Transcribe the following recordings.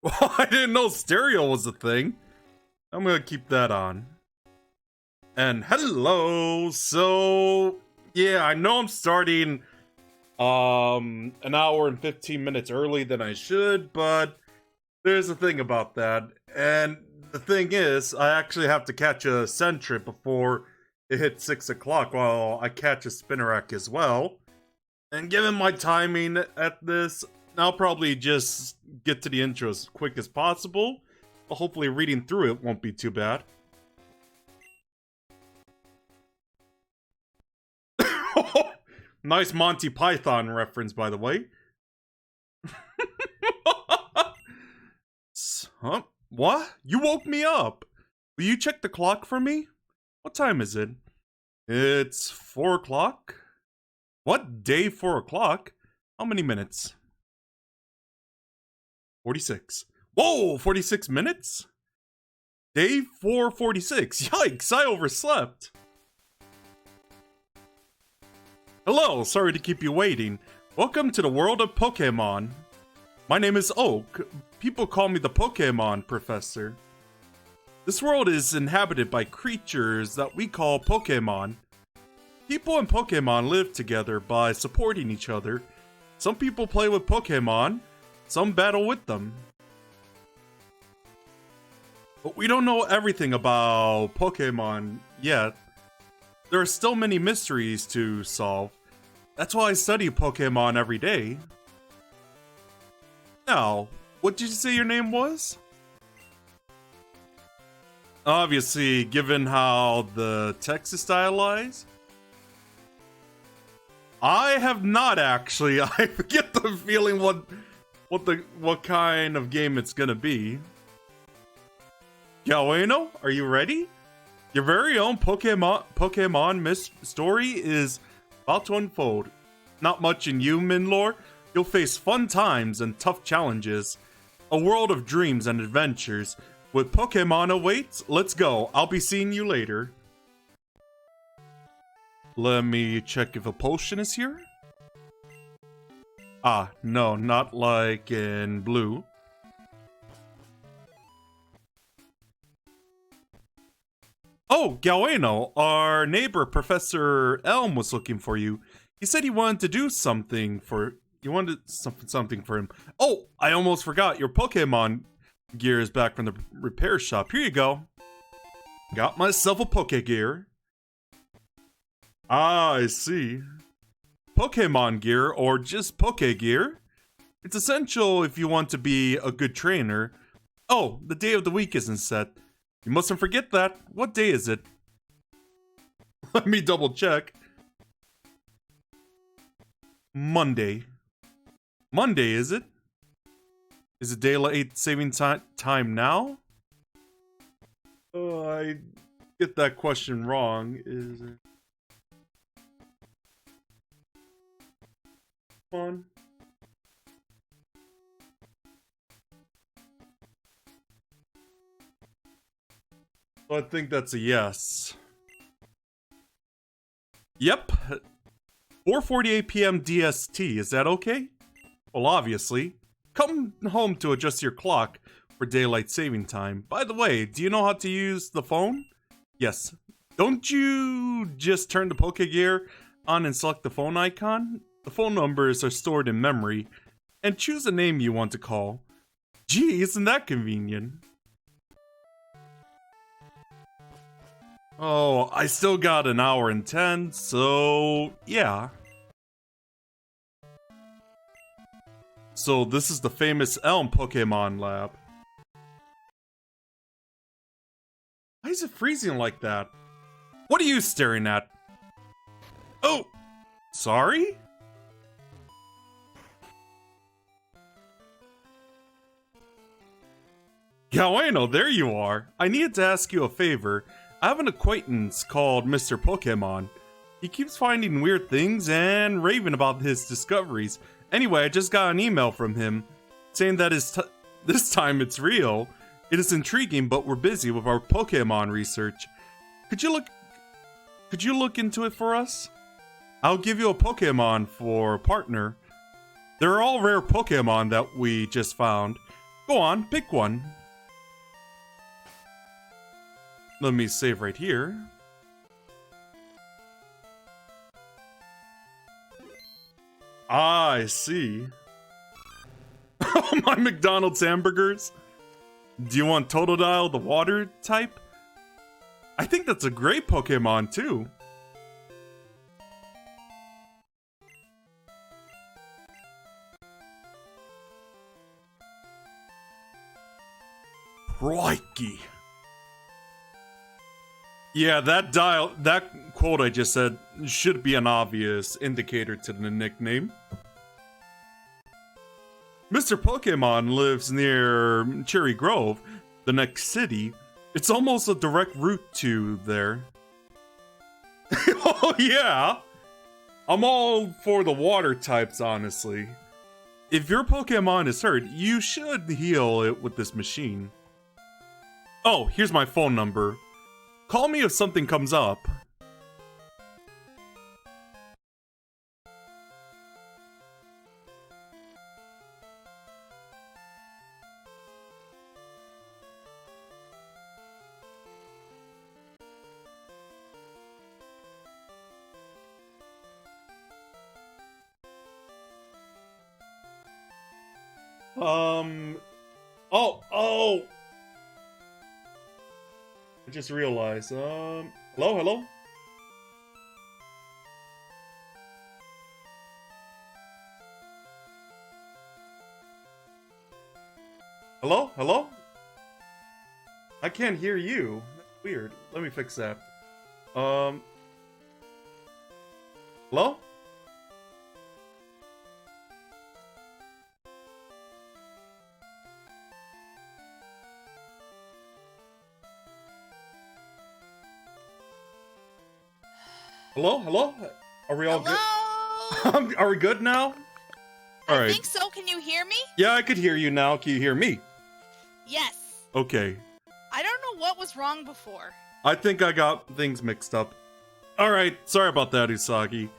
Well, I didn't know stereo was a thing. I'm gonna keep that on. And hello. So yeah, I know I'm starting an hour and 15 minutes early than I should, but there's a thing about that. And the thing is, I actually have to catch a Sen trip before it hits 6 o'clock while I catch a Spinnerack as well. And given my timing at this, I'll probably just get to the intro as quick as possible. But hopefully reading through it won't be too bad. Nice Monty Python reference, by the way. Huh? What? You woke me up. Will you check the clock for me? What time is it? It's 4 o'clock? What day 4 o'clock? How many minutes? 46. Whoa, 46 minutes? Day 446. Yikes, I overslept. Hello, sorry to keep you waiting. Welcome to the world of Pokémon. My name is Oak. People call me the Pokémon Professor. This world is inhabited by creatures that we call Pokémon. People and Pokémon live together by supporting each other. Some people play with Pokémon, some battle with them. But we don't know everything about Pokémon yet. There are still many mysteries to solve. That's why I study Pokémon every day. Now, what did you say your name was? Obviously, given how the text is stylized. I have not actually. I get the feeling what kind of game it's gonna be. Gawayno, are you ready? Your very own Pokemon story is about to unfold. Not much in human lore. You'll face fun times and tough challenges. A world of dreams and adventures. With Pokemon awaits, let's go. I'll be seeing you later. Let me check if a potion is here. Ah, no, not like in blue. Oh, Gawayno, our neighbor Professor Elm was looking for you. He said he wanted to do something for something for him. Oh, I almost forgot. Your Pokemon gear is back from the repair shop. Here you go. Got myself a Poké gear. Ah, I see. Pokemon gear, or just Poké gear. It's essential if you want to be a good trainer. Oh, the day of the week isn't set. You mustn't forget that. What day is it? Let me double check. Monday. Monday, is it? Is it daylight saving time now? Oh, I get that question wrong. Is it? Come on. I think that's a yes. Yep. 4:48 p.m. DST. Is that okay? Well, obviously. Come home to adjust your clock for daylight saving time. By the way, do you know how to use the phone? Yes. Don't you just turn the Pokégear on and select the phone icon? The phone numbers are stored in memory. And choose a name you want to call. Gee, isn't that convenient? Oh, I still got an hour and 10, so yeah. So this is the famous Elm Pokemon Lab. Why is it freezing like that? What are you staring at? Oh, sorry? Gawayno, there you are. I needed to ask you a favor. I have an acquaintance called Mr. Pokemon. He keeps finding weird things and raving about his discoveries. Anyway, I just got an email from him saying that this time it's real. It is intriguing, but we're busy with our Pokemon research. Could you look into it for us? I'll give you a Pokemon for a partner. They're all rare Pokemon that we just found. Go on, pick one. Let me save right here. Ah, I see. Oh, my McDonald's hamburgers. Do you want Totodile, the water type? I think that's a great Pokemon, too. Crikey. Yeah, that quote I just said should be an obvious indicator to the nickname. Mr. Pokemon lives near Cherry Grove, the next city. It's almost a direct route to there. Oh yeah! I'm all for the water types, honestly. If your Pokemon is hurt, you should heal it with this machine. Oh, here's my phone number. Call me if something comes up. Oh! I just realized, hello? Hello? I can't hear you. That's weird. Let me fix that. Hello? Hello? Are we all good? Are we good now? All right. I think so. Can you hear me? Yeah, I could hear you now. Can you hear me? Yes. Okay. I don't know what was wrong before. I think I got things mixed up. All right. Sorry about that, Usagi.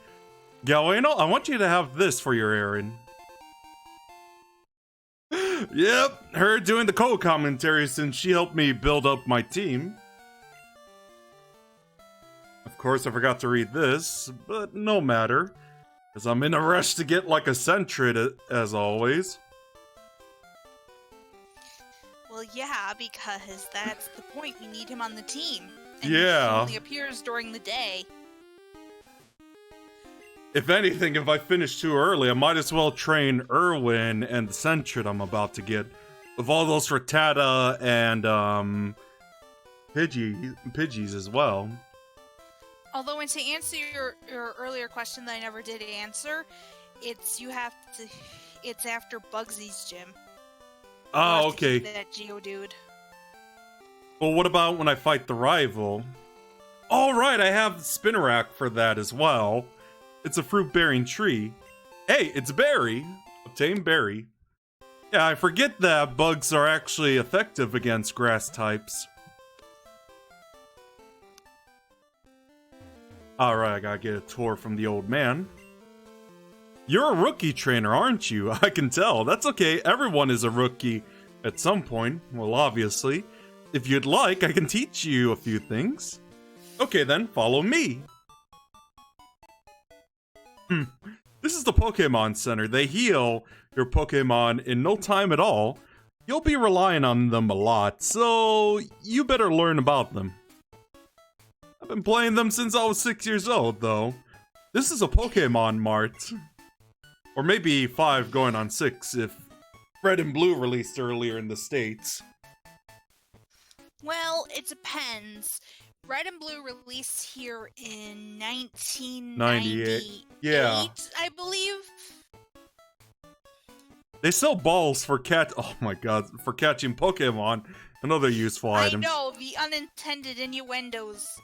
Gawayno, I want you to have this for your errand. Yep, her doing the co-commentary since she helped me build up my team. Of course, I forgot to read this, but no matter, as I'm in a rush to get like a Sentret as always. Well, yeah, because that's the point. We need him on the team. And Yeah. he only appears during the day. If anything, if I finish too early, I might as well train Irwin and the Sentret I'm about to get. With all those Rattata and, Pidgeys as well. Although, and to answer your earlier question that I never did answer, it's after Bugsy's gym. Oh, okay. That Geodude. Well, what about when I fight the rival? All right, I have Spinarak for that as well. It's a fruit-bearing tree. Hey, it's berry. Obtain berry. Yeah, I forget that bugs are actually effective against grass types. Alright, I gotta get a tour from the old man. You're a rookie trainer, aren't you? I can tell. That's okay, everyone is a rookie at some point. Well, obviously. If you'd like, I can teach you a few things. Okay then, follow me. This is the Pokemon Center. They heal your Pokemon in no time at all. You'll be relying on them a lot, so you better learn about them. I've been playing them since I was 6 years old, though. This is a Pokemon Mart. Or maybe 5 going on 6 if Red and Blue released earlier in the States. Well, it depends. Red and Blue released here in 1998. Yeah. I believe. They sell balls for oh my god, for catching Pokemon and other useful items. I know, the unintended innuendos.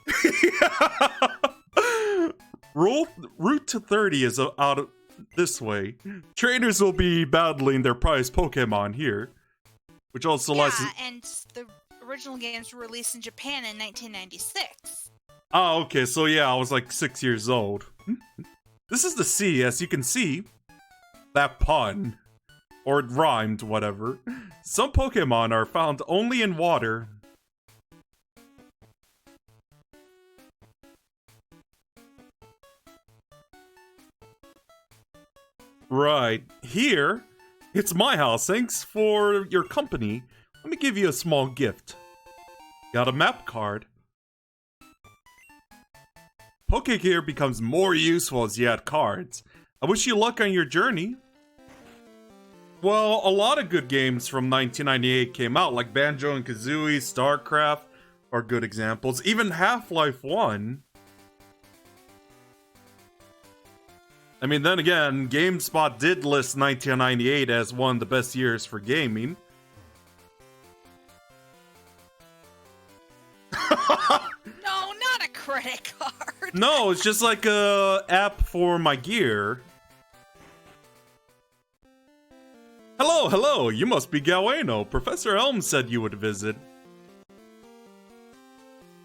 Route to 30 is out of this way. Trainers will be battling their prized Pokemon here, which also and the original games were released in Japan in 1996. Oh, okay, so yeah, I was like 6 years old. This is the sea, as you can see. That pun. Or it rhymed, whatever. Some Pokemon are found only in water. Right. Here, it's my house. Thanks for your company. Let me give you a small gift. Got a map card. Pokegear becomes more useful as you add cards. I wish you luck on your journey. Well, a lot of good games from 1998 came out, like Banjo and Kazooie, StarCraft are good examples. Even Half-Life 1. I mean, then again, GameSpot did list 1998 as one of the best years for gaming. No, not a credit card. No, it's just like a app for my gear. Hello, hello, you must be Gawayno. Professor Elm said you would visit.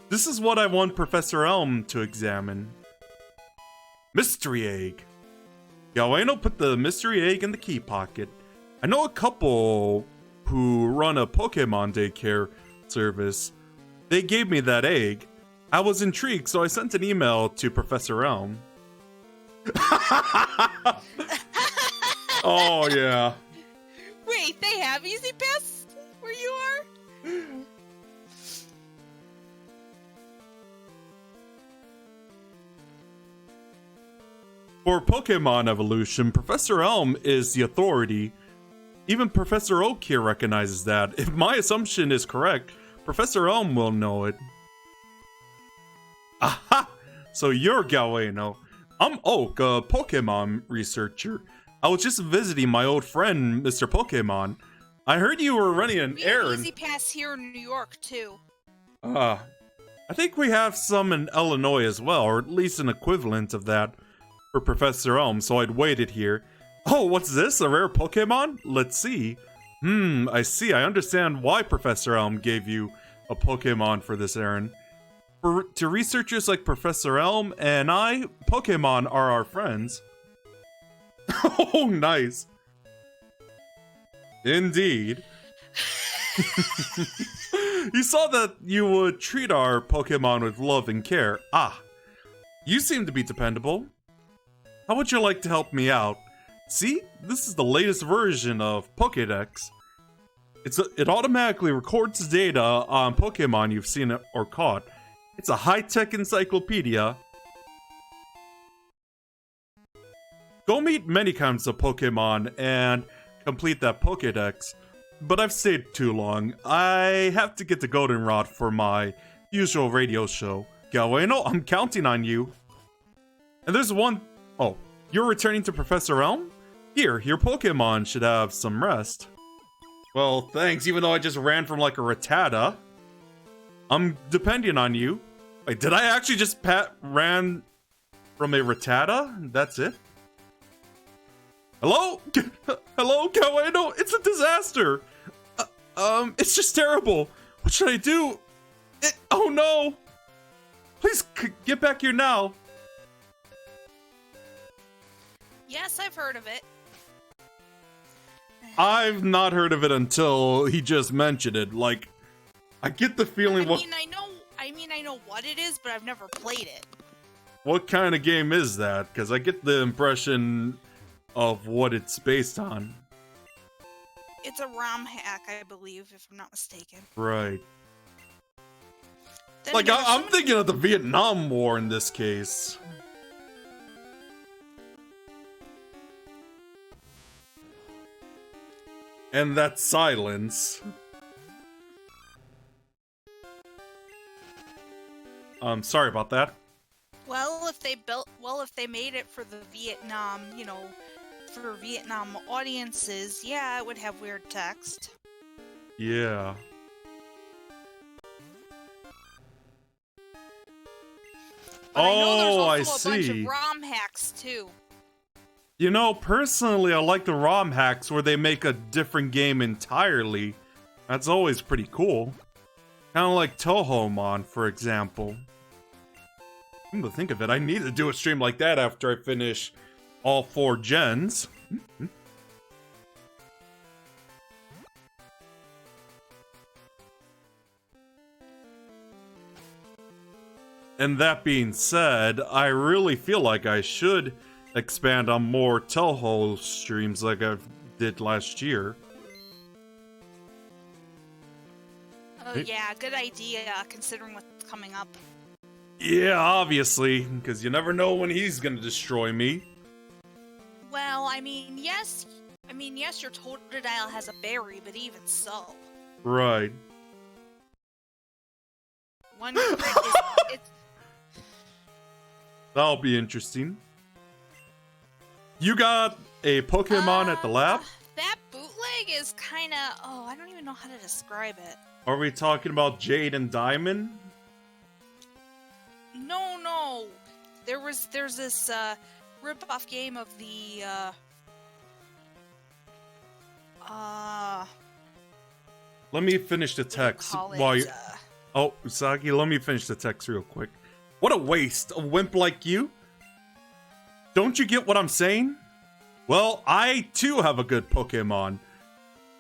This is what I want Professor Elm to examine. Mystery egg. Gawayno put the mystery egg in the key pocket. I know a couple who run a Pokemon daycare service. They gave me that egg. I was intrigued, so I sent an email to Professor Elm. Oh, yeah. Wait, they have Easy Pass where you are? For Pokemon evolution, Professor Elm is the authority. Even Professor Oak here recognizes that. If my assumption is correct, Professor Elm will know it. Aha! So you're Gawayno. I'm Oak, a Pokemon researcher. I was just visiting my old friend, Mr. Pokemon. I heard you were running an errand. Easy Pass here in New York, too. I think we have some in Illinois as well, or at least an equivalent of that for Professor Elm, so I'd waited here. Oh, what's this? A rare Pokemon? Let's see. I see. I understand why Professor Elm gave you a Pokemon for this errand. To researchers like Professor Elm and I, Pokemon are our friends. Oh, nice. Indeed. You saw that you would treat our Pokemon with love and care. Ah, you seem to be dependable. How would you like to help me out? See, this is the latest version of Pokédex. It automatically records data on Pokemon you've seen or caught. It's a high-tech encyclopedia. Go meet many kinds of Pokemon and complete that Pokédex. But I've stayed too long. I have to get to Goldenrod for my usual radio show. Gawayno, I'm counting on you. And there's one... Oh, you're returning to Professor Elm? Here, your Pokemon should have some rest. Well, thanks, even though I just ran from like a Rattata. I'm depending on you. Wait, did I actually just ran from a Rattata? That's it? Hello? Hello, Gawayno? It's a disaster! It's just terrible. What should I do? Oh no! Please, get back here now. Yes, I've heard of it. I've not heard of it until he just mentioned it. Like, I get the feeling I know what it is, but I've never played it. What kind of game is that? Because I get the impression of what it's based on. It's a ROM hack, I believe, if I'm not mistaken. Right. Then Like, I'm thinking of the Vietnam War in this case. And that silence. Sorry about that. Well, if they made it for the Vietnam, for Vietnam audiences, yeah, it would have weird text. Yeah. But I know there's I also a bunch see. of ROM hacks too. You know, personally, I like the ROM hacks where they make a different game entirely. That's always pretty cool. Kind of like Tohomon, for example. Come to think of it, I need to do a stream like that after I finish all 4 gens. And that being said, I really feel like I should expand on more Toho streams like I did last year. Oh yeah, good idea considering what's coming up. Yeah, obviously, because you never know when he's gonna destroy me. Well, I mean, yes, your Totodile has a berry, but even so. Right. One is, it's That'll be interesting. You got a Pokemon at the lab? That bootleg is kinda, I don't even know how to describe it. Are we talking about Jade and Diamond? No. There's this rip-off game of the Let me finish the text while you... Oh, Usagi, let me finish the text real quick. What a waste, a wimp like you. Don't you get what I'm saying? Well, I too have a good Pokemon.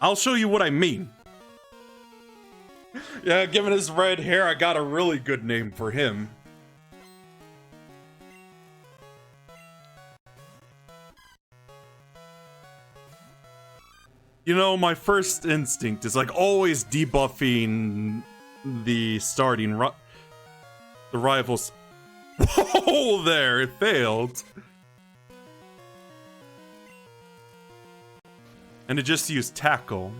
I'll show you what I mean. Yeah, given his red hair, I got a really good name for him. You know, my first instinct is like always debuffing the the rivals. Whoa there, it failed. And it just used tackle.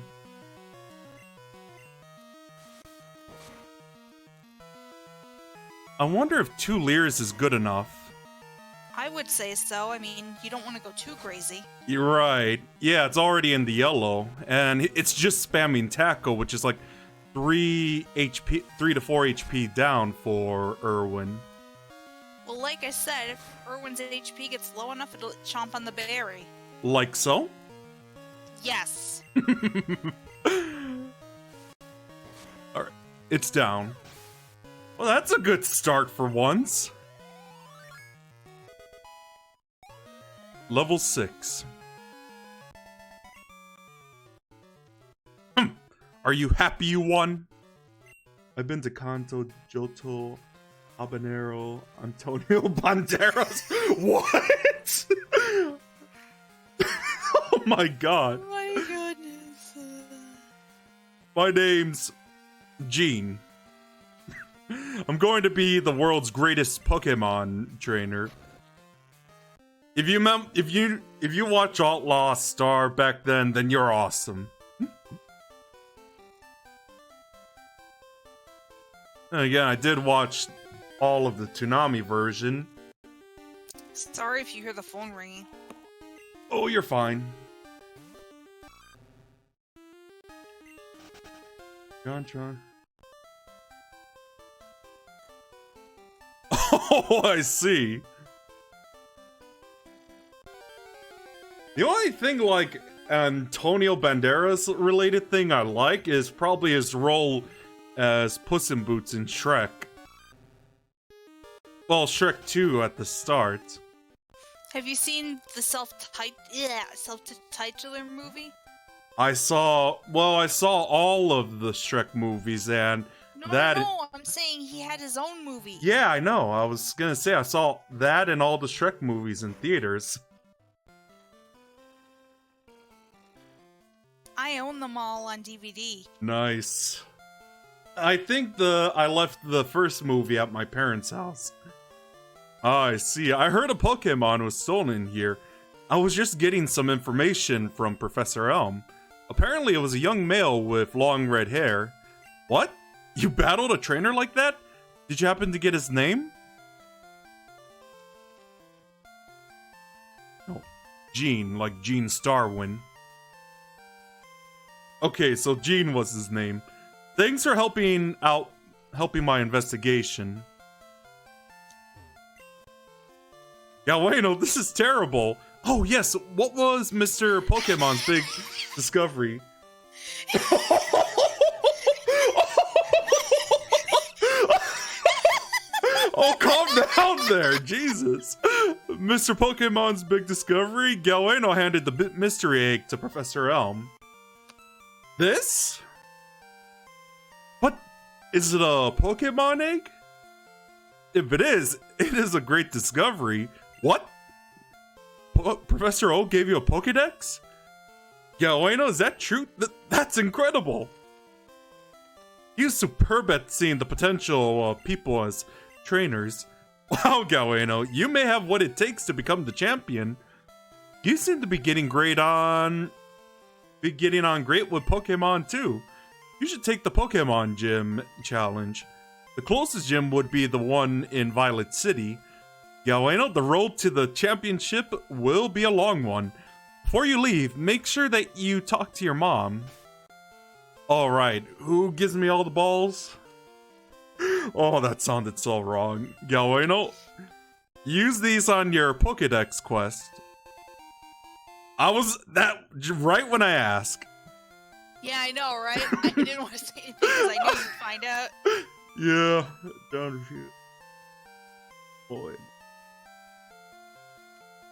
I wonder if 2 Leers is good enough. I would say so. I mean, you don't want to go too crazy. You're right. Yeah, it's already in the yellow. And it's just spamming tackle, which is like 3 to 4 HP down for Irwin. Well, like I said, if Irwin's HP gets low enough, it'll chomp on the berry. Like so? Yes. Alright, it's down. Well, that's a good start for once. Level 6. Are you happy you won? I've been to Kanto, Johto, Habanero, Antonio Banderas. What? Oh my god. Oh my goodness. My name's Gene. I'm going to be the world's greatest Pokemon trainer. If you watch Outlaw Star back then you're awesome. And again, I did watch all of the Toonami version. Sorry if you hear the phone ringing. Oh, you're fine. Tron. Oh, I see. The only thing like Antonio Banderas related thing I like is probably his role as Puss in Boots in Shrek. Well, Shrek 2 at the start. Have you seen the self-titular movie? I saw all of the Shrek movies, and No, I'm saying he had his own movie. Yeah, I know. I was gonna say I saw that and all the Shrek movies in theaters. I own them all on DVD. Nice. I think I left the first movie at my parents' house. I see. I heard a Pokemon was stolen here. I was just getting some information from Professor Elm. Apparently it was a young male with long red hair. What? You battled a trainer like that? Did you happen to get his name? No. Gene, like Gene Starwin. Okay, so Gene was his name. Thanks for helping my investigation. Gawayno, this is terrible. Oh yes, what was Mr. Pokemon's big discovery? Oh, calm down there, Jesus. Mr. Pokemon's big discovery? Gawayno handed the mystery egg to Professor Elm. This? What? Is it a Pokemon egg? if it is a great discovery. What? Professor O gave you a Pokédex? Gawayno, is that true? That's incredible! He was superb at seeing the potential of people as trainers. Wow, Gawayno, you may have what it takes to become the champion. You seem to be getting great with Pokemon too. You should take the Pokemon Gym challenge. The closest gym would be the one in Violet City. Gawayno, the road to the championship will be a long one. Before you leave, make sure that you talk to your mom. Alright, who gives me all the balls? Oh, that sounded so wrong. Gawayno, use these on your Pokédex quest. I was that right when I asked. Yeah, I know, right? I didn't want to say anything because I knew you'd find out. Yeah, down to shoot. Boy.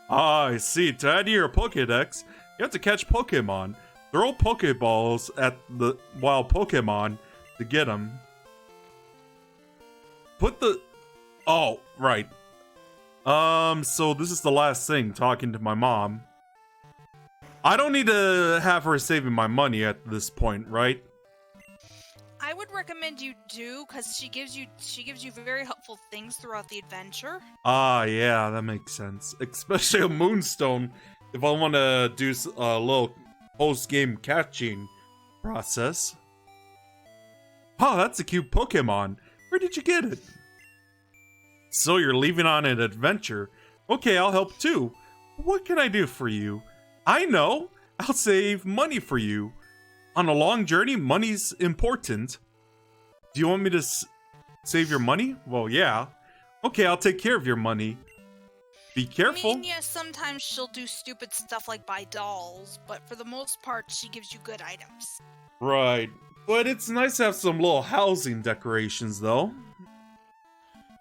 Ah, I see. To add to your Pokédex, you have to catch Pokemon. Throw Pokeballs at the wild Pokemon to get them. Oh, right. So this is the last thing, talking to my mom. I don't need to have her saving my money at this point, right? I would recommend you do, because she gives you very helpful things throughout the adventure. Ah, yeah, that makes sense. Especially a Moonstone, if I want to do a little post-game catching process. Oh, that's a cute Pokemon. Where did you get it? So you're leaving on an adventure. Okay, I'll help too. What can I do for you? I know! I'll save money for you. On a long journey, money's important. Do you want me to save your money? Well, yeah. Okay, I'll take care of your money. Be careful. I mean, yes, sometimes she'll do stupid stuff like buy dolls, but for the most part, she gives you good items. Right. But it's nice to have some little housing decorations, though.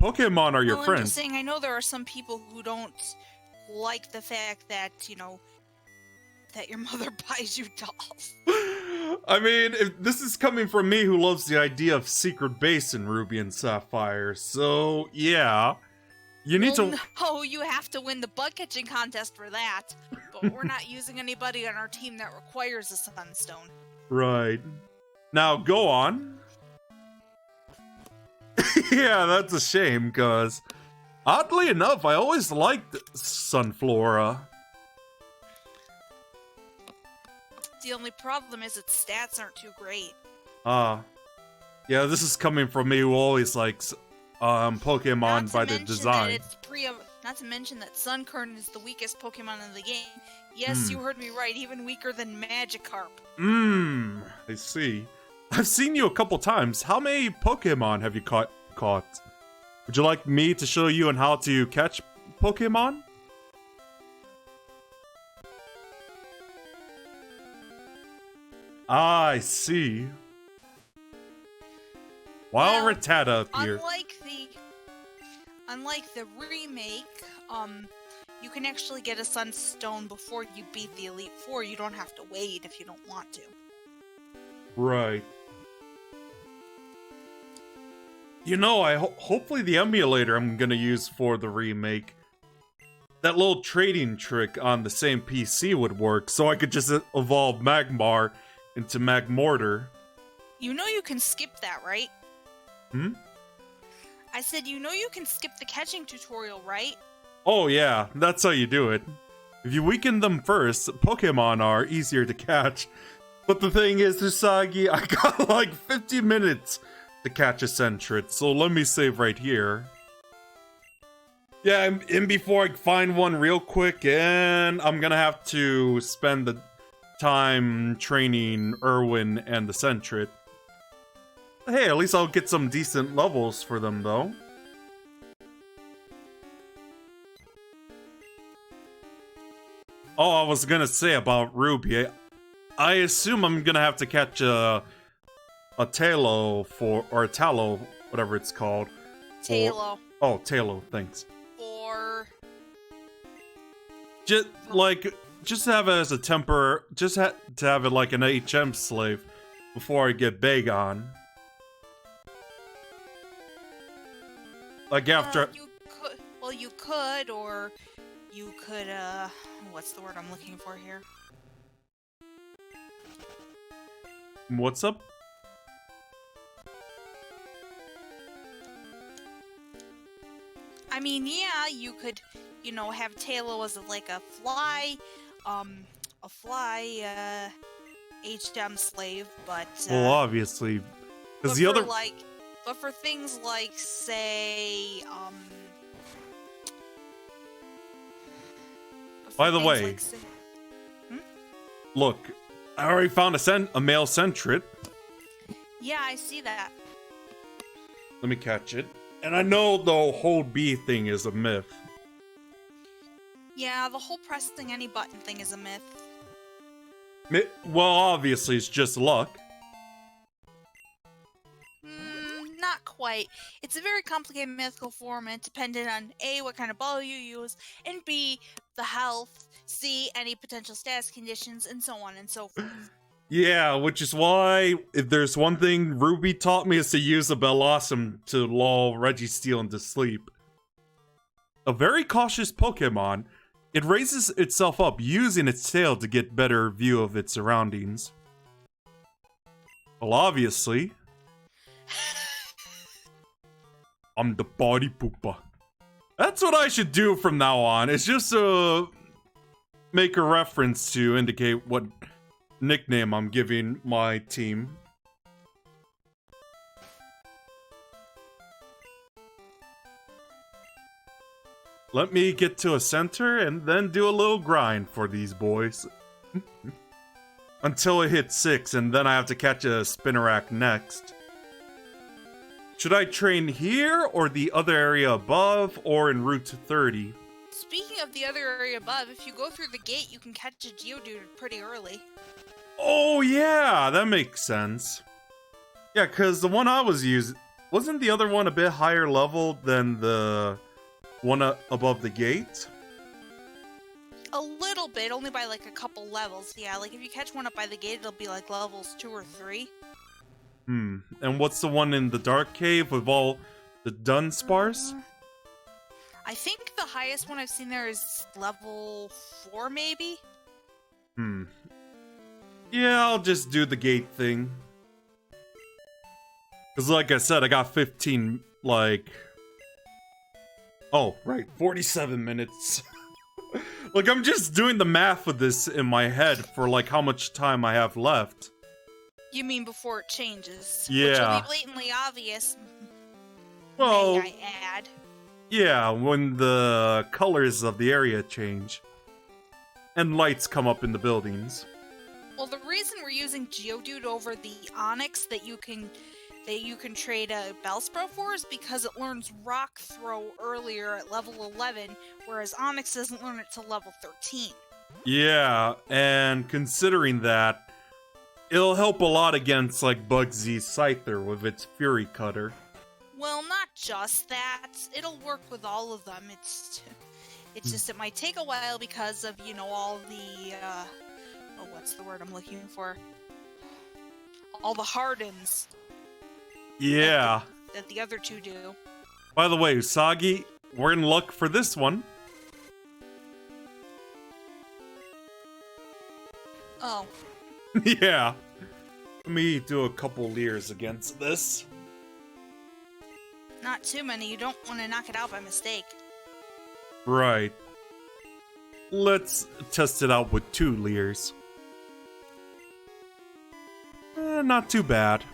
Pokemon are your I'm friends. just saying, I know there are some people who don't like the fact that, that your mother buys you dolls. I mean, if this is coming from me who loves the idea of secret base in Ruby and Sapphire, so yeah. You need to... No, you have to win the bug catching contest for that. But we're not using anybody on our team that requires a Sunstone. Right. Now, go on. Yeah, that's a shame, because... Oddly enough, I always liked Sunflora. The only problem is its stats aren't too great. Yeah, this is coming from me who always likes Pokemon by the design. Not to mention that Sunkern is the weakest Pokemon in the game. Yes, you heard me right, even weaker than Magikarp. I see. I've seen you a couple times. How many Pokemon have you caught? Would you like me to show you on how to catch Pokemon? I see. While Rattata appeared. Unlike the remake, you can actually get a Sunstone before you beat the Elite Four. You don't have to wait if you don't want to. Right. You know, hopefully the emulator I'm gonna use for the remake, that little trading trick on the same PC would work, so I could just evolve Magmar into Magmortar. You know you can skip that, right? I said you know you can skip the catching tutorial, right? Oh yeah, that's how you do it. If you weaken them first, Pokemon are easier to catch. But the thing is, Usagi, I got like 50 minutes to catch a Sentret, so let me save right here. Yeah, and before I find one real quick, and I'm gonna have to spend the time training Irwin and the Sentret. Hey, at least I'll get some decent levels for them, though. Oh, I was gonna say about Ruby. I assume I'm gonna have to catch a Talo or a Talo, whatever it's called. Talo. Oh, Talo, thanks. Or... Just have it as a to have it like an HM slave before I get Bagon. Like after... You could. Well, you could, or you could. What's the word I'm looking for here? What's up? I mean, yeah, you could, have Tailo as like a fly, HM slave, but Well, obviously, because the for other... but for things like, say, By the way, look, I already found a male centret. Yeah, I see that. Let me catch it. And I know the whole bee thing is a myth. Yeah, the whole pressing any button thing is a myth. Well, obviously, it's just luck. Not quite. It's a very complicated mythical form, and it's dependent on A, what kind of ball you use, and B, the health, C, any potential status conditions, and so on and so forth. Yeah, which is why, if there's one thing Ruby taught me, is to use a Bellossom to lull Registeel into sleep. A very cautious Pokemon, it raises itself up using its tail to get better view of its surroundings. Well, obviously, I'm the body pooper. That's what I should do from now on. It's just make a reference to indicate what nickname I'm giving my team. Let me get to a center and then do a little grind for these boys. Until it hits 6, and then I have to catch a Spinarak next. Should I train here, or the other area above, or en route to 30? Speaking of the other area above, if you go through the gate, you can catch a Geodude pretty early. Oh yeah, that makes sense. Yeah, because the one I was using... Wasn't the other one a bit higher level than the one above the gate? A little bit, only by like a couple levels. Yeah, like if you catch one up by the gate, it'll be like levels 2 or 3. And what's the one in the Dark Cave with all the Dunsparce? I think the highest one I've seen there is level 4, maybe? Yeah, I'll just do the gate thing. Because like I said, I got 15, like... Oh, right, 47 minutes. Like, I'm just doing the math with this in my head for, like, how much time I have left. You mean before it changes? Yeah. Which will be blatantly obvious, Well, may I add. Yeah, when the colors of the area change. And lights come up in the buildings. Well, the reason we're using Geodude over the Onix that you can trade a Bellsprout for is because it learns Rock Throw earlier at level 11, whereas Onix doesn't learn it till level 13. Yeah, and considering that, it'll help a lot against, like, Bugsy's Scyther with its Fury Cutter. Well, not just that. It'll work with all of them. It's just it might take a while because of, all the, what's the word I'm looking for? All the hardens. Yeah. That the other two do. By the way, Usagi, we're in luck for this one. Oh. Yeah. Let me do a couple leers against this. Not too many. You don't want to knock it out by mistake. Right. Let's test it out with 2 leers. Not too bad.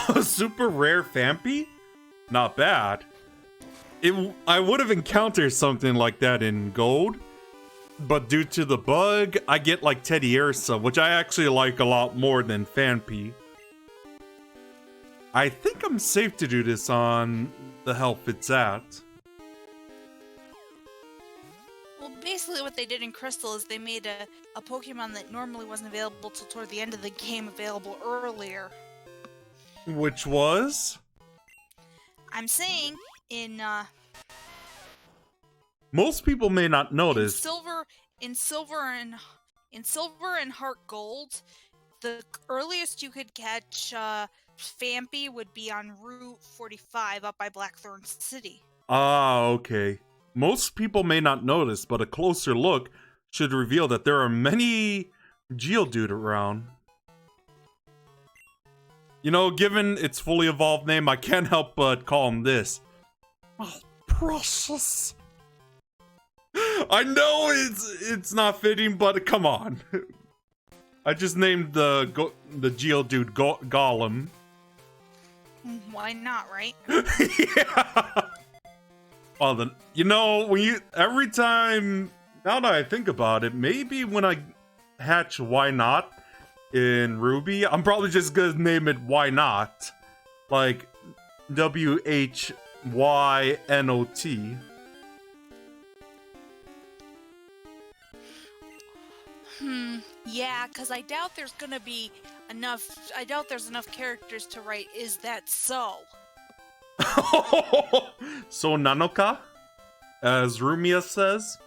A super rare Phanpy? Not bad. I would have encountered something like that in Gold, but due to the bug, I get like Teddy Ursa, which I actually like a lot more than Phanpy. I think I'm safe to do this on the health it's at. Well, basically what they did in Crystal is they made a Pokemon that normally wasn't available till toward the end of the game available earlier. Which was? I'm saying in most people may not notice. in Silver and Heart Gold, the earliest you could catch Fampy would be on Route 45 up by Blackthorn City. Ah, okay. Most people may not notice, but a closer look should reveal that there are many Geodude around. You know, given its fully evolved name, I can't help but call him this. Oh, precious. I know it's not fitting, but come on. I just named the Geodude Golem. Why not, right? Yeah. Well, then, you know, every time, now that I think about it, maybe when I hatch Why Not in Ruby, I'm probably just gonna name it Why Not. Like, WHYNOT. Yeah, because I doubt there's gonna be enough. I doubt there's enough characters to write. Is that so? So Nanoka, as Rumia says,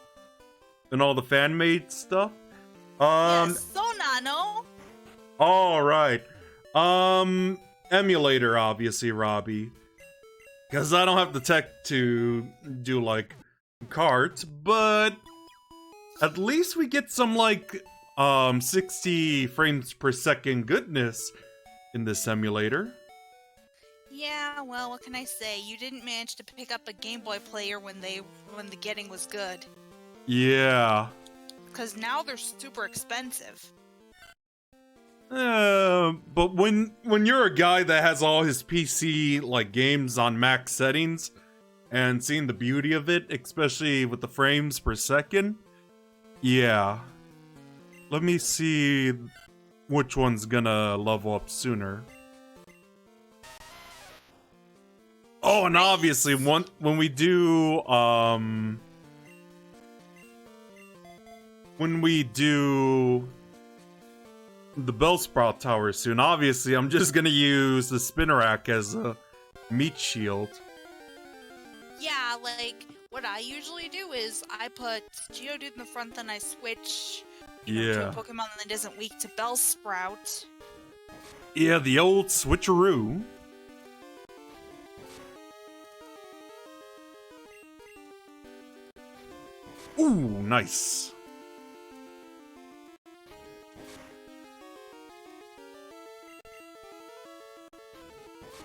and all the fan-made stuff. Yes, so Nano. All right. Emulator, obviously, Robbie, because I don't have the tech to do like carts, but at least we get some like 60 frames per second goodness in this emulator. Yeah, well, what can I say? You didn't manage to pick up a Game Boy player when the getting was good. Yeah. Because now they're super expensive. But when you're a guy that has all his PC like games on max settings and seeing the beauty of it, especially with the frames per second, yeah. Let me see which one's gonna level up sooner. Oh, and obviously when we do the Bellsprout Tower soon, obviously I'm just gonna use the Spinnerack as a meat shield. Yeah, like what I usually do is I put Geodude in the front, then I switch to a Pokemon that isn't weak to Bellsprout. Yeah, the old switcheroo. Ooh, nice.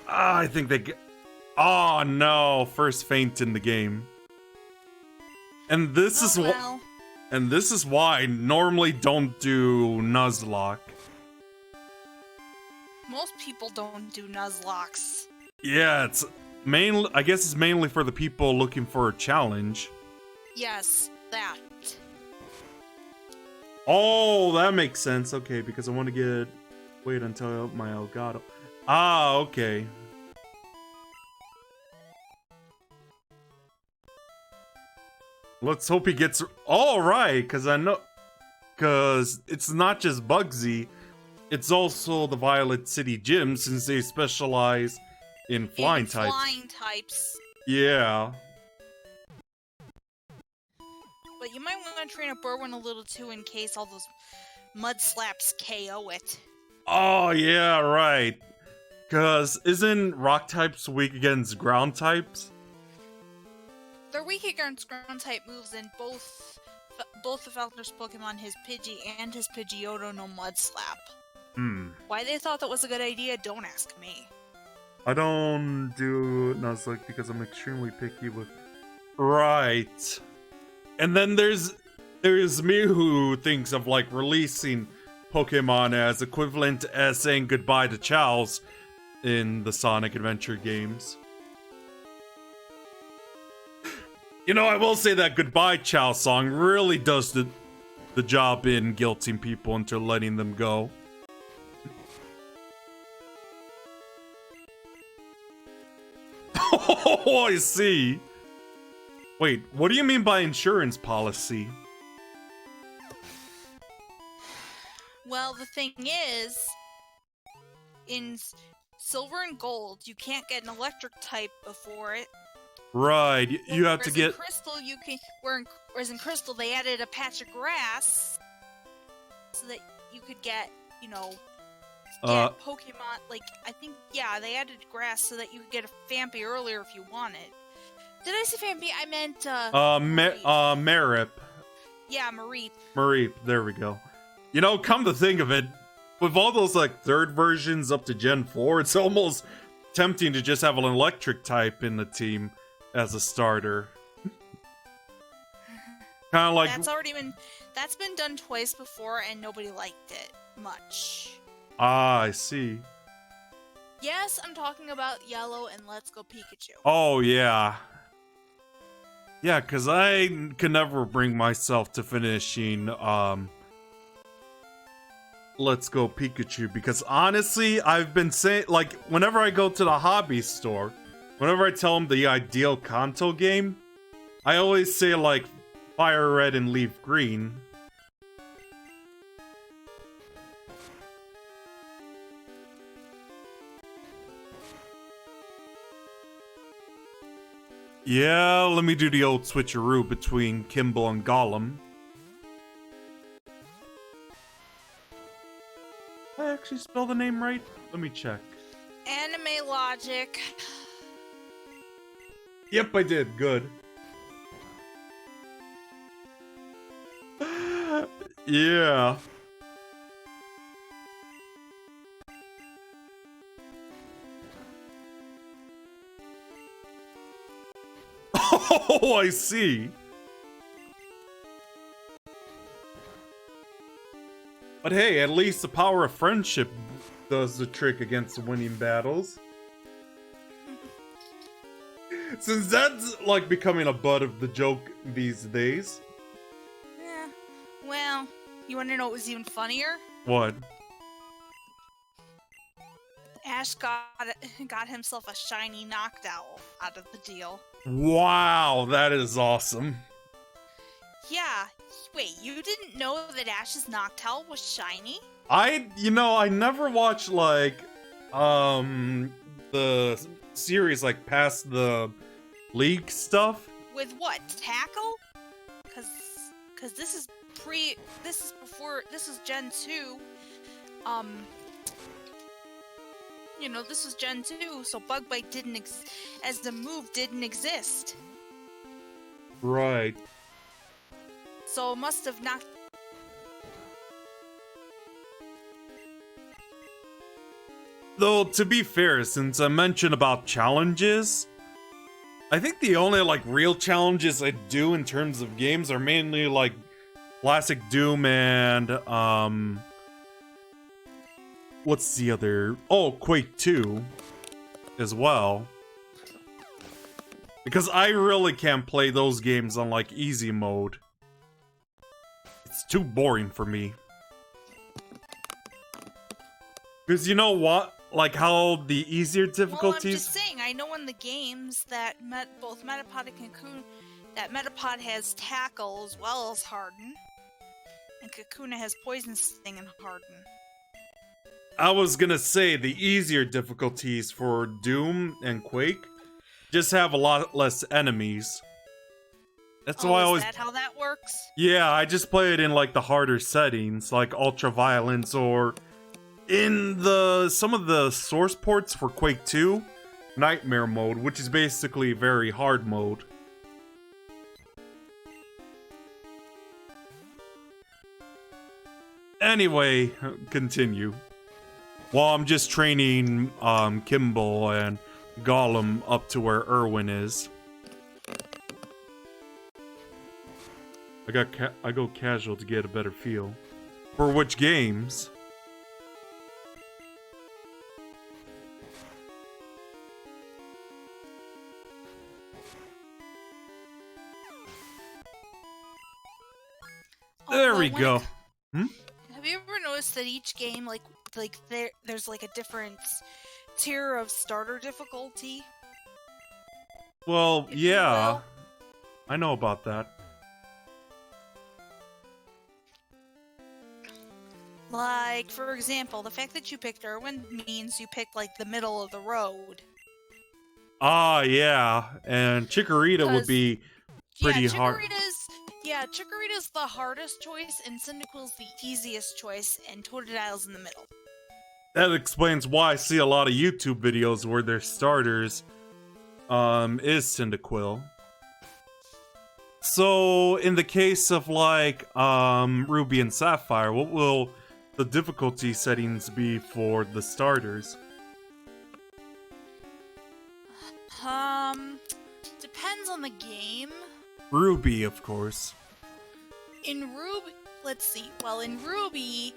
I think they get... Oh no, first feint in the game. And this is what... And this is why I normally don't do Nuzlocke. Most people don't do Nuzlocks. Yeah, it's mainly... I guess it's mainly for the people looking for a challenge. Yes, that. Oh, that makes sense. Okay, because I want to get... Wait until my Elgato. Ah, okay. Let's hope he gets... All right, because I know... Because it's not just Bugsy. It's also the Violet City Gym, since they specialize in flying types. Flying types. Yeah. But you might want to train a Burwin a little too in case all those mud slaps KO it. Oh, yeah, right. Because isn't rock types weak against ground types? They're weak against ground type moves in both of Falconer's Pokemon, his Pidgey and his Pidgeotto no Mud Slap. Why they thought that was a good idea, don't ask me. I don't do Nuzlocke because I'm extremely picky with... Right. And then there's me who thinks of like releasing Pokemon as equivalent as saying goodbye to Chows in the Sonic Adventure games. You know, I will say that Goodbye Chow song really does the job in guilting people into letting them go. Oh, I see. Wait, what do you mean by insurance policy? Well, the thing is, in Silver and Gold, you can't get an electric type before it. Right, you have to get... in Crystal, you can... Whereas in Crystal, they added a patch of grass so that you could get, you know, get Pokemon, like, I think, yeah, they added grass so that you could get a Phanpy earlier if you wanted. Did I say Phanpy? I meant, Marip. Yeah, Mareep. Mareep, there we go. You know, come to think of it, with all those, like, third versions up to Gen 4, it's almost tempting to just have an electric type in the team as a starter. Kind of like... That's been done twice before, and nobody liked it much. Ah, I see. Yes, I'm talking about Yellow and Let's Go Pikachu. Oh, yeah. Yeah, because I could never bring myself to finishing, Let's Go Pikachu, because honestly, I've been saying, like, whenever I go to the hobby store, whenever I tell them the ideal Kanto game, I always say, like, Fire Red and Leaf Green. Yeah, let me do the old switcheroo between Kimball and Gollum. Did I actually spell the name right? Let me check. Anime logic. Yep, I did. Good. Yeah. Oh, I see. But hey, at least the power of friendship does the trick against winning battles. Since that's like becoming a butt of the joke these days. Yeah. Well, you want to know what was even funnier? What? Ash got himself a shiny Noctowl out of the deal. Wow, that is awesome. Yeah. Wait, you didn't know that Ash's Noctowl was shiny? I never watched, like, the series, like, past the league stuff. With what? Tackle? Cause this is Gen 2. This was Gen 2, so Bug Bite as the move didn't exist. Right. So it must have not. Though, to be fair, since I mentioned about challenges, I think the only, like, real challenges I do in terms of games are mainly, like, classic Doom and, what's the other? Oh, Quake 2 as well. Because I really can't play those games on, like, easy mode. It's too boring for me. Because you know what? Like how the easier difficulties... Well, I'm just saying, I know in the games that both Metapod and Cocoon, that Metapod has Tackle as well as Harden. And Kakuna has Poison Sting and Harden. I was gonna say, the easier difficulties for Doom and Quake just have a lot less enemies. That's why I always... Is that how that works? Yeah, I just play it in, like, the harder settings, like Ultra Violence, or in some of the source ports for Quake 2, Nightmare Mode, which is basically very hard mode. Anyway, continue. While I'm just training Kimball and Gollum up to where Irwin is. I go casual to get a better feel. For which games? There we go. Have you ever noticed that each game, there's like a different tier of starter difficulty? Well, yeah. I know about that. Like, for example, the fact that you picked Irwin means you picked, like, the middle of the road. Ah, yeah. And Chikorita would be pretty hard. Chikorita's the hardest choice, and Cyndaquil's the easiest choice, and Totodile's in the middle. That explains why I see a lot of YouTube videos where their starters is Cyndaquil. So in the case of like Ruby and Sapphire, what will the difficulty settings be for the starters? Depends on the game. Ruby, of course. In Ruby, let's see. Well, in Ruby,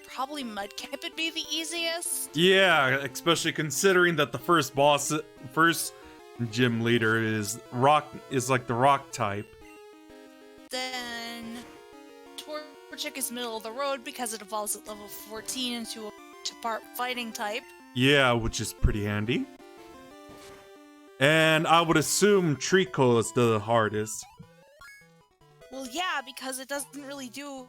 probably Mudkip would be the easiest. Yeah, especially considering that the first gym leader is like the rock type. Then Torchic is middle of the road because it evolves at level 14 into a two-part fighting type. Yeah, which is pretty handy. And I would assume Treecko is the hardest. Well, yeah, because it doesn't do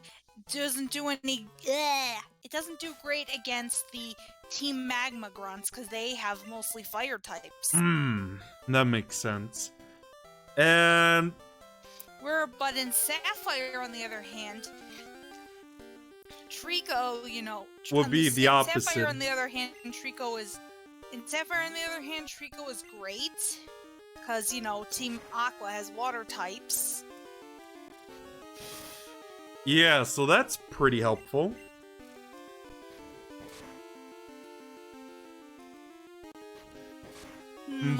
great against the Team Magma Grunts because they have mostly fire types. That makes sense. And But in Sapphire, on the other hand, Treecko, would be the opposite. Sapphire, on the other hand, Treecko is great because Team Aqua has water types. Yeah, so that's pretty helpful.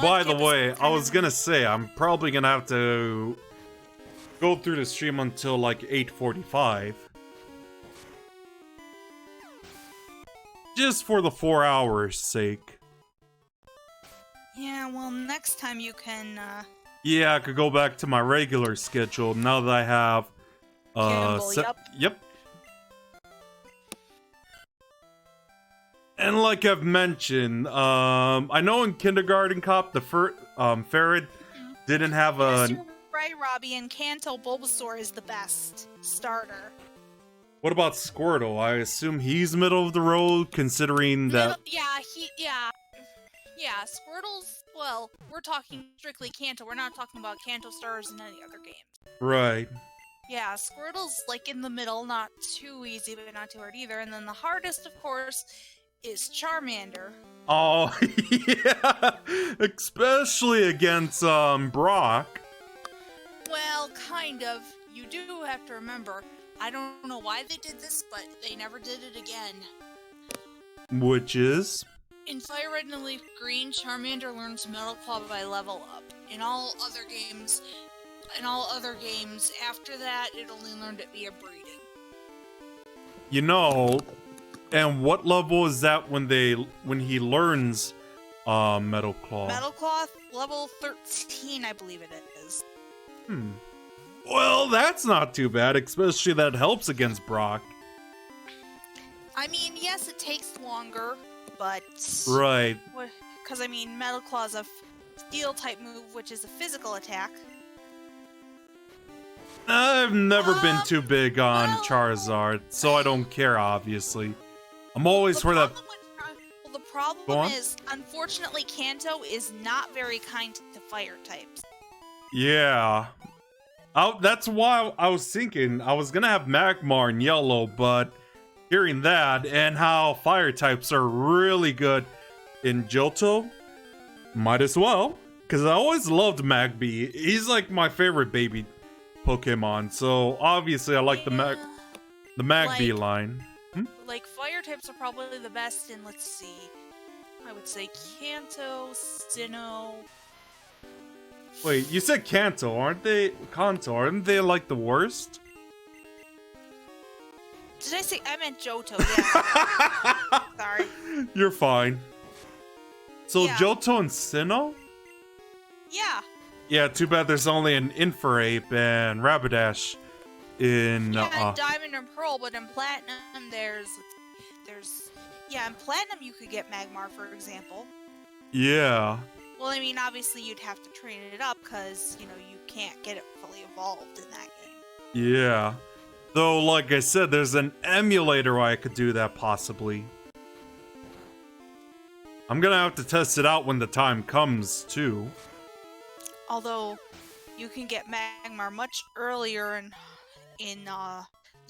By the way, I was gonna say, I'm probably gonna have to go through the stream until like 8:45. Just for the 4 hours sake. Yeah, well, next time you can, Yeah, I could go back to my regular schedule now that I have, Campbell, Yep. And like I've mentioned, I know in Kindergarten Cop, the Ferret didn't have yes, a... you're right, Robbie, and Kanto Bulbasaur is the best starter. What about Squirtle? I assume he's middle of the road, considering that... Yeah, Squirtle's, well, we're talking strictly Kanto. We're not talking about Kanto stars in any other games. Right. Yeah, Squirtle's, like, in the middle, not too easy, but not too hard either. And then the hardest, of course, is Charmander. Oh, yeah! Especially against, Brock. Well, kind of. You do have to remember, I don't know why they did this, but they never did it again. Which is? In Fire Red and Leaf Green, Charmander learns Metal Claw by level up. In all other games, after that, it only learned it via breeding. And what level is that when he learns Metal Claw? Metal Claw level 13, I believe it is. Well, that's not too bad, especially that helps against Brock. I mean, yes, it takes longer, but... Right. Because, Metal Claw is a Steel-type move, which is a physical attack. I've never been too big on Charizard, so I don't care, obviously. I'm always for that... Well, the problem is, unfortunately, Kanto is not very kind to fire types. Yeah. That's why I was thinking I was gonna have Magmar in yellow, but hearing that and how fire types are really good in Johto, might as well. Because I always loved Magby. He's like my favorite baby Pokemon, so obviously I like the Magby line. Like, fire types are probably the best in, let's see, I would say Kanto, Sinnoh... Wait, you said Kanto, aren't they? Kanto, aren't they like the worst? Did I say? I meant Johto, yeah. Sorry. You're fine. So yeah. Johto and Sinnoh? Yeah. Yeah, too bad there's only an Inferape and Rapidash in... Yeah, Diamond and Pearl, but in Platinum there's... Yeah, in Platinum you could get Magmar, for example. Yeah. Well, obviously you'd have to train it up, because, you can't get it fully evolved in that game. Yeah. Though, like I said, there's an emulator where I could do that, possibly. I'm gonna have to test it out when the time comes, too. Although, you can get Magmar much earlier in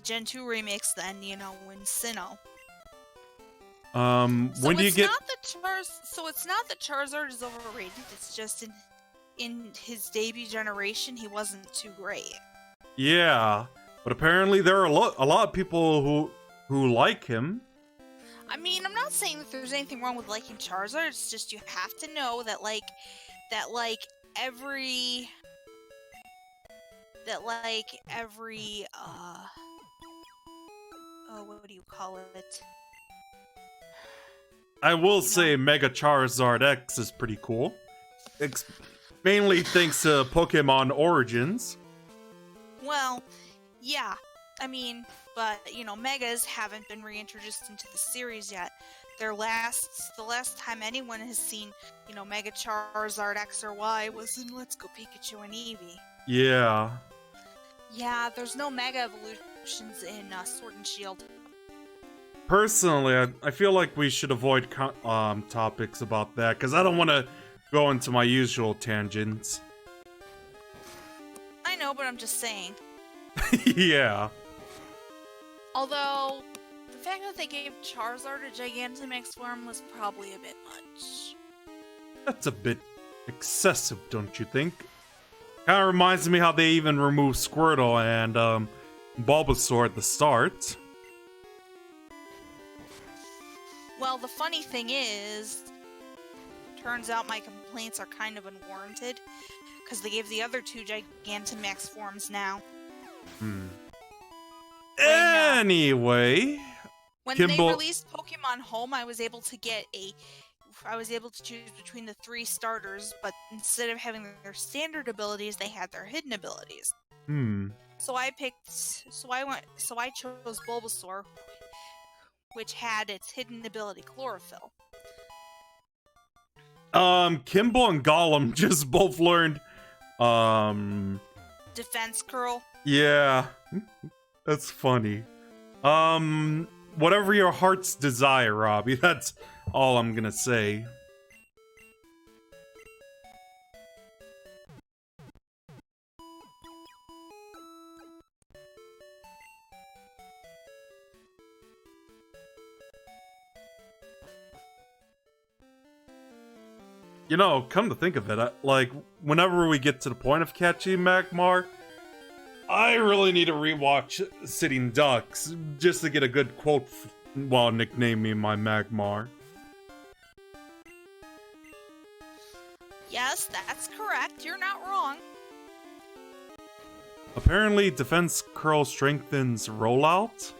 Gen 2 remix then, you know, in Sinnoh. When do you get? So it's not that Charizard is overrated. It's just in his debut generation, he wasn't too great. Yeah, but apparently there are a lot of people who like him. I mean, I'm not saying that there's anything wrong with liking Charizard. It's just you have to know that every oh, what do you call it? I will say Mega Charizard X is pretty cool. Mainly thanks to Pokemon Origins. Well, yeah. I mean, but, you know, Megas haven't been reintroduced into the series yet. The last time anyone has seen, you know, Mega Charizard X or Y was in Let's Go Pikachu and Eevee. Yeah. Yeah, there's no Mega Evolutions in Sword and Shield. Personally, I feel like we should avoid topics about that, because I don't want to go into my usual tangents. I know, but I'm just saying. Yeah. Although, the fact that they gave Charizard a Gigantamax form was probably a bit much. That's a bit excessive, don't you think? Kind of reminds me how they even removed Squirtle and Bulbasaur at the start. Well, the funny thing is, turns out my complaints are kind of unwarranted, because they gave the other two Gigantamax forms now. Anyway, when they released Pokemon Home, I was able to choose between the 3 starters, but instead of having their standard abilities, they had their hidden abilities. So I chose Bulbasaur, which had its hidden ability, Chlorophyll. Kimball and Gollum just both learned, Defense Curl. Yeah. That's funny. Whatever your heart's desire, Robbie. That's all I'm gonna say. You know, come to think of it, whenever we get to the point of catching Magmar, I really need to rewatch Sitting Ducks just to get a good quote while nicknaming my Magmar. Yes, that's correct. You're not wrong. Apparently, Defense Curl strengthens rollout?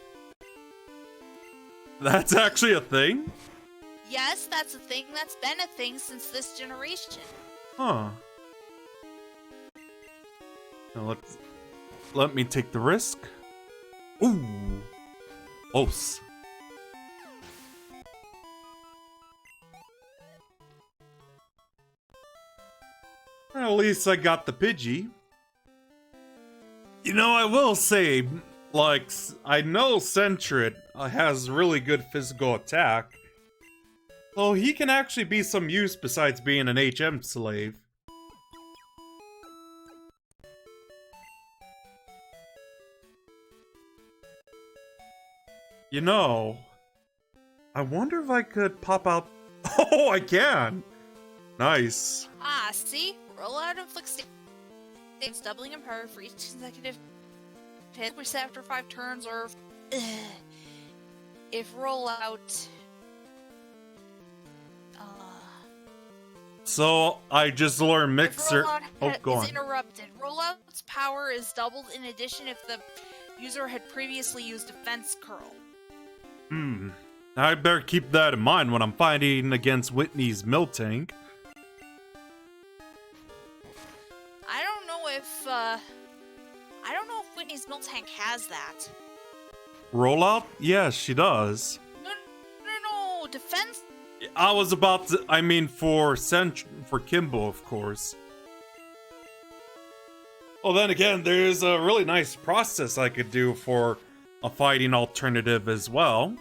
That's actually a thing? Yes, that's a thing. That's been a thing since this generation. Huh. Now let me take the risk. Ooh. Close. At least I got the Pidgey. You know, I will say, I know Sentret has really good physical attack, so he can actually be some use besides being an HM slave. You know, I wonder if I could pop out... Oh, I can! Nice. Ah, see? Rollout inflicts damage, doubling in power for each consecutive hit, which after 5 turns, or if rollout... So, I just learned Mixer... Oh, go on. Is interrupted. Rollout's power is doubled in addition if the user had previously used Defense Curl. I better keep that in mind when I'm fighting against Whitney's Miltank. I don't know if Whitney's Miltank has that. Rollout? Yes, she does. No, defense. I was about to, I mean for Kimbo, of course. Well, then again, there's a really nice process I could do for a fighting alternative as well.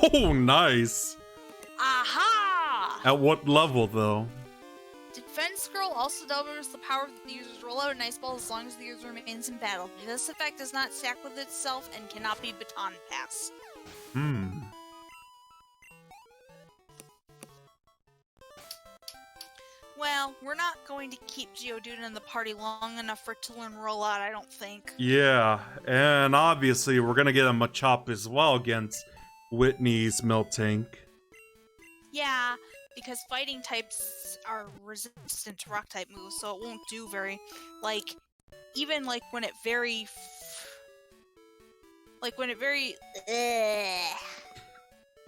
Oh, nice. Aha! At what level, though? Defense Scroll also doubles the power of the user's rollout and ice ball as long as the user remains in battle. This effect does not stack with itself and cannot be baton passed. Well, we're not going to keep Geodude in the party long enough for it to learn rollout, I don't think. Yeah, and obviously we're gonna get a Machop as well against Whitney's Miltank. Yeah, because fighting types are resistant to rock type moves, so it won't do very, even when it very,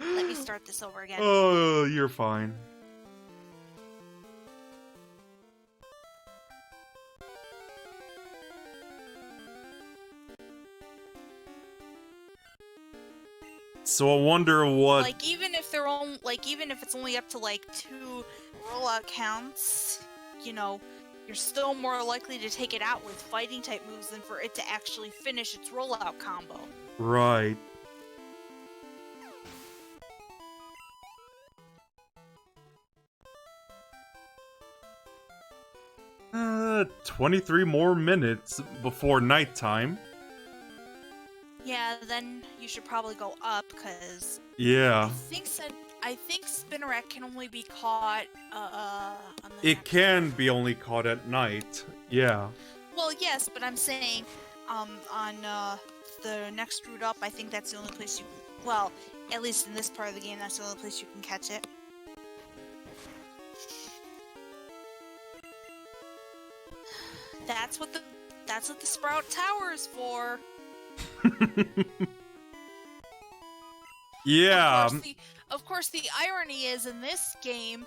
let me start this over again. Oh, you're fine. So I wonder what... even if they're even if it's only up to 2 rollout counts, you're still more likely to take it out with fighting type moves than for it to actually finish its rollout combo. Right. Uh, 23 more minutes before nighttime. Yeah, then you should probably go up, because... Yeah. I think Spinnerack can only be caught, on the It can be only caught at night. Yeah. Well, yes, but I'm saying, on, the next route up, I think that's the only place you... Well, at least in this part of the game, that's the only place you can catch it. That's what the Sprout Tower is for. Yeah. Of course, the irony is in this game,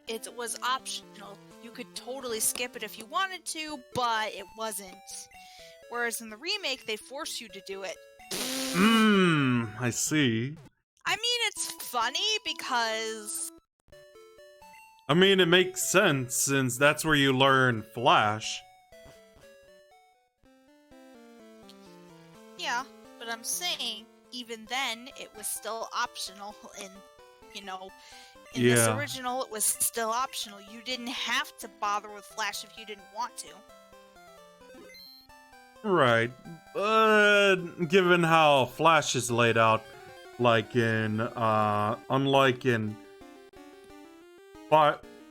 it was optional. You could totally skip it if you wanted to, but it wasn't. Whereas in the remake, they force you to do it. I see. I mean, it's funny because... I mean, it makes sense since that's where you learn Flash. Yeah, but I'm saying, even then, it was still optional in this original, it was still optional. You didn't have to bother with Flash if you didn't want to. Right. But given how Flash is laid out, unlike in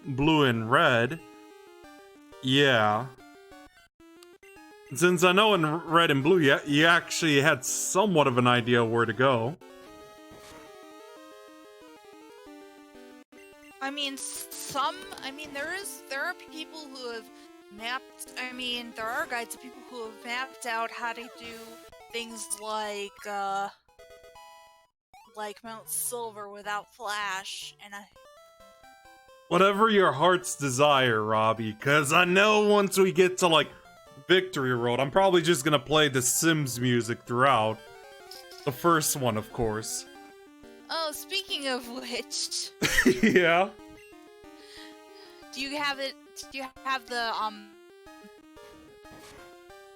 Blue and Red, yeah. Since I know in Red and Blue, you actually had somewhat of an idea where to go. I mean, there are people who have mapped, there are guides of people who have mapped out how to do things like Mount Silver without Flash, and Whatever your heart's desire, Robbie, because I know once we get to, Victory Road, I'm probably just gonna play the Sims music throughout. The first one, of course. Oh, speaking of which... Yeah? Do you have the,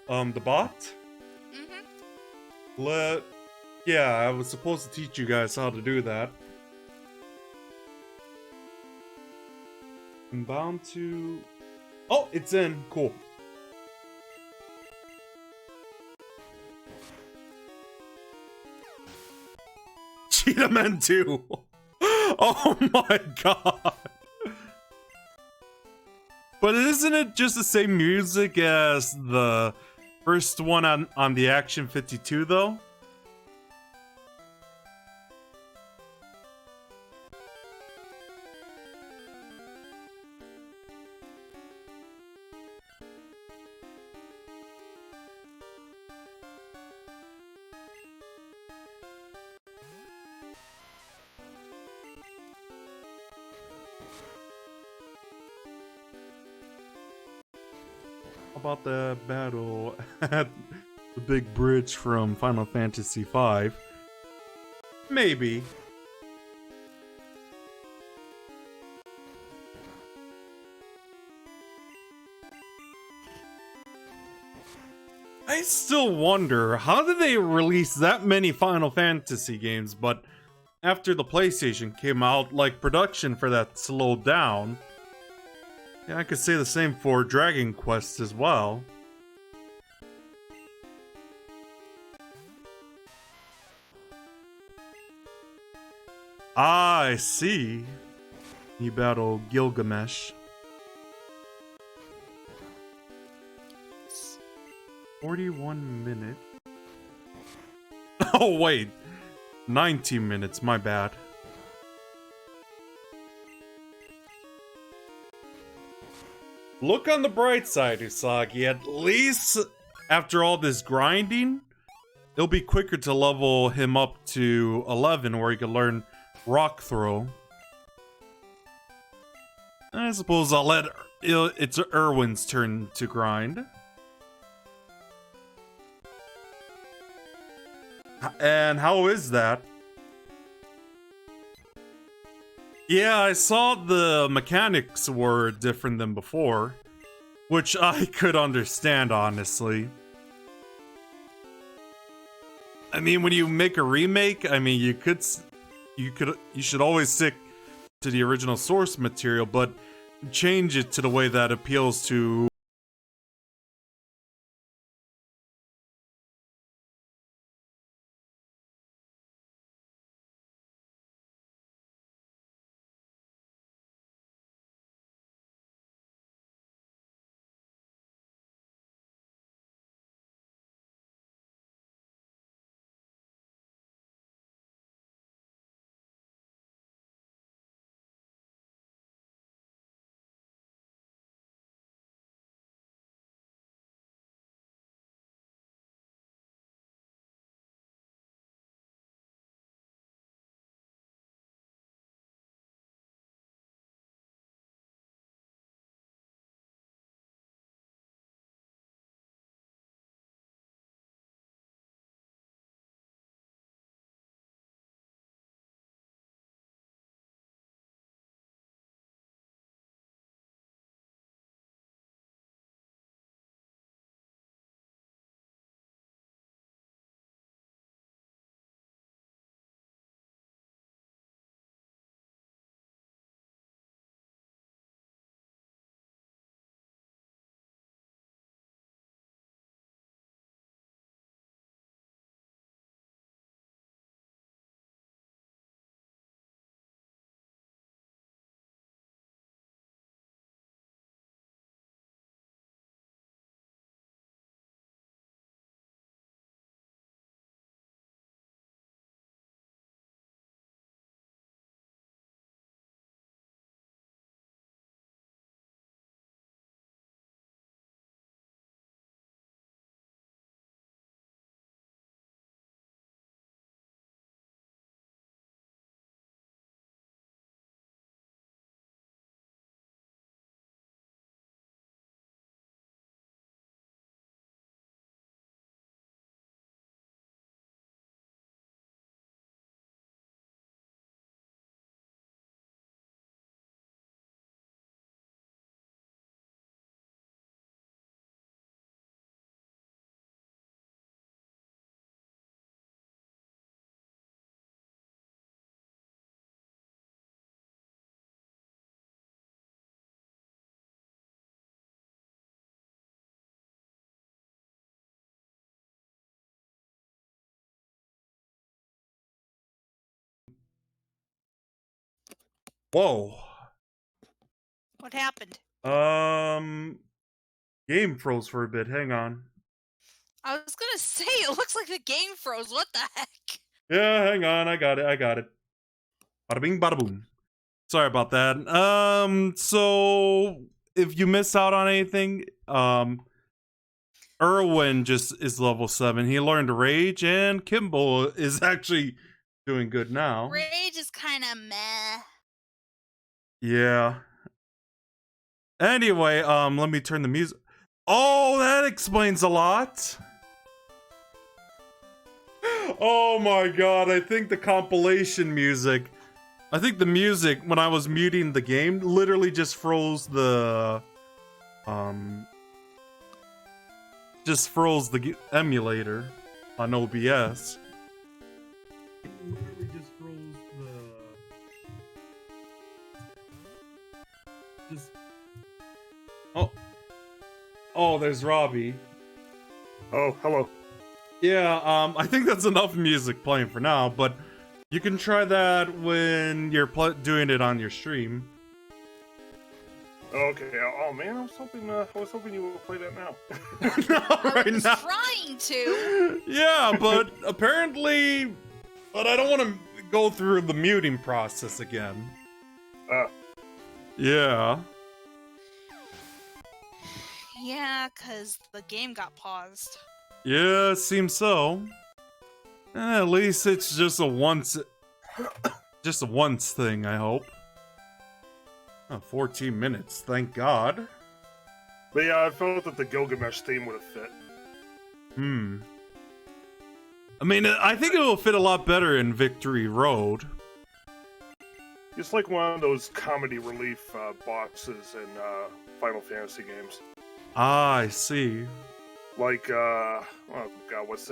The bot? Mm-hmm. Yeah, I was supposed to teach you guys how to do that. I'm bound to... Oh, it's in. Cool. Cheetah Man 2! Oh my god! But isn't it just the same music as the first one on the Action 52, though? About the battle at the big bridge from Final Fantasy V. Maybe. I still wonder, how did they release that many Final Fantasy games, but after the PlayStation came out, like, production for that slowed down? Yeah, I could say the same for Dragon Quest as well. Ah, I see. You battle Gilgamesh. 41 minutes. Oh, wait. 19 minutes, my bad. Look on the bright side, Usagi. At least after all this grinding, it'll be quicker to level him up to 11 where he can learn Rock Throw. I suppose I'll let it's Erwin's turn to grind. And how is that? Yeah, I saw the mechanics were different than before, which I could understand, honestly. I mean, when you make a remake, I mean, you should always stick to the original source material, but change it to the way that appeals to. Whoa. What happened? Game froze for a bit. Hang on. I was gonna say, it looks like the game froze. What the heck? Yeah, hang on. I got it. Bada bing, bada boom. Sorry about that. So if you miss out on anything, Erwin just is level 7. He learned Rage, and Kimball is actually doing good now. Rage is kind of meh. Yeah. Anyway, let me turn the music. Oh, that explains a lot. Oh my god, I think the compilation music. I think the music, when I was muting the game, literally just froze the just froze the emulator on OBS. It literally just froze the. Just. Oh, there's Robbie. Oh, hello. Yeah, I think that's enough music playing for now, but you can try that when you're doing it on your stream. Okay. Oh man, I was hoping you would play that now. Not I right was now. trying to. Yeah, but apparently, but I don't want to go through the muting process again. Yeah. Yeah, cause the game got paused. Yeah, seems so. At least it's just a once thing, I hope. Oh, 14 minutes, thank God. But yeah, I felt that the Gilgamesh theme would have fit. I mean, I think it will fit a lot better in Victory Road. It's like one of those comedy relief boxes in Final Fantasy games. Ah, I see. Like, oh god, what's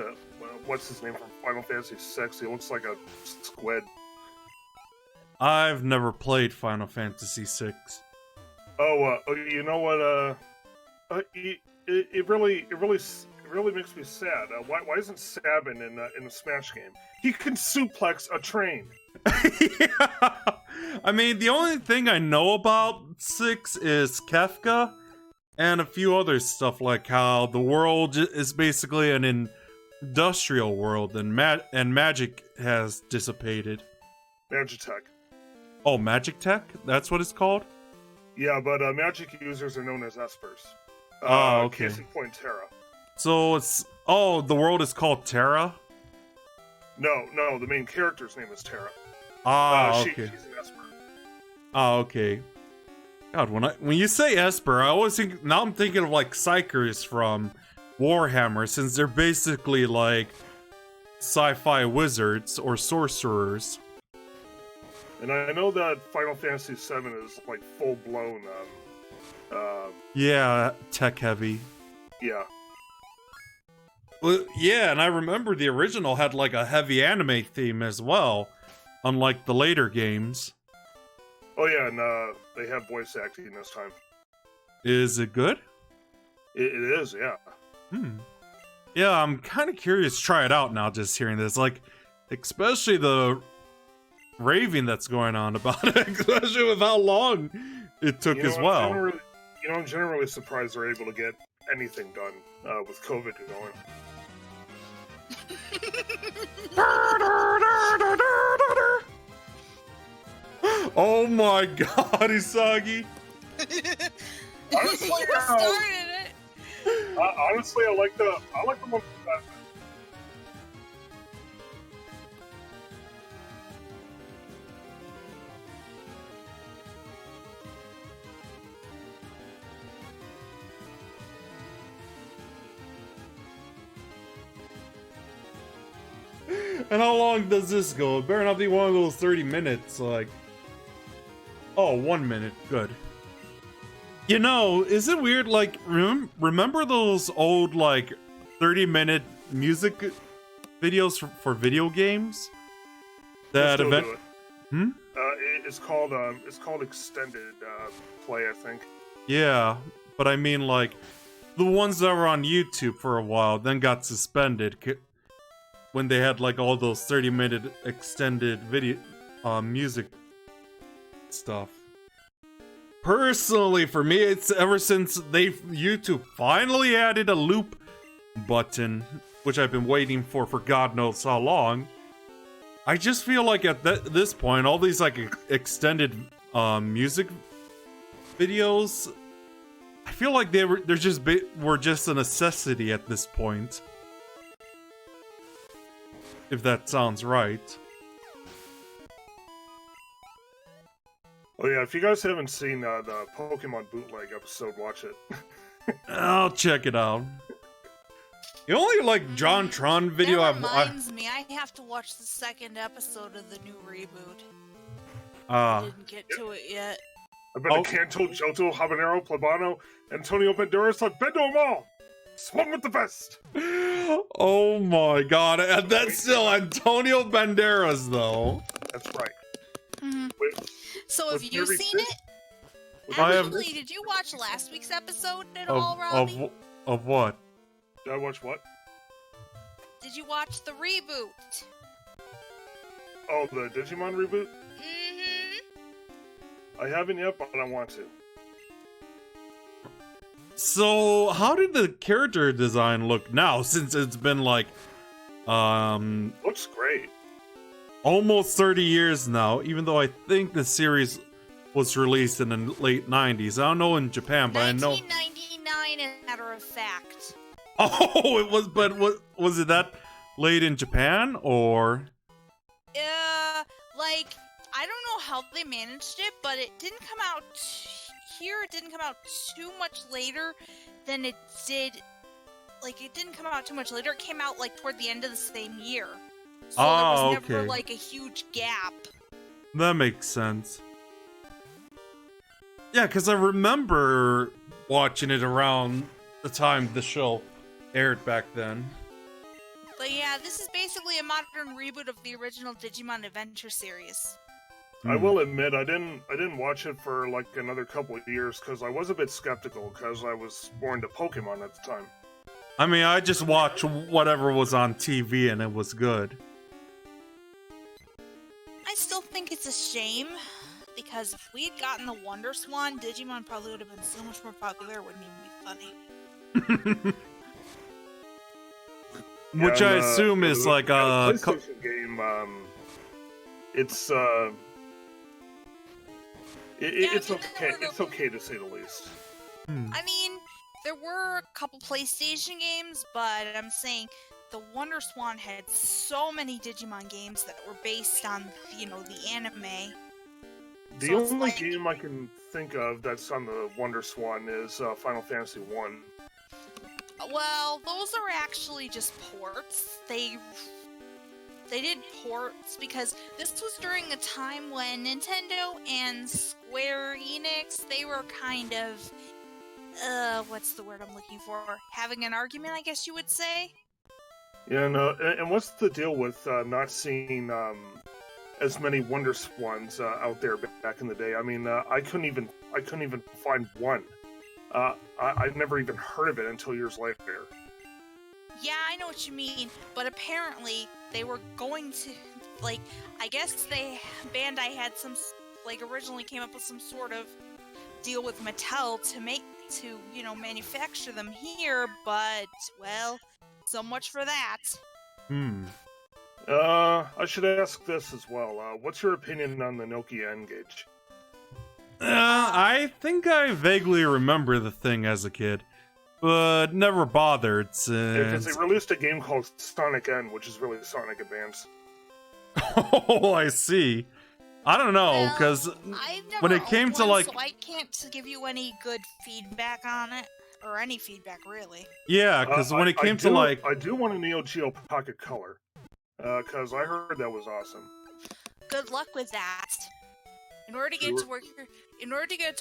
his name from Final Fantasy VI? He looks like a squid. I've never played Final Fantasy VI. Oh, you know what? It really makes me sad. Why isn't Sabin in the Smash game? He can suplex a train. Yeah. I mean, the only thing I know about 6 is Kefka and a few other stuff, like how the world is basically an industrial world and magic has dissipated. Magitech. Oh, Magic Tech? That's what it's called? Yeah, but magic users are known as espers. Oh, okay. Case in point, Terra. So it's... Oh, the world is called Terra? No, the main character's name is Terra. Ah, She's okay. an esper. Oh, okay. God, when you say Esper, I always think... Now I'm thinking of, like, Psychers from Warhammer, since they're basically, like, sci-fi wizards or sorcerers. And I know that Final Fantasy VII is, like, full-blown, Yeah, tech-heavy. yeah. Well, yeah, and I remember the original had, like, a heavy anime theme as well, unlike the later games. Oh yeah, and they have voice acting this time. Is it good? It is, yeah. Yeah, I'm kind of curious to try it out now, just hearing this. Like, especially the raving that's going on about it, especially with how long it took as well. I'm generally surprised they're able to get anything done with COVID going. Oh my god, Isagi! Honestly, You started it. honestly, I like the one. And how long does this go? It better not be one of those 30 minutes, like... Oh, 1 minute. Good. You know, is it weird, like, remember those old, like, 30-minute music videos for video games? That event... It's called extended play, I think. Yeah, but I mean, like, the ones that were on YouTube for a while, then got suspended when they had, like, all those 30-minute extended video, music stuff. Personally, for me, it's ever since YouTube finally added a loop button, which I've been waiting for God knows how long. I just feel like at this point, all these, like, extended music videos, I feel like were just a necessity at this point. If that sounds right. Oh yeah, if you guys haven't seen the Pokemon bootleg episode, watch it. I'll check it out. The only, like, John Tron video That reminds me, I have to watch the second episode of the new reboot. Didn't get to it yet. I bet Kanto, Johto, Habanero, Plebano, Antonio Banderas, I've been to them all! Swung with the best. Oh my god, and that's still Antonio Banderas, though. That's right. Mhm. With, So have with you Mary seen Sid? it? With I have- Actually, did you watch last week's episode at Of, all, Robbie? of what? Did I watch what? Did you watch the reboot? Oh, the Digimon reboot? Mm-hmm. I haven't yet, but I want to. So, how did the character design look now, since it's been like, Looks great. almost 30 years now, even though I think the series was released in the late 90s. I don't know in Japan, but I know... 1999, as a matter of fact. Oh, it was, but was it that late in Japan, or... Like, I don't know how they managed it, but it didn't come out here. It didn't come out too much later than it did. Like, it didn't come out too much later. It came out like toward the end of the same year. So there was never okay. like a huge gap. That makes sense. Yeah, because I remember watching it around the time the show aired back then. But yeah, this is basically a modern reboot of the original Digimon Adventure series. I will admit, I didn't watch it for like another couple of years because I was a bit skeptical because I was more into Pokemon at the time. I mean, I just watched whatever was on TV and it was good. I still think it's a shame because if we'd gotten the Wonder Swan, Digimon probably would have been so much more popular. It wouldn't even be funny. Which And, I assume is the- like the a... PlayStation game. It's it's but okay. there were It's okay to say the least. I mean, there were a couple PlayStation games, but I'm saying the Wonder Swan had so many Digimon games that were based on, the anime. The So it's only like- game I can think of that's on the Wonder Swan is Final Fantasy 1. Well, those are actually just ports. They did ports because this was during a time when Nintendo and Square Enix, they were kind of, what's the word I'm looking for? Having an argument, I guess you would say? Yeah, and what's the deal with not seeing as many Wonder Swans out there back in the day? I mean, I couldn't even find one. I've never even heard of it until years later. Yeah, I know what you mean, but apparently they were going to, I guess Bandai had originally came up with some sort of deal with Mattel to manufacture them here, but, well, so much for that. I should ask this as well. What's your opinion on the Nokia N-Gage? I think I vaguely remember the thing as a kid, but never bothered since... They released a game called Sonic N, which is really Sonic Advance. Oh, I see. I don't know, because when it came to so I can't give you any good feedback on it, or any feedback really. Yeah, because when it came to I do want a Neo Geo Pocket Color, because I heard that was awesome. Good luck with that. In order to get it to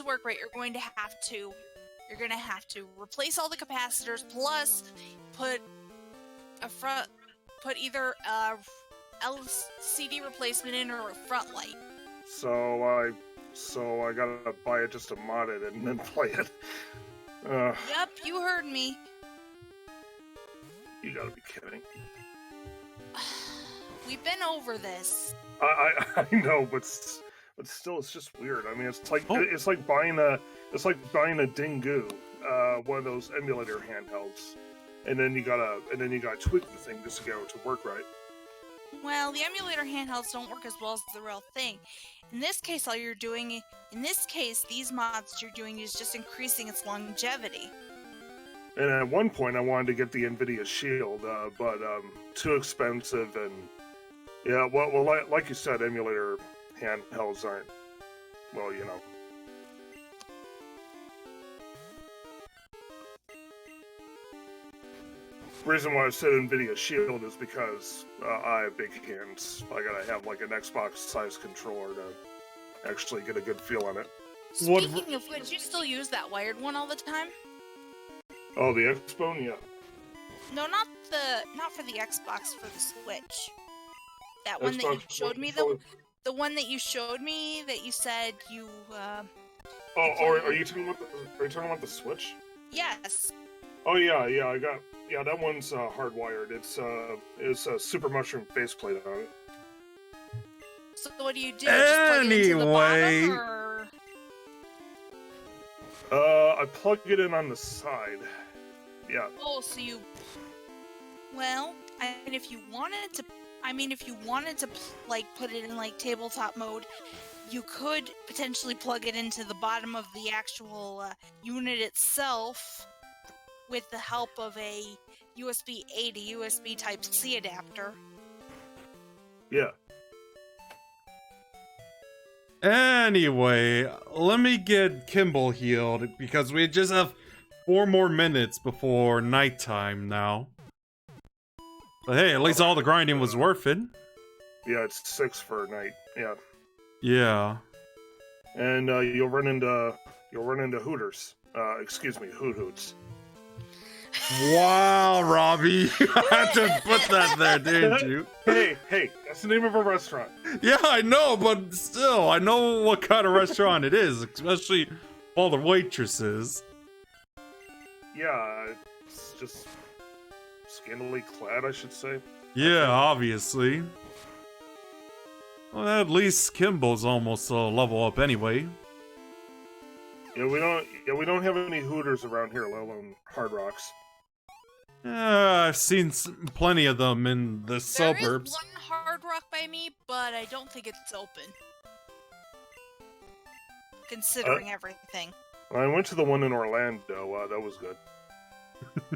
work, right, you're going to have to replace all the capacitors, plus put either a LCD replacement in or a front light. So I gotta buy it just to mod it and then play it. Yep, you heard me. You gotta be kidding. We've been over this. I know, but still, it's just weird. I mean, it's like buying a Dingu, one of those emulator handhelds, and then you gotta tweak the thing just to get it to work right. Well, the emulator handhelds don't work as well as the real thing. In this case, these mods you're doing is just increasing its longevity. And at one point, I wanted to get the NVIDIA Shield, but too expensive, and yeah, well, like you said, emulator handhelds aren't, well, you know. The reason why I said NVIDIA Shield is because I have big hands. I gotta have like an Xbox-sized controller to actually get a good feel on it. Speaking of which, you still use that wired one all the time? Oh, the X-Bone? Yeah. No, not for the Xbox, for the Switch. That one that you Xbox showed me, controller. the one that you showed me that you said you Oh, played- are you talking about the Switch? yes. Oh yeah, that one's hardwired. It's a Super Mushroom faceplate on it. So what do you do? Just plug it into the Anyway. bottom, or I plug it in on the side. Yeah. oh, so you? Well, if you wanted to, like put it in like tabletop mode, you could potentially plug it into the bottom of the actual unit itself, with the help of a USB-A to USB Type-C adapter. Yeah. Anyway, let me get Kimball healed because we just have 4 more minutes before nighttime now. But hey, at least all the grinding was worth it. Yeah, it's 6 for night. Yeah. Yeah. And you'll run into Hooters. Excuse me, Hoot Hoots. Wow, Robbie, you had to put that there, didn't you? Hey, that's the name of a restaurant. Yeah, I know, but still, I know what kind of restaurant it is, especially all the waitresses. Yeah, it's just scantily clad, I should say. Yeah, obviously. Well, at least Kimball's almost a level up anyway. Yeah, we don't have any Hooters around here, let alone Hard Rocks. I've seen plenty of them in the suburbs. There is one Hard Rock by me, but I don't think it's open. Considering everything. I went to the one in Orlando. That was good.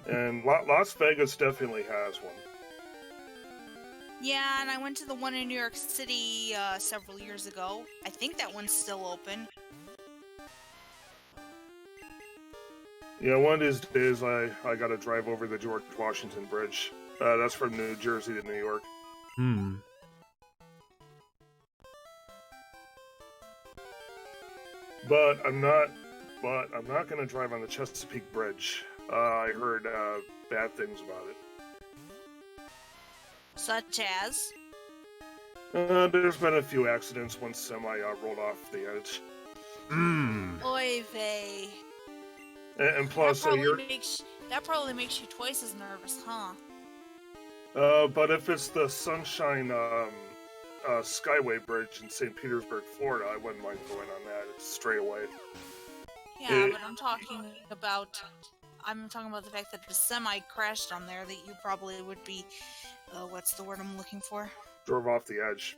And Las Vegas definitely has one. Yeah, and I went to the one in New York City several years ago. I think that one's still open. Yeah, one of these days I gotta drive over the George Washington Bridge. That's from New Jersey to New York. But I'm not gonna drive on the Chesapeake Bridge. I heard bad things about it. Such as? There's been a few accidents. One semi rolled off the edge. Oy vey. And plus, that probably makes you twice as nervous, huh? but if it's the Sunshine Skyway Bridge in St. Petersburg, Florida, I wouldn't mind going on that. It's straight away. Yeah, but I'm talking about the fact that the semi crashed on there, that you probably would be, what's the word I'm looking for? Drove off the edge.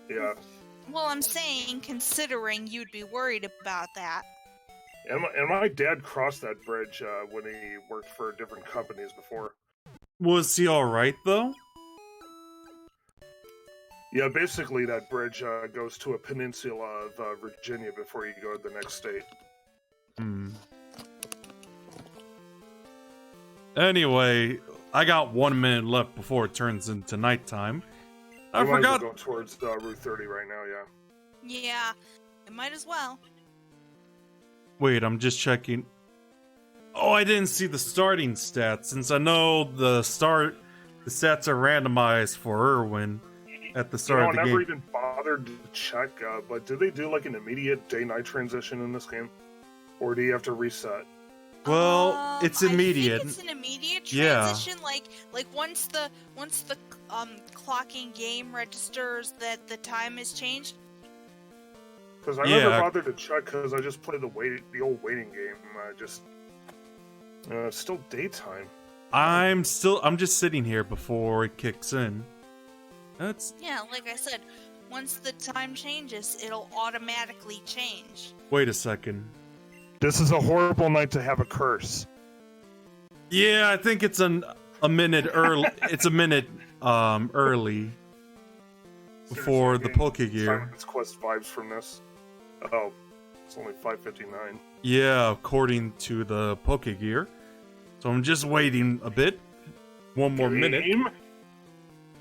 Yeah. Well, I'm saying, considering you'd be worried about that. And my dad crossed that bridge when he worked for different companies before. Was he alright, though? Yeah, basically that bridge goes to a peninsula of Virginia before you go to the next state. Anyway, I got 1 minute left before it turns into nighttime. I might as well forgot. go towards Route 30 right now, yeah. Yeah, it might as well. Wait, I'm just checking. Oh, I didn't see the starting stats, since I know the stats are randomized for Irwin at the start of the I game. never even bothered to check, but did they do like an immediate day-night transition in this game? Or do you have to reset? Well, it's immediate. I think it's an immediate Yeah. transition. Like once the clocking game registers that the time has changed. Because I never bothered to check because I just played the old waiting game. It's still daytime. I'm just sitting here before it kicks in. Yeah, like I said, once the time changes, it'll automatically change. Wait a second. This is a horrible night to have a curse. Yeah, I think it's a minute early. It's a minute early before the Pokegear. Simon's Quest vibes from this. Oh, it's only 5:59. Yeah, according to the Pokegear. So I'm just waiting a bit. 1 more minute.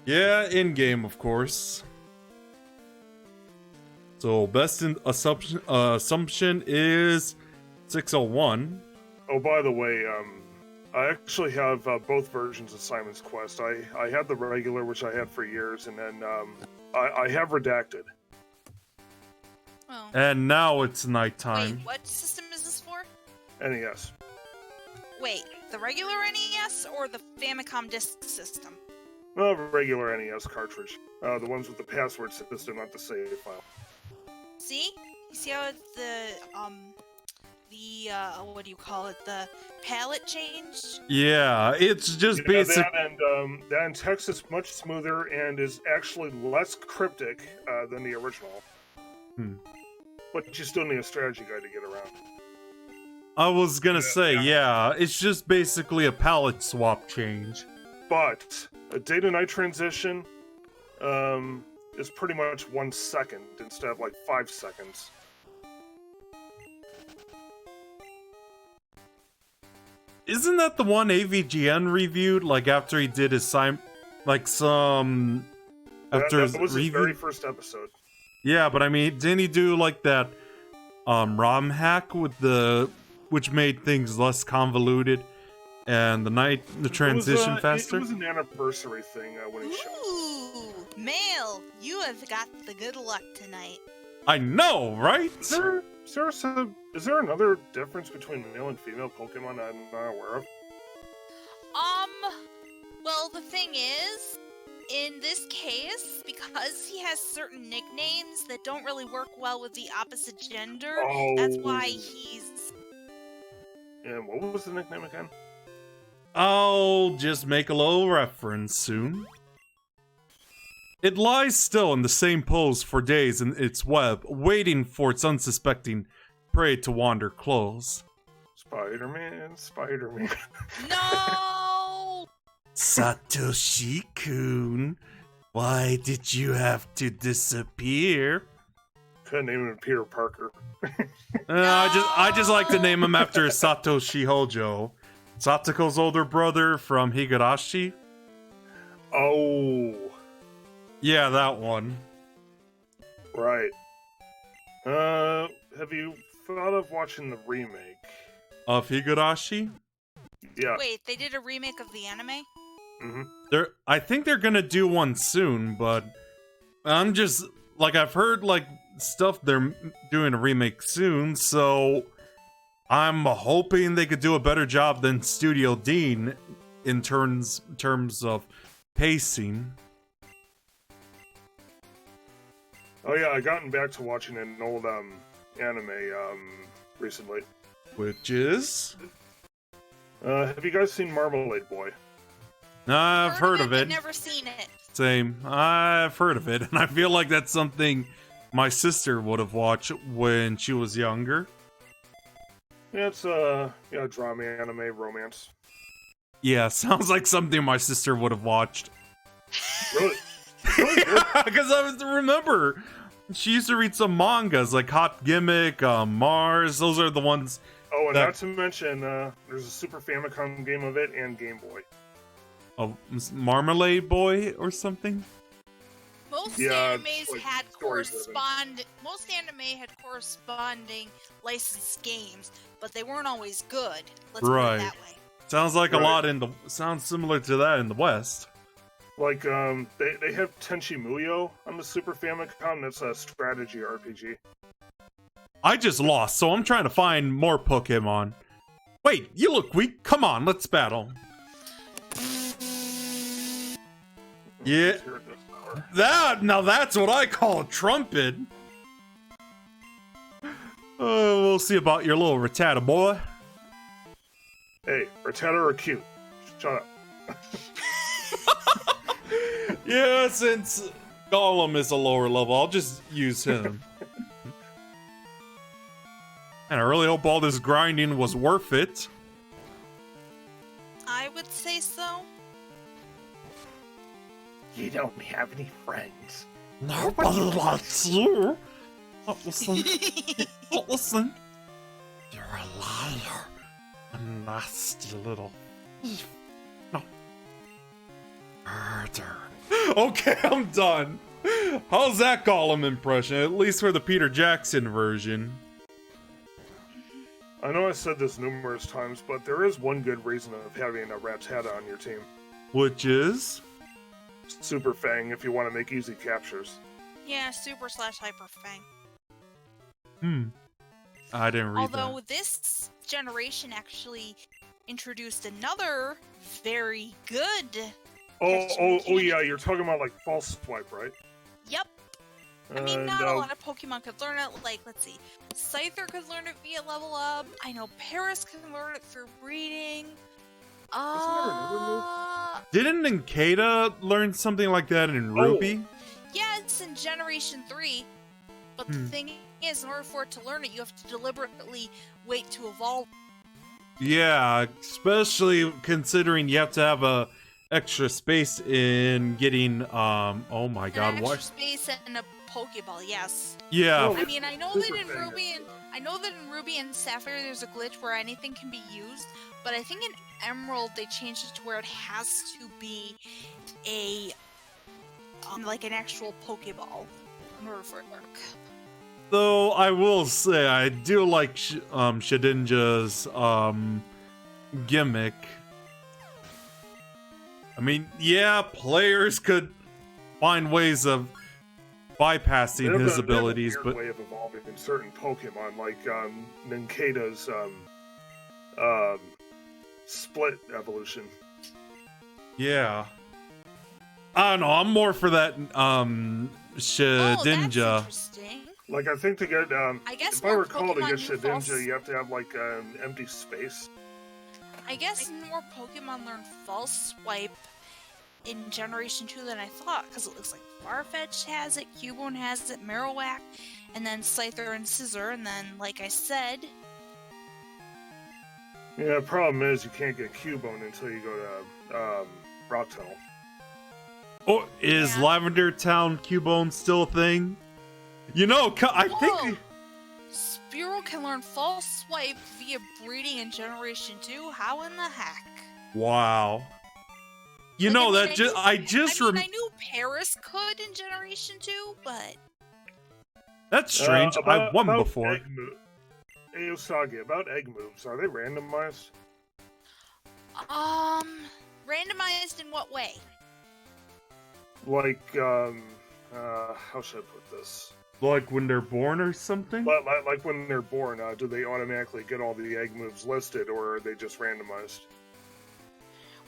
Yeah, in game, of course. So best assumption is 601. Oh, by the way, I actually have both versions of Simon's Quest. I had the regular, which I had for years, and then I have Redacted. Oh. And now it's nighttime. Wait, what system is this for? NES. Wait, the regular NES or the Famicom Disk System? No, regular NES cartridge. The ones with the password system, not the save file. See? You see how the what do you call it? The palette changed? Yeah, it's just basic. That and text is much smoother and is actually less cryptic than the original. But you still need a strategy guide to get around. I was gonna say, yeah, it's just basically a palette swap change. But a day to night transition is pretty much 1 second instead of like 5 seconds. Isn't that the one AVGN reviewed? Like after he did his that was his very first episode. Yeah, but I mean, didn't he do like that ROM hack with which made things less convoluted and the transition faster? It was an anniversary thing when he showed. Ooh, Mail, you have got the good luck tonight. I know, right? Is there another difference between male and female Pokemon I'm not aware of? Well, the thing is, in this case, because he has certain nicknames that don't really work well with the opposite gender, that's why he's... And what was the nickname again? I'll just make a little reference soon. It lies still in the same pose for days in its web, waiting for its unsuspecting prey to wander close. Spider-Man. No! Satoshi-kun, why did you have to disappear? Couldn't name him Peter Parker. I just like to name him after Satoshi Hojo, Satoko's older brother from Higurashi. Oh. Yeah, that one. Right. Have you thought of watching the remake? Of Higurashi? Yeah. Wait, they did a remake of the anime? Mm-hmm. I think they're gonna do one soon, but I'm just like I've heard like stuff they're doing a remake soon, so I'm hoping they could do a better job than Studio Dean in terms of pacing. Oh yeah, I gotten back to watching an old anime recently. Which is? Have you guys seen Marmalade Boy? I've heard of it. I've never seen it. Same. I've heard of it, and I feel like that's something my sister would have watched when she was younger. Yeah, it's drama, anime, romance. Yeah, sounds like something my sister would have watched. Really? Because I remember she used to read some mangas like Hot Gimmick, Mars. Those are the ones. Oh, and not to mention, there's a Super Famicom game of it and Game Boy. Oh, Marmalade Boy or something. Most Yeah, animes like had story-driven. Most anime had corresponding licensed games, but they weren't always good. Let's put Right. it that way. Sounds like Right. a lot sounds similar to that in the West. Like, they have Tenchi Muyo on the Super Famicom. That's a strategy RPG. I just lost, so I'm trying to find more Pokemon. Wait, you look weak. Come on, let's battle. Yeah, Let's hear it this hour. now that's what I call a trumpet. We'll see about your little Rattata boy. Hey, Rattata are cute. Shut up. Yeah, since Gollum is a lower level, I'll just use him. And I really hope all this grinding was worth it. I would say so. You don't have any friends. Nobody likes you. Don't listen. Don't listen. You're a liar. A nasty little thief. No. Murder. Okay, I'm done. How's that Gollum impression? At least for the Peter Jackson version. I know I said this numerous times, but there is one good reason of having a Rattata on your team. Which is? Super Fang, if you want to make easy captures. Yeah, Super/Hyper Fang. I didn't read Although this generation actually introduced another very good. Oh, yeah, you're talking about like False Swipe, right? Yep. I mean, not a lot of Pokemon could learn it. Like, let's see, Scyther could learn it via level up. I know Paris can learn it through breeding. Didn't Ninkata learn something like that in Ruby? Yeah, it's in Generation 3. But the thing is, in order for it to learn it, you have to deliberately wait to evolve. Yeah, especially considering you have to have a extra space in getting oh my god, an what? extra space and a Pokeball, yes. Yeah. Oh, I mean, I know that in Ruby and Sapphire there's a glitch where anything can be used, but I think in Emerald they changed it to where it has to be a like an actual Pokeball in order for it to work. Though I will say I do like Shedinja's gimmick. I mean, yeah, players could find ways of bypassing his abilities, but but way of evolving in certain Pokemon, like Ninkata's split evolution. yeah, I don't know. I'm more for that Oh, that's Shedinja. interesting. Like, I think to get I guess if I more recall, to Pokemon get knew Shedinja, false- you have to have like an empty space. I guess more Pokemon learn False Swipe in Generation 2 than I thought, because it looks like Farfetch'd has it, Cubone has it, Marowak, and then Scyther and Scissor, and then, like I said... Yeah, the problem is you can't get Cubone until you go to Rock Tunnel. Oh, is Yeah. Lavender Town Cubone still a thing? You know, I think. Spearow can learn False Swipe via breeding in Generation 2? How in the heck? Wow. You Like, know I that mean, I I knew Paris could in Generation 2, but... That's strange. I've won before. Hey, Usagi, about egg moves, are they randomized? Randomized in what way? Like, how should I put this? Like when they're born or something? Like when they're born, do they automatically get all the egg moves listed, or are they just randomized?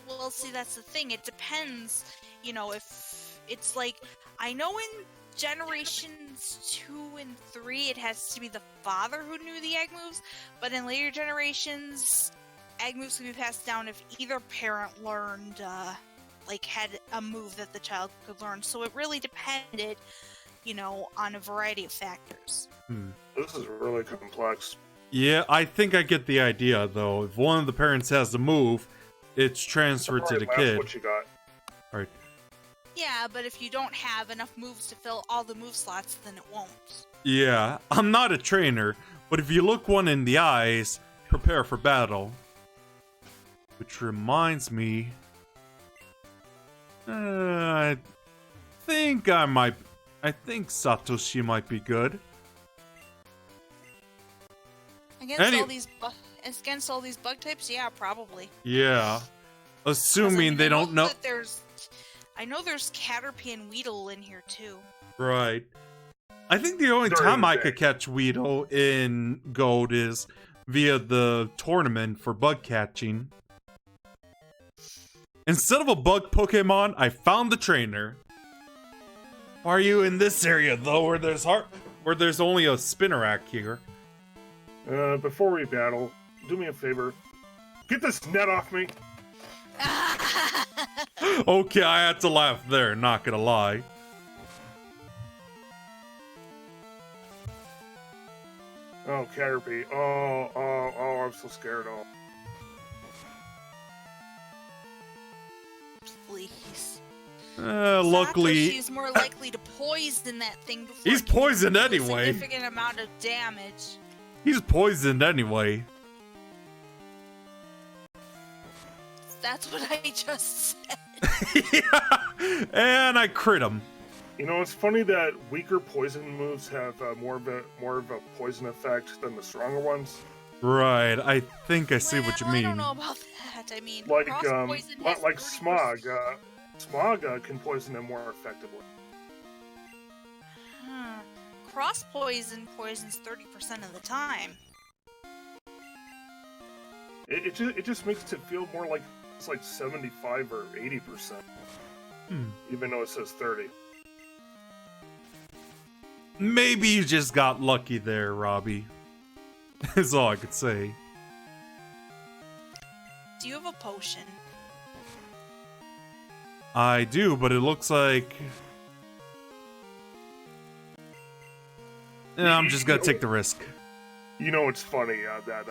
Well, see, that's the thing. It depends, you know, if it's like... I know in Generations 2 and 3, it has to be the father who knew the egg moves, but in later generations, egg moves can be passed down if either parent learned, like, had a move that the child could learn. So it really depended, you know, on a variety of factors. This is really complex. Yeah, I think I get the idea, though. If one of the parents has the move, it's transferred to the kid. What you got? Right. Yeah, but if you don't have enough moves to fill all the move slots, then it won't. Yeah, I'm not a trainer, but if you look one in the eyes, prepare for battle. Which reminds me... I think Satoshi might be good. Against all these bug types, yeah, probably. Yeah. Assuming they don't know... I know there's Caterpie and Weedle in here, too. Right. I think the only time I could catch Weedle in Gold is via the tournament for bug catching. Instead of a bug Pokemon, I found the trainer. Why are you in this area, though, where there's only a Spinnerack here? Before we battle, do me a favor. Get this net off me! Okay, I had to laugh there, not gonna lie. Oh, Caterpie. Oh, I'm so scared. Oh. Please. Luckily... Satoshi's more likely to poison that thing before He's it can poisoned do a anyway. significant amount of damage. He's poisoned anyway. That's what I just said. Yeah, and I crit him. You know, it's funny that weaker poison moves have more of a poison effect than the stronger ones. Right, I think I see what you Well, mean. I don't know about that. I mean, Like cross poison has like 30%. smog. Smog can poison them more effectively. Cross poison poisons 30% of the time. It just makes it feel more like it's like 75 or 80%, even though it says 30. Maybe you just got lucky there, Robbie. Is all I could say. Do you have a potion? I do, but it looks like... Yeah, I'm just gonna take the risk. You know, it's funny that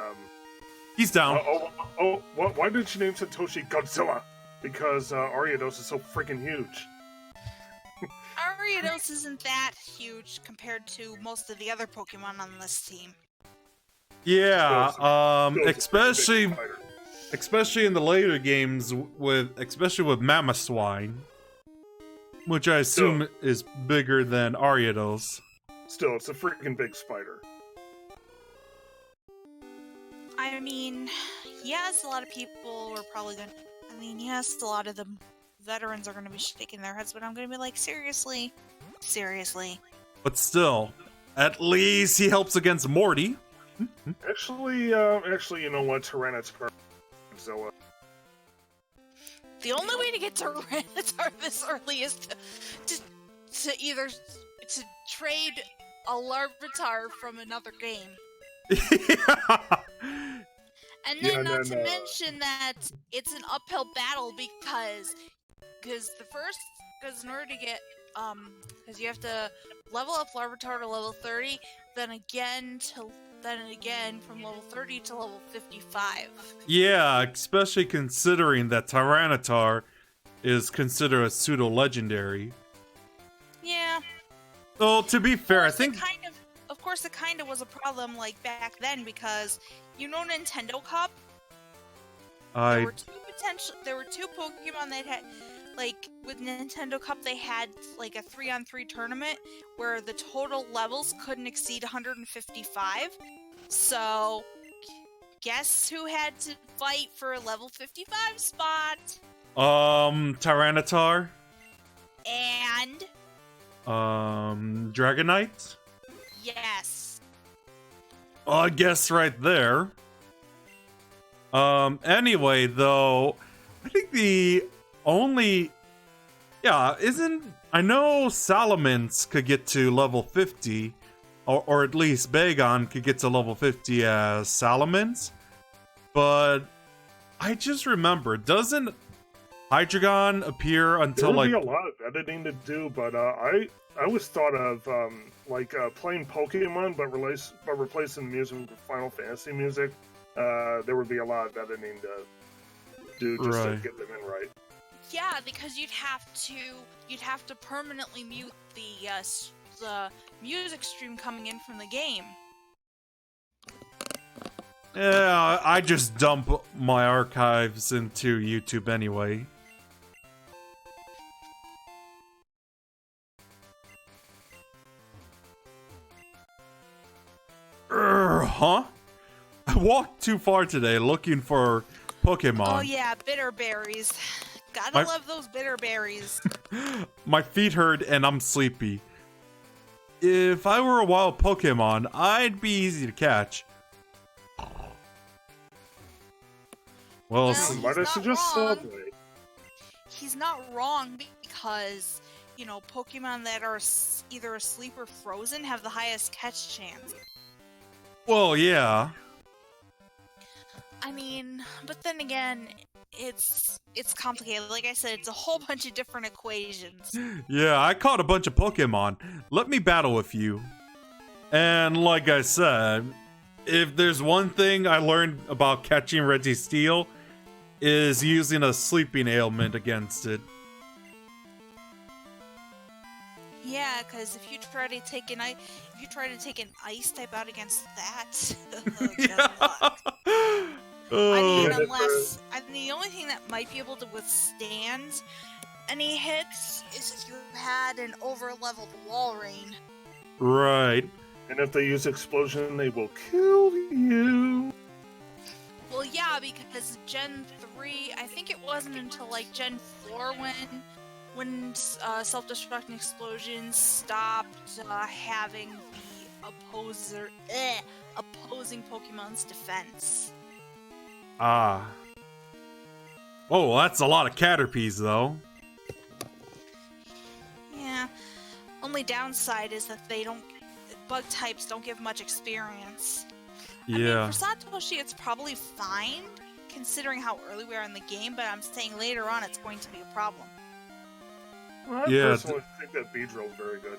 He's down. why did you name Satoshi Godzilla? Because Ariados is so freaking huge. Ariados isn't that huge compared to most of the other Pokemon on this team. Yeah, Still a big fighter. especially in the later games especially with Mamoswine, which I assume is bigger than Ariados. Still, it's a freaking big spider. I mean, yes, a lot of people are probably gonna... I mean, yes, a lot of the veterans are gonna be shaking their heads, but I'm gonna be like, seriously? Seriously? But still, at least he helps against Morty. Actually, you know what? Tyranitar Godzilla. The only way to get Tyranitar this early is to either to trade a Larvitar from another game. And then not to mention that it's an uphill battle because in order to get because you have to level up Larvitar to level 30, then again from level 30 to level 55. Yeah, especially considering that Tyranitar is considered a pseudo-legendary. Yeah. Though, to be fair, I think... Of course, it kind of was a problem like back then because, you know, Nintendo Cup? There were two Pokemon that had, like, with Nintendo Cup, they had, like, a 3-on-3 tournament where the total levels couldn't exceed 155. So, guess who had to fight for a level 55 spot? Tyranitar? And... Dragonite? Yes. I guess right there. Anyway, though, I think the only... Yeah, I know Salamence could get to level 50, or at least Bagon could get to level 50 as Salamence, but I just remember, doesn't Hydreigon appear until, There would like... be a lot of editing to do, but I always thought of playing Pokemon, but replacing music with Final Fantasy music. There would be a lot of editing to do just to get them in right. Yeah, because you'd have to permanently mute the music stream coming in from the game. Yeah, I just dump my archives into YouTube anyway. Huh? I walked too far today looking for Pokemon. Oh yeah, bitter berries. Gotta love those bitter berries. My feet hurt and I'm sleepy. If I were a wild Pokemon, I'd be easy to catch. Well, Might I suggest Subway? He's not wrong because, you know, Pokemon that are either asleep or frozen have the highest catch chance. well, yeah. I mean, but then again, it's complicated. Like I said, it's a whole bunch of different equations. Yeah, I caught a bunch of Pokemon. Let me battle with you. And like I said, if there's one thing I learned about catching Registeel, is using a sleeping ailment against it. Yeah, because if you try to take an ice type out against that, the only thing that might be able to withstand any hits is if you had an over-leveled Walrein. Right. And if they use explosion, they will kill you. yeah, because Gen 3, I think it wasn't until like Gen 4 when self-destructing explosions stopped having the opposing Pokemon's defense. Ah. Oh, well, that's a lot of Caterpies, though. Yeah. Only downside is that bug types don't give much experience. I mean, Yeah. for Satoshi, it's probably fine, considering how early we are in the game, but I'm saying later on it's going to be a problem. Well, I personally think that Beedrill's very good.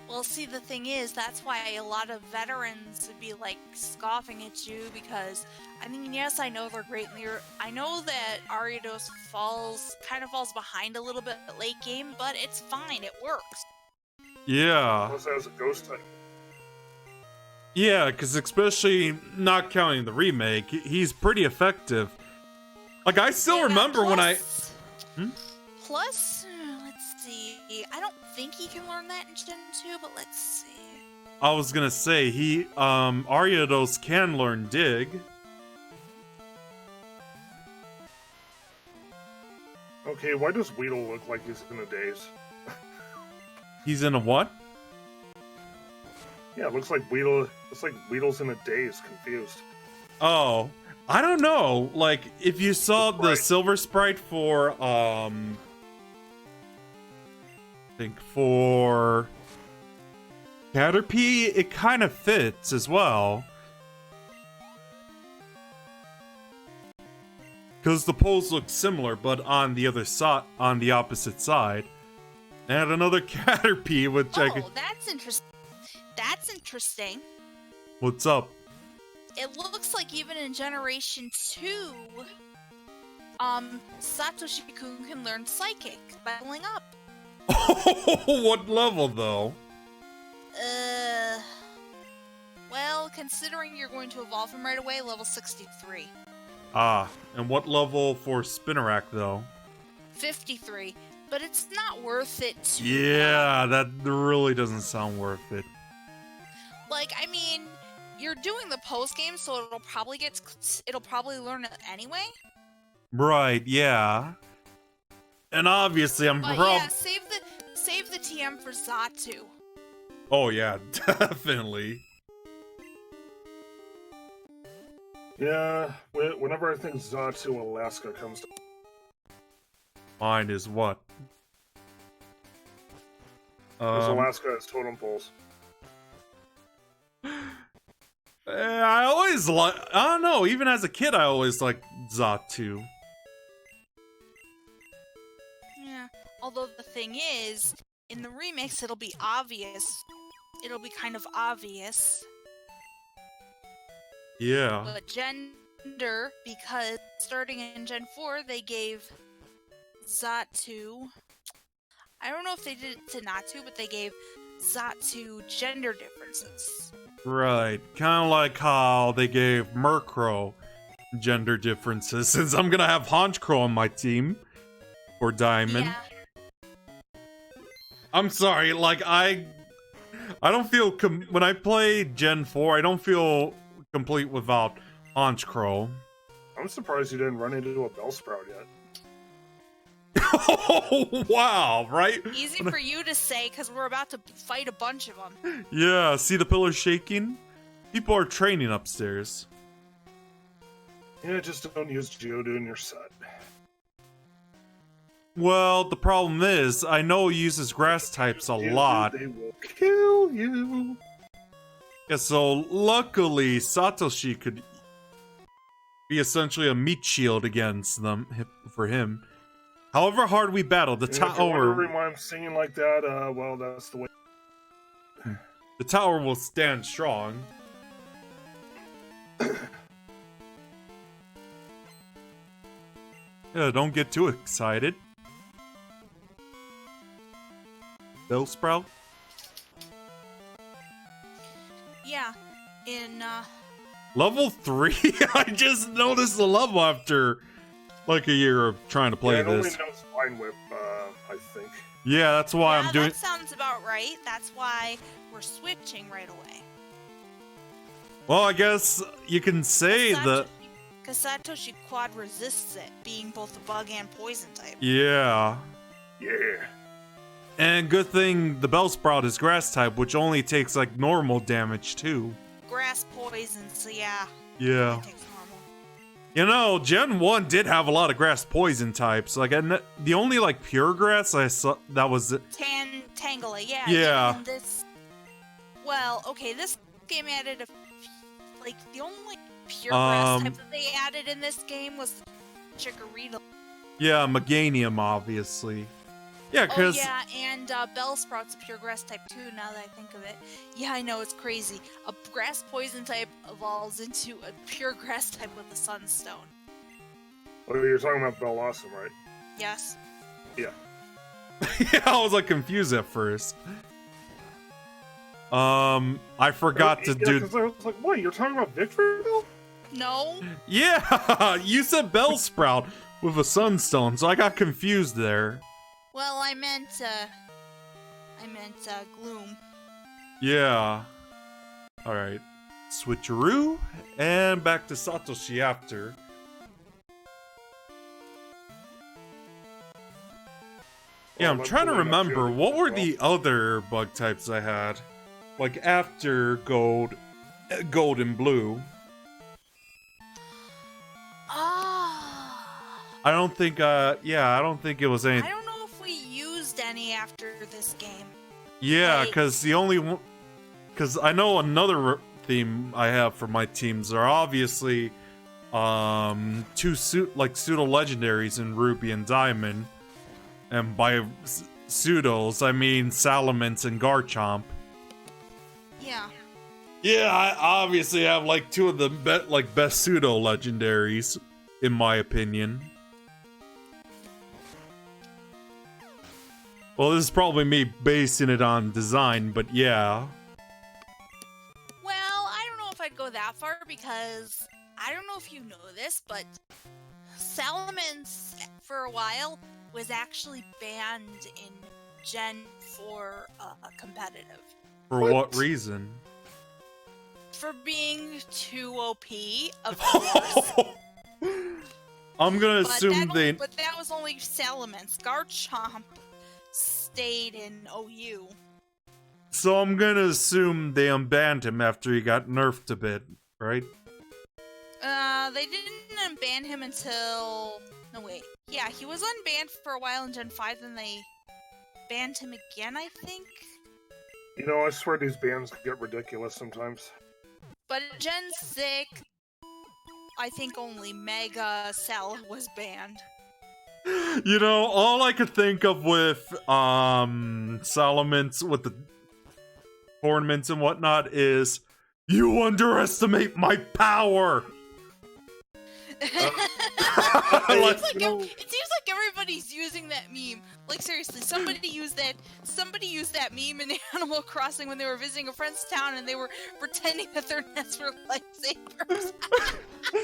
Well, see, the thing is, that's why a lot of veterans would be, like, scoffing at you, because, I mean, yes, I know they're great I know that Ariados kind of falls behind a little bit late game, but it's fine, it works. Yeah. Plus, it has a ghost type. Yeah, because especially not counting the remake, he's pretty effective. Like, I still remember when I... Plus, let's see, I don't think he can learn that in Gen 2, but let's see. I was gonna say, Ariados can learn Dig. Okay, why does Weedle look like he's in a daze? He's in a what? Yeah, it looks like Weedle's in a daze, confused. Oh, I don't know. Like, if you saw The the sprite. silver sprite for, I think for Caterpie, it kind of fits as well. Because the pose looks similar, but on the other side, on the opposite side. And another Caterpie, which I could... that's interesting. That's interesting. What's up? It looks like even in Generation 2, Satoshi-kun can learn Psychic by leveling up. What level, though? Well, considering you're going to evolve him right away, level 63. Ah, and what level for Spinnerack, though? 53. But it's not worth it to... Yeah, that really doesn't sound worth it. Like, I mean, you're doing the post-game, so it'll probably learn it anyway. Right, yeah. And obviously, I'm But yeah, save the TM for Xatu. Oh, yeah, definitely. Yeah, whenever I think Xatu Alaska comes to... Mine is what? Because Alaska has totem poles. I always like... I don't know, even as a kid, I always liked Xatu. Yeah, although the thing is, in the remix, it'll be obvious. It'll be kind of obvious. Yeah. But gender, because starting in Gen 4, they gave Xatu... I don't know if they did it to Natsu, but they gave Xatu gender differences. Right. Kind of like how they gave Murkrow gender differences, since I'm gonna have Honchkrow on my team for Diamond. Yeah. I'm sorry, like, I don't feel... when I play Gen 4, I don't feel complete without Honchkrow. I'm surprised you didn't run into a Bellsprout yet. Oh, wow, right? Easy for you to say, because we're about to fight a bunch of them. Yeah, see the pillars shaking? People are training upstairs. Yeah, just don't use Geodude in your set. Well, the problem is, I know he uses grass types a lot. They will kill you. Yeah, so luckily, Satoshi could be essentially a meat shield against them, for him. However hard we battle, the If you're tower... wondering why I'm singing like that, well, that's the way... The tower will stand strong. Yeah, don't get too excited. Bellsprout? Yeah, in, Level 3? I just noticed the level after, like, a year of trying to play it only this. knows Vine Whip, I think. Yeah, that's why yeah, I'm doing... that sounds about right. That's why we're switching right away. Well, I guess you can say that. Because Satoshi Quad resists it, being both a bug and poison type. Yeah. Yeah. And good thing the Bellsprout is grass type, which only takes like normal damage too. Grass poison, so yeah. Yeah. It takes normal. You know, Gen 1 did have a lot of grass poison types. Like, the only like pure grass I saw that was. Tangela, yeah. Yeah. And well, okay, this game added the only pure grass type that they added in this game was the Chikorita. Yeah, Meganium, obviously. Yeah, because... Oh, yeah, and Bellsprout's a pure grass type too, now that I think of it. Yeah, I know, it's crazy. A grass poison type evolves into a pure grass type with the Sunstone. Oh, you're talking about Bellossom, right? Yes. Yeah. Yeah, I was like confused at first. I forgot to do... Because I was like, wait, you're talking about Victorville? No. Yeah, you said Bellsprout with a Sunstone, so I got confused there. Well, I meant Gloom. Yeah. Alright. Switcheroo, and back to Satoshi after. Yeah, I'm trying to remember, what were the other bug types I had? Like, after Gold and Blue. I don't think, I don't think it was any... I don't know if we used any after this game. Yeah, because the only one... Because I know another theme I have for my teams are obviously, two pseudo-legendaries in Ruby and Diamond. And by pseudos, I mean Salamence and Garchomp. Yeah. Yeah, I obviously have like two of the best pseudo-legendaries, in my opinion. Well, this is probably me basing it on design, but yeah. Well, I don't know if I'd go that far because I don't know if you know this, but Salamence for a while was actually banned in Gen 4 competitive. For what reason? For being too OP, of course. I'm gonna assume But that was only Salamence. Garchomp stayed in OU. So I'm gonna assume they unbanned him after he got nerfed a bit, right? They didn't unban him until... No, wait. Yeah, he was unbanned for a while in Gen 5, then they banned him again, I think? You know, I swear these bans get ridiculous sometimes. But in Gen 6, I think only Mega Cell was banned. You know, all I could think of with, Salamence, with the tournaments and whatnot is, you underestimate my power! It seems like everybody's using that meme. Like seriously, somebody used that meme in Animal Crossing when they were visiting a friend's town and they were pretending that their nets were lightsabers.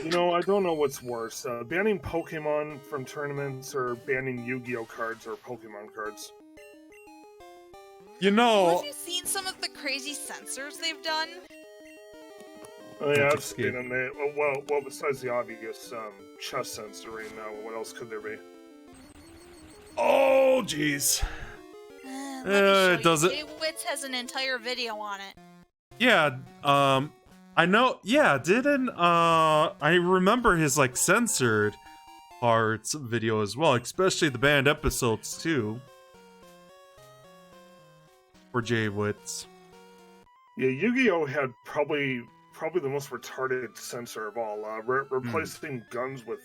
You know, I don't know what's worse, banning Pokemon from tournaments or banning Yu-Gi-Oh cards or Pokemon cards. You know... Have you seen some of the crazy censors they've done? Oh yeah, I've seen them. Well, besides the obvious chess censoring, what else could there be? Oh, jeez. It doesn't. Wits has an entire video on it. Yeah, I know. Yeah, I remember his like censored parts video as well, especially the banned episodes too. For J-Wits. Yeah, Yu-Gi-Oh had probably the most retarded censor of all, replacing guns with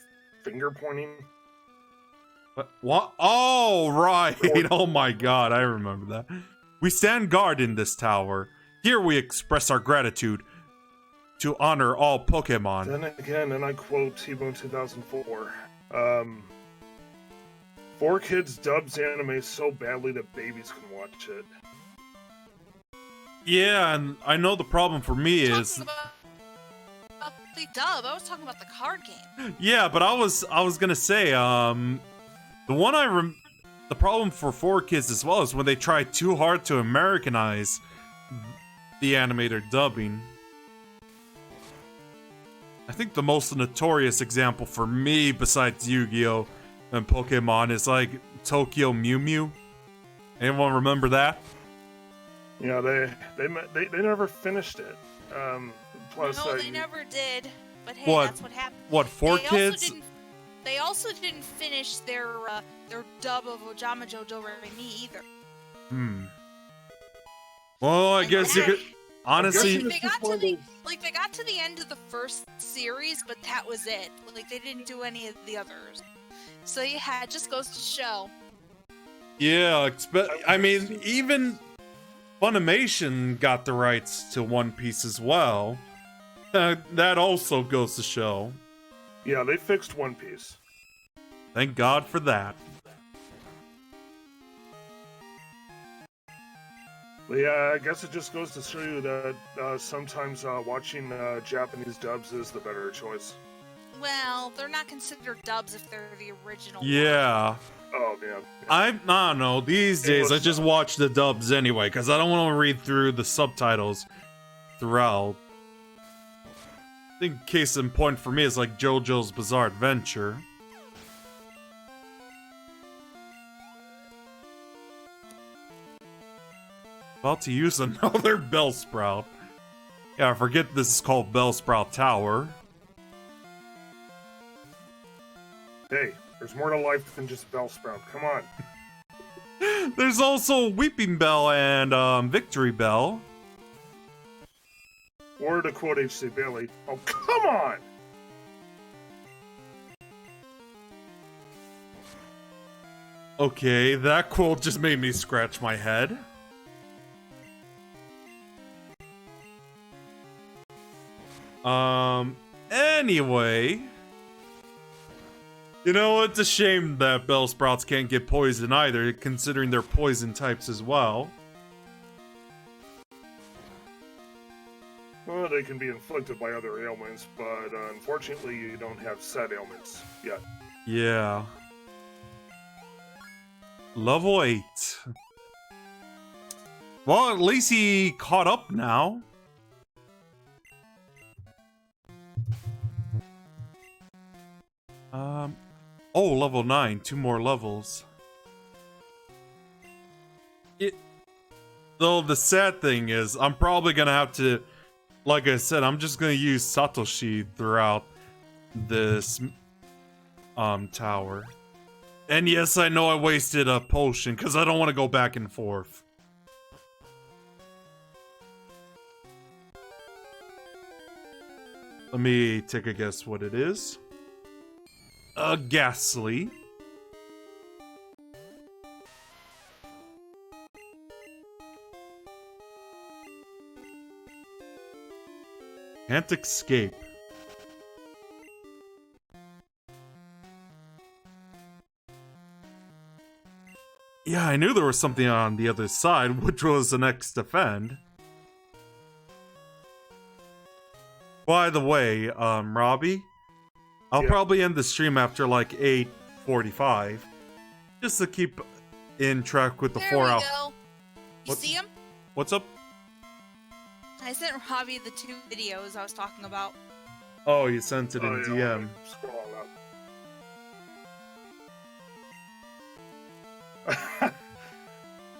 finger pointing. What? Oh, right. Oh my god, I remember that. We stand guard in this tower. Here we express our gratitude to honor all Pokemon. Then again, and I quote T-Bone 2004, 4Kids dubs anime so badly that babies can watch it. Yeah, and I know the problem for me is... About the dub, I was talking about the card game. Yeah, but I was gonna say, the problem for 4Kids as well is when they try too hard to Americanize the animator dubbing. I think the most notorious example for me, besides Yu-Gi-Oh! And Pokemon, is like Tokyo Mew Mew. Anyone remember that? Yeah, they never finished it. Plus, No, they never did. But hey, What? that's what happened. What, for They kids? They also didn't finish their dub of Ojama Jojo Re-Mi either. Well, I guess you could... Honestly... They got to the end of the first series, but that was it. Like, they didn't do any of the others. So yeah, it just goes to show. Yeah, I mean, even Funimation got the rights to One Piece as well. That also goes to show. Yeah, they fixed One Piece. Thank God for that. But yeah, I guess it just goes to show you that sometimes watching Japanese dubs is the better choice. Well, they're not considered dubs if they're the original. Yeah. Oh, man. I don't know. These days, I just watch the dubs anyway, because I don't want to read through the subtitles throughout. I think case in point for me is like JoJo's Bizarre Adventure. About to use another Bellsprout. Yeah, I forget this is called Bellsprout Tower. Hey, there's more to life than just Bellsprout. Come on. There's also Weeping Bell and Victory Bell. Or to quote H.C. Bailey, oh, come on! Okay, that quote just made me scratch my head. Anyway. You know, it's a shame that Bellsprouts can't get poison either, considering they're poison types as well. Well, they can be inflicted by other ailments, but unfortunately you don't have said ailments yet. Yeah. Level 8. Well, at least he caught up now. Oh, level 9. 2 more levels. Though the sad thing is, I'm probably gonna have to... Like I said, I'm just gonna use Satoshi throughout this tower. And yes, I know I wasted a potion because I don't want to go back and forth. Let me take a guess what it is. Ghastly. Can't escape. Yeah, I knew there was something on the other side, which was the next defend. By the way, Robbie, I'll probably end the stream after like 8:45, just to keep in track with the There 4 hour. Go. You see him? What's up? I sent Robbie the 2 videos I was talking about. Oh, you sent it in DM. Scroll up.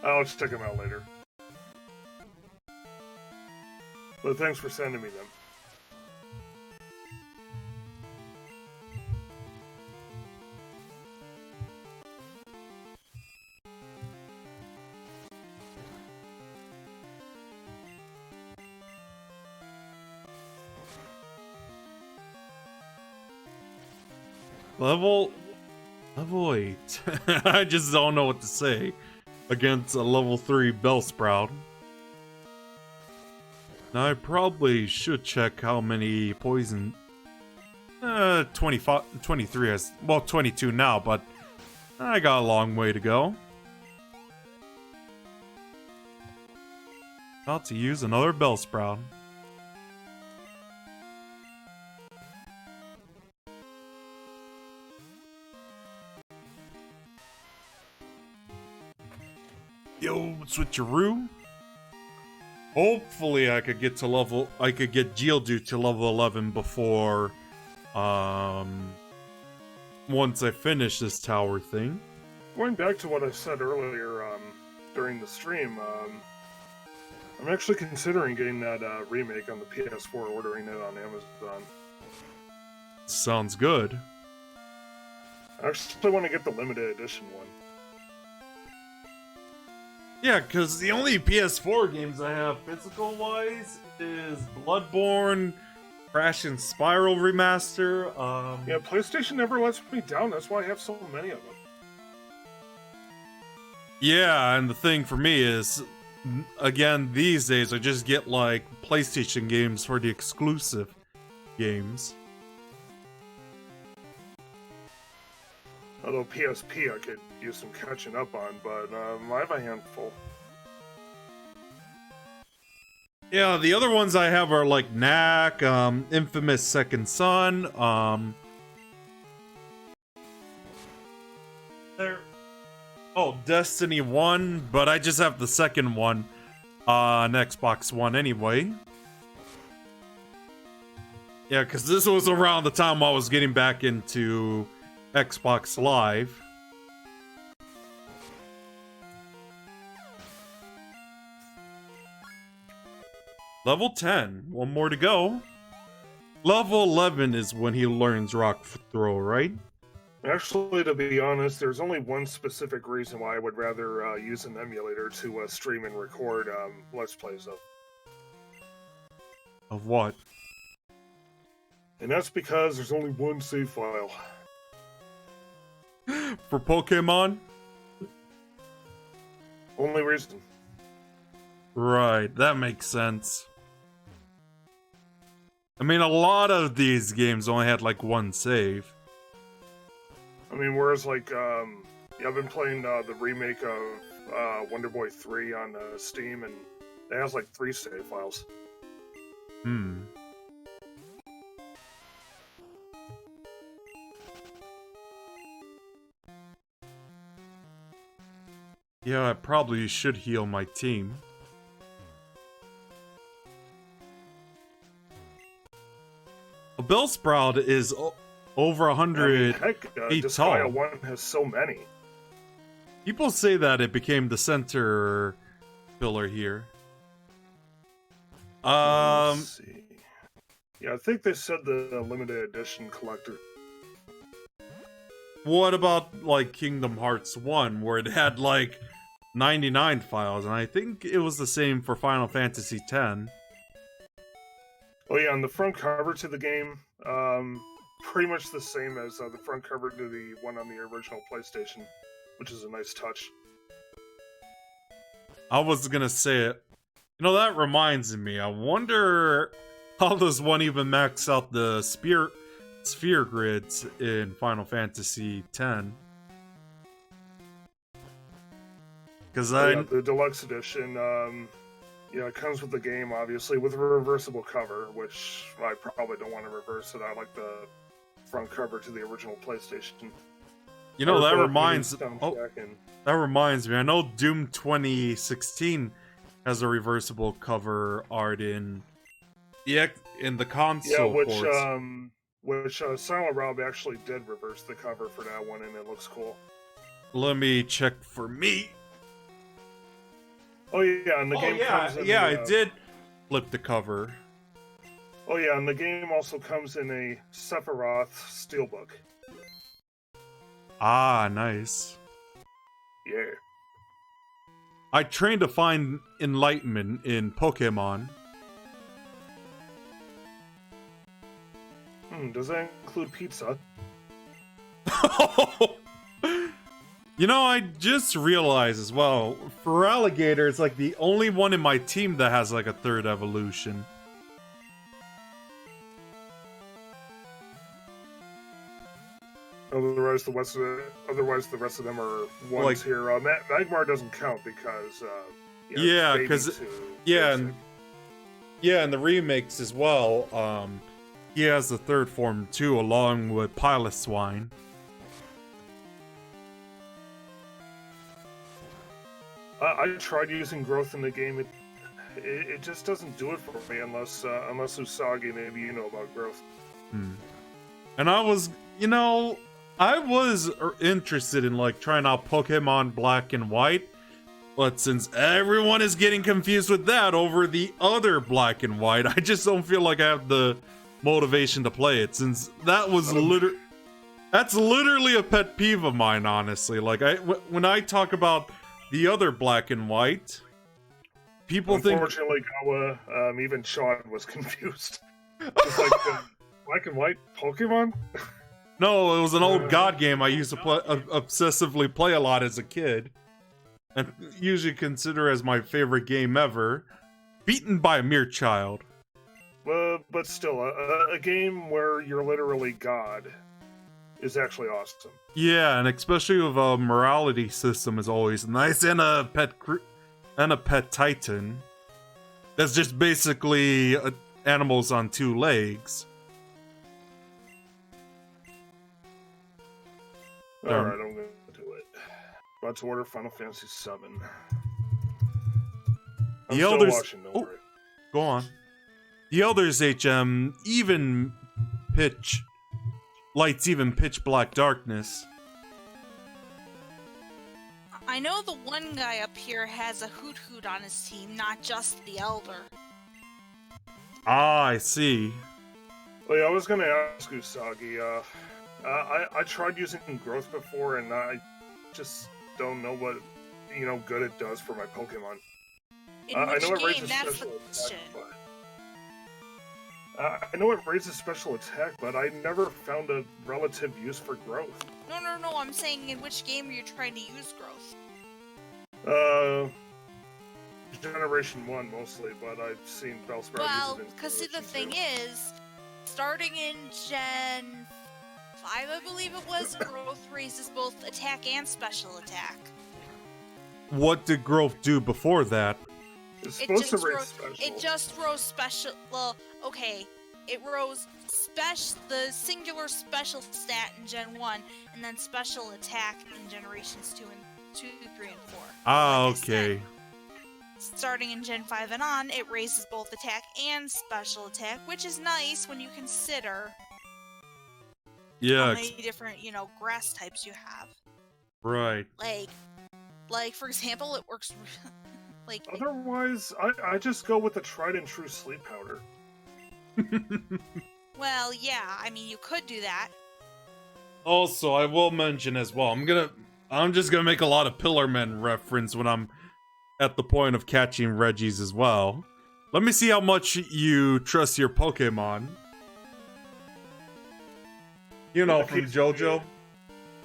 I'll just check them out later. But thanks for sending me them. Level 8. I just don't know what to say against a level 3 Bellsprout. Now I probably should check how many poison. 25, 23 has, well, 22 now, but I got a long way to go. About to use another Bellsprout. Yo, switcheroo. Hopefully I could get Geodude to level 11 before once I finish this tower thing. Going back to what I said earlier during the stream, I'm actually considering getting that remake on the PS4, ordering it on Amazon. Sounds good. I actually want to get the limited edition one. Yeah, because the only PS4 games I have physical-wise is Bloodborne, Crash and Spiral Remaster. Yeah, PlayStation never lets me down. That's why I have so many of them. Yeah, and the thing for me is, again, these days I just get like PlayStation games for the exclusive games. Although PSP I could use some catching up on, but I have a handful. Yeah, the other ones I have are like Knack, Infamous Second Son, Destiny 1, but I just have the second one on Xbox One anyway. Yeah, because this was around the time I was getting back into Xbox Live. Level 10. One more to go. Level 11 is when he learns Rock Throw, right? Actually, to be honest, there's only one specific reason why I would rather use an emulator to stream and record Let's Plays of. Of what? And that's because there's only one save file. For Pokemon? Only reason. Right, that makes sense. I mean, a lot of these games only had like one save. I mean, whereas like, yeah, I've been playing the remake of Wonder Boy 3 on Steam, and it has like 3 save files. Hmm. Yeah, I probably should heal my team. A Bellsprout is over 100 feet tall. Disgaea 1 has so many. People say that it became the center pillar here. Let's see. Yeah, I think they said the limited edition collector. What about like Kingdom Hearts 1, where it had like 99 files, and I think it was the same for Final Fantasy X. Oh yeah, on the front cover to the game, pretty much the same as the front cover to the one on the original PlayStation, which is a nice touch. I was gonna say it. You know, that reminds me, I wonder how does one even max out the sphere grids in Final Fantasy X? Because the deluxe edition, yeah, it comes with the game, obviously, with a reversible cover, which I probably don't want to reverse it. I like the front cover to the original PlayStation. You know, that reminds me. I know Doom 2016 has a reversible cover art in the console ports. Which Silent Rob actually did reverse the cover for that one, and it looks cool. Let me check for me. Oh yeah, and the game comes in I did flip the cover. Oh yeah, and the game also comes in a Sephiroth steelbook. Ah, nice. Yeah. I trained to find enlightenment in Pokemon. Does that include pizza? You know, I just realized as well, for Alligator, it's like the only one in my team that has like a third evolution. Otherwise, the rest of them are ones like, here. Magmar doesn't count because and the remakes as well. He has the third form too, along with Piloswine. I tried using growth in the game. it just doesn't do it for me unless Usagi, maybe you know about growth. And I was, I was interested in like trying out Pokemon Black and White, but since everyone is getting confused with that over the other Black and White, I just don't feel like I have the motivation to play it, since that was that's literally a pet peeve of mine, honestly. Like, when I talk about the other Black and White, people think... Unfortunately, Gawa, even Sean was confused. Just like the Black and White Pokemon? No, it was an old god game I used to obsessively play a lot as a kid. And usually consider as my favorite game ever. Beaten by a mere child. But still, a game where you're literally God is actually awesome. Yeah, and especially with a morality system is always nice, and a pet titan. That's just basically animals on two legs. Alright, I'm gonna do it. About to order Final Fantasy VII. I'm still watching, don't worry. Go on. The Elders HM lights even pitch black darkness. I know the one guy up here has a Hoot Hoot on his team, not just the Elder. Ah, I see. Well, yeah, I was gonna ask Usagi, I tried using growth before, and I just don't know what, good it does for my Pokemon. I know it raises special attack, but... I know it raises special attack, but I never found a relative use for growth. No, I'm saying in which game are you trying to use growth? Generation 1 mostly, but I've seen Bellsprout use it in Well, because see, the thing is, starting in Gen 5, I believe it was, growth raises both attack and special attack. What did growth do before that? It's supposed to raise special. It just rose special. Well, okay. It rose the singular special stat in Gen 1, and then special attack in Generations 2, 3, and 4. Ah, like okay. Starting in Gen 5 and on, it raises both attack and special attack, which is nice when you consider how many different, grass types you have. Right. Like for example, it works... Otherwise, I just go with the tried and true sleep powder. Well, yeah, I mean, you could do that. Also, I will mention as well, I'm just gonna make a lot of Pillarmen reference when I'm at the point of catching Reggies as well. Let me see how much you trust your Pokemon. From JoJo.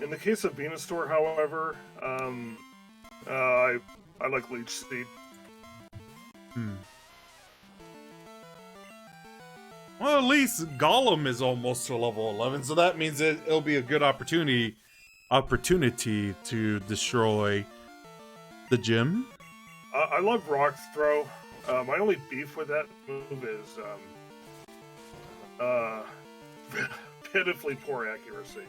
In the case of Venusaur, however, I like Leech Seed. Well, at least Golem is almost to level 11, so that means it'll be a good opportunity to destroy the gym. I love Rock Throw. My only beef with that move is pitifully poor accuracy.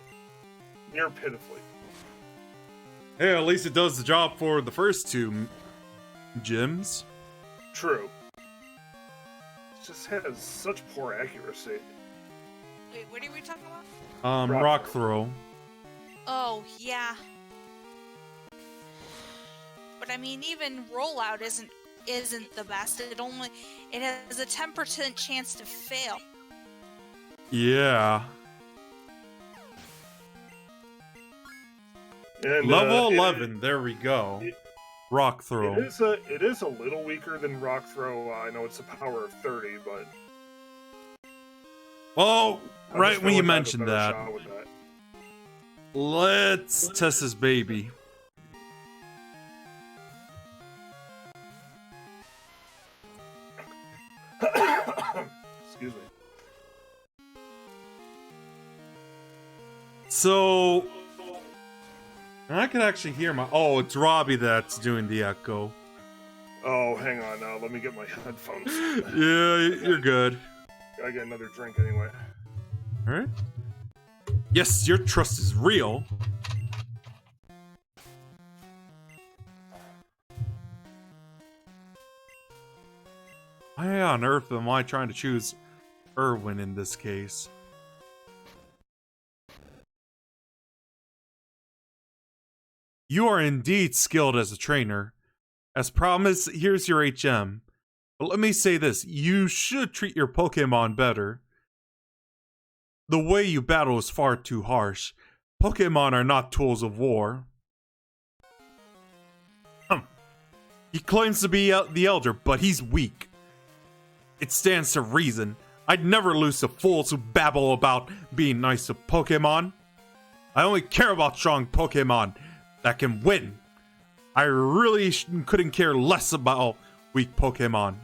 Near pitifully. Hey, at least it does the job for the first two gyms. True. It just has such poor accuracy. Wait, what are we talking about? Rock throw. Oh, yeah. But I mean, even rollout isn't the best. It has a 10% chance to fail. Yeah. And, level 11, there we go. Rock throw. It is a little weaker than Rock Throw. I know it's a power of 30, but... Oh, right when you mentioned that. Let's test this baby. Excuse me. So... I can actually hear my... Oh, it's Robbie that's doing the echo. Oh, hang on. Let me get my headphones. Yeah, you're good. I get another drink anyway. Alright. Yes, your trust is real. Why on earth am I trying to choose Irwin in this case? You are indeed skilled as a trainer. As promised, here's your HM. But let me say this, you should treat your Pokemon better. The way you battle is far too harsh. Pokemon are not tools of war. He claims to be the Elder, but he's weak. It stands to reason. I'd never lose to fools who babble about being nice to Pokemon. I only care about strong Pokemon that can win. I really couldn't care less about weak Pokemon.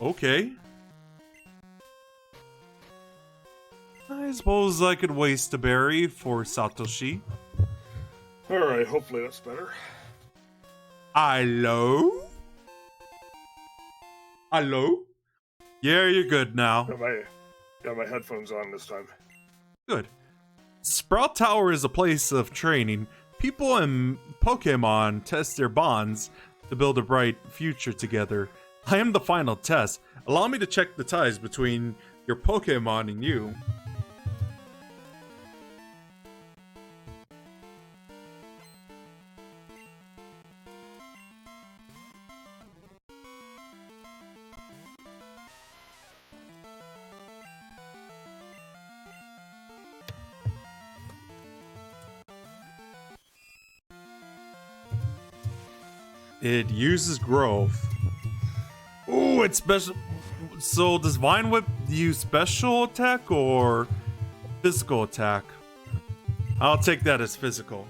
Okay. I suppose I could waste a berry for Satoshi. Alright, hopefully that's better. Hello? Hello? Yeah, you're good now. Got my headphones on this time. Good. Sprout Tower is a place of training. People and Pokemon test their bonds to build a bright future together. I am the final test. Allow me to check the ties between your Pokemon and you. It uses growth. Ooh, it's special. So does Vine Whip use special attack or physical attack? I'll take that as physical.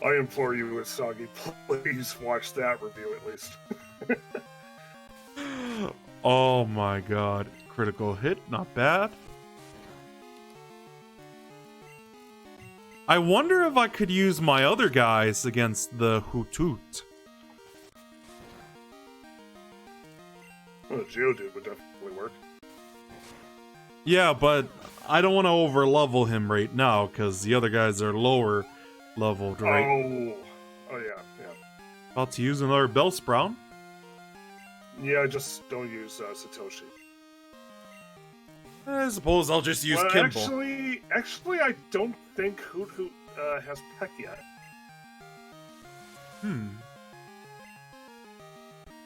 I implore you, Usagi, please watch that review at least. Oh my god. Critical hit, not bad. I wonder if I could use my other guys against the Hoothoot. Well, the Geodude would definitely work. Yeah, but I don't want to over-level him right now, because the other guys are lower leveled, right? Oh yeah. About to use another Bellsprout. Yeah, just don't use Satoshi. I suppose I'll just use Kimball. Actually, I don't think Hoothoot has Peck yet.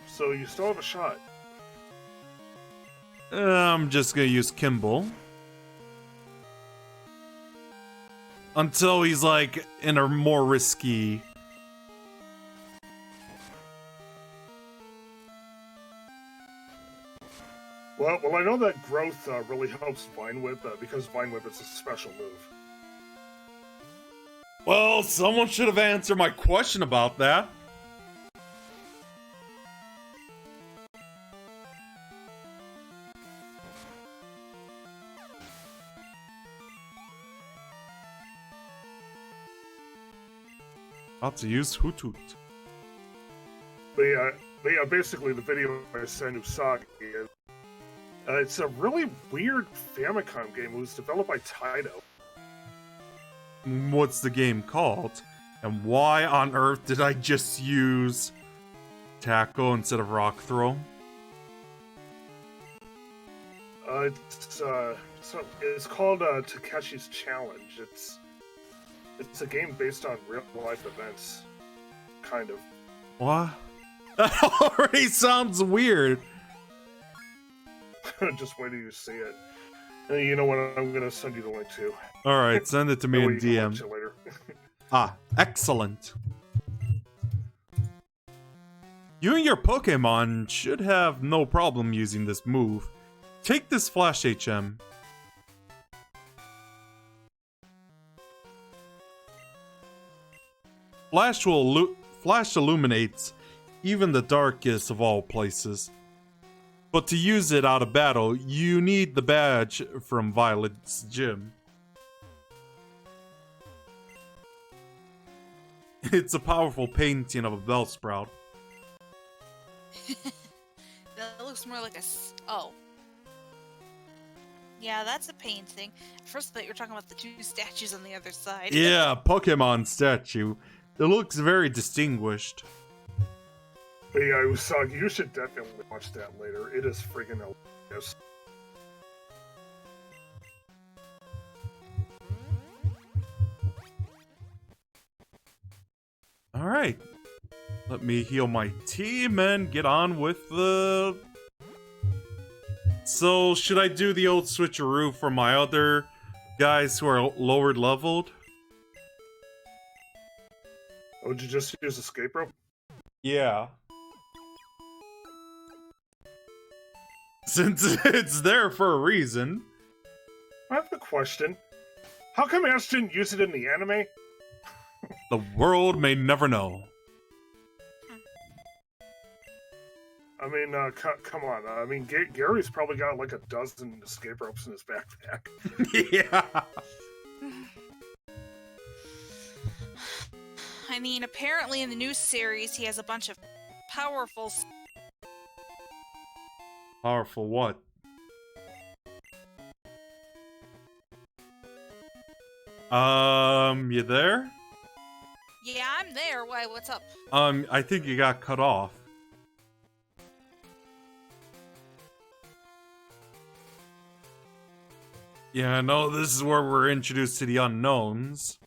So you still have a shot. I'm just gonna use Kimball. Until he's like in a more risky... Well, I know that growth really helps Vine Whip because Vine Whip is a special move. Well, someone should have answered my question about that. About to use Hoothoot. But yeah, basically the video I sent Usagi is it's a really weird Famicom game. It was developed by Taito. What's the game called? And why on earth did I just use Tackle instead of Rock Throw? It's called Takeshi's Challenge. It's a game based on real life events, kind of. What? That already sounds weird. Just wait till you see it. And you know what? I'm gonna send you the link too. All right, send it to me in DM. Watch it later. Excellent. You and your Pokemon should have no problem using this move. Take this Flash HM. Flash illuminates even the darkest of all places. But to use it out of battle, you need the badge from Violet's gym. It's a powerful painting of a Bellsprout. That looks more like a... Oh. Yeah, that's a pain thing. First, I thought you were talking about the 2 statues on the other side. Yeah, Pokemon statue. It looks very distinguished. But yeah, Usagi, you should definitely watch that later. It is friggin' hilarious. Alright. Let me heal my team and get on with the... So, should I do the old switcheroo for my other guys who are lower leveled? Oh, would you just use escape rope? Yeah. Since it's there for a reason. I have a question. How come Ash didn't use it in the anime? The world may never know. I mean, come on. I mean, Gary's probably got like a dozen escape ropes in his backpack. Yeah. I mean, apparently in the new series, he has a bunch of powerful... Powerful what? You there? Yeah, I'm there. Why, what's up? I think you got cut off. Yeah, no, this is where we're introduced to the unknowns.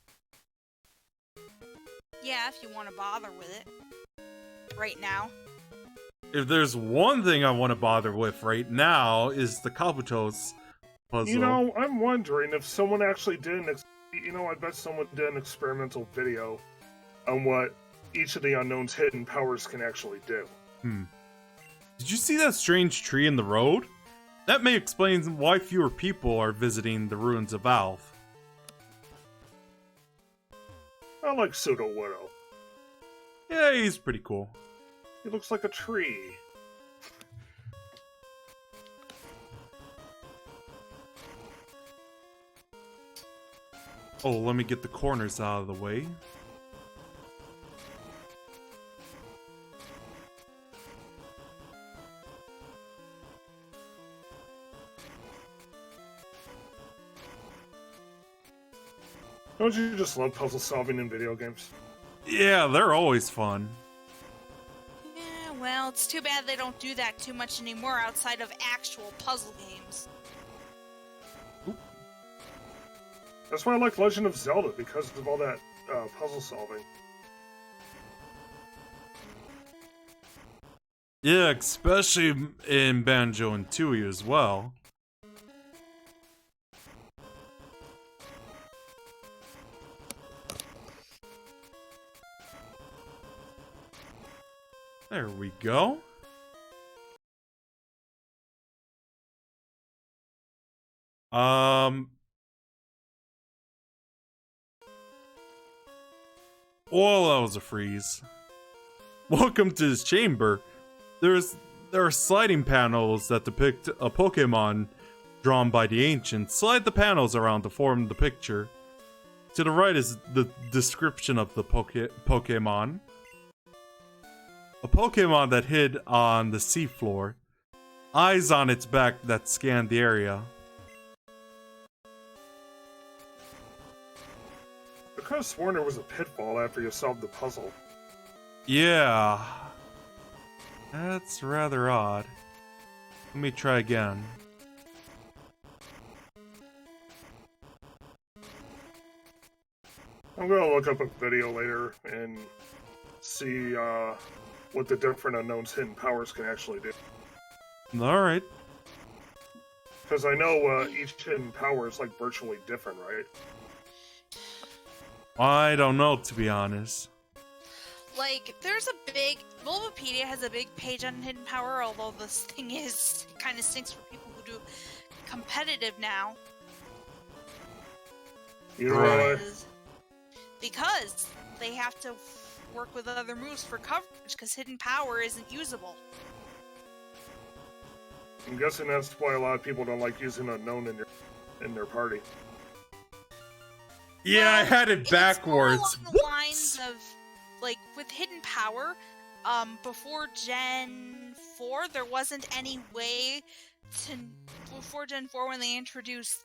Yeah, if you want to bother with it. Right now. If there's one thing I want to bother with right now is the Kabuto's puzzle. You know, I'm wondering if someone actually did I bet someone did an experimental video on what each of the unknown's hidden powers can actually do. Did you see that strange tree in the road? That may explain why fewer people are visiting the ruins of Alph. I like Pseudo Widow. Yeah, he's pretty cool. He looks like a tree. Oh, let me get the corners out of the way. Don't you just love puzzle solving in video games? Yeah, they're always fun. Yeah, well, it's too bad they don't do that too much anymore outside of actual puzzle games. That's why I like Legend of Zelda, because of all that puzzle solving. Yeah, especially in Banjo and Tooie as well. There we go. Well, that was a freeze. Welcome to his chamber. There are sliding panels that depict a Pokemon drawn by the ancients. Slide the panels around to form the picture. To the right is the description of the Pokemon. A Pokemon that hid on the seafloor. Eyes on its back that scanned the area. I could have sworn there was a pitfall after you solved the puzzle. Yeah. That's rather odd. Let me try again. I'm gonna look up a video later and see what the different unknown's hidden powers can actually do. Alright. Because I know each hidden power is like virtually different, right? I don't know, to be honest. Like, there's a big... Bulbapedia has a big page on hidden power, although this thing is... It kind of stinks for people who do competitive now. You know why? Because they have to work with other moves for coverage, because hidden power isn't usable. I'm guessing that's why a lot of people don't like using unknown in their party. Yeah, Well, I had it backwards. It's more along the lines of, like, with hidden power, before Gen 4, there wasn't any way before Gen 4 when they introduced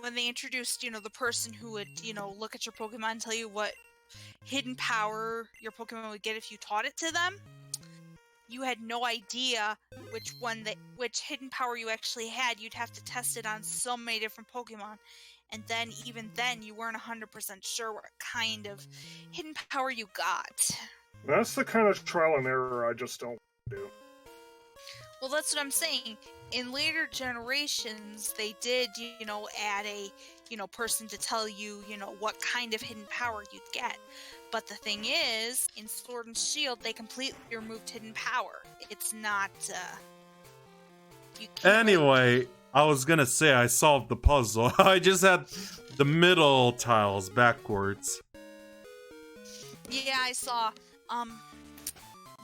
when they introduced, the person who would, look at your Pokemon and tell you what hidden power your Pokemon would get if you taught it to them, you had no idea which hidden power you actually had. You'd have to test it on so many different Pokemon. And then, even then, you weren't 100% sure what kind of hidden power you got. That's the kind of trial and error I just don't do. Well, that's what I'm saying. In later generations, they did, add a, person to tell you, what kind of hidden power you'd get. But the thing is, in Sword and Shield, they completely removed hidden power. It's not, Anyway, I was gonna say I solved the puzzle. I just had the middle tiles backwards. Yeah, I saw.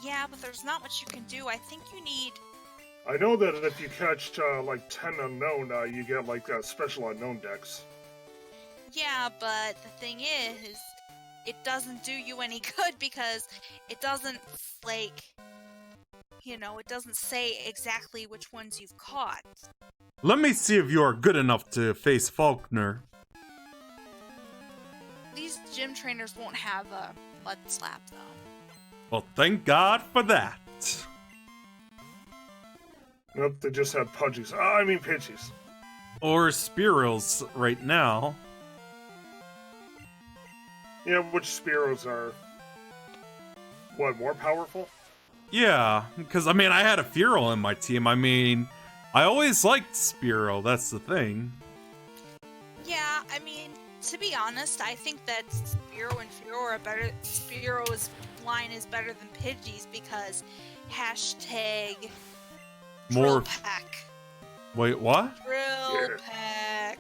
Yeah, but there's not much you can do. I think you need... I know that if you catch, 10 unknown, you get, special unknown decks. Yeah, but the thing is, it doesn't do you any good because it doesn't, it doesn't say exactly which ones you've caught. Let me see if you are good enough to face Faulkner. These gym trainers won't have a Mud Slap, though. Well, thank God for that. Nope, they just have Pidgeys. I mean Pidgeys. Or Spearows right now. Yeah, which Spearows are... What, more powerful? Yeah, because, I had a Fearow in my team. I always liked Spearow, that's the thing. Yeah, to be honest, I think that Spearow and Fearow are better. Spearow's line is better than Pidgey's because hashtag More... Drill Peck. Wait, what? Drill Peck.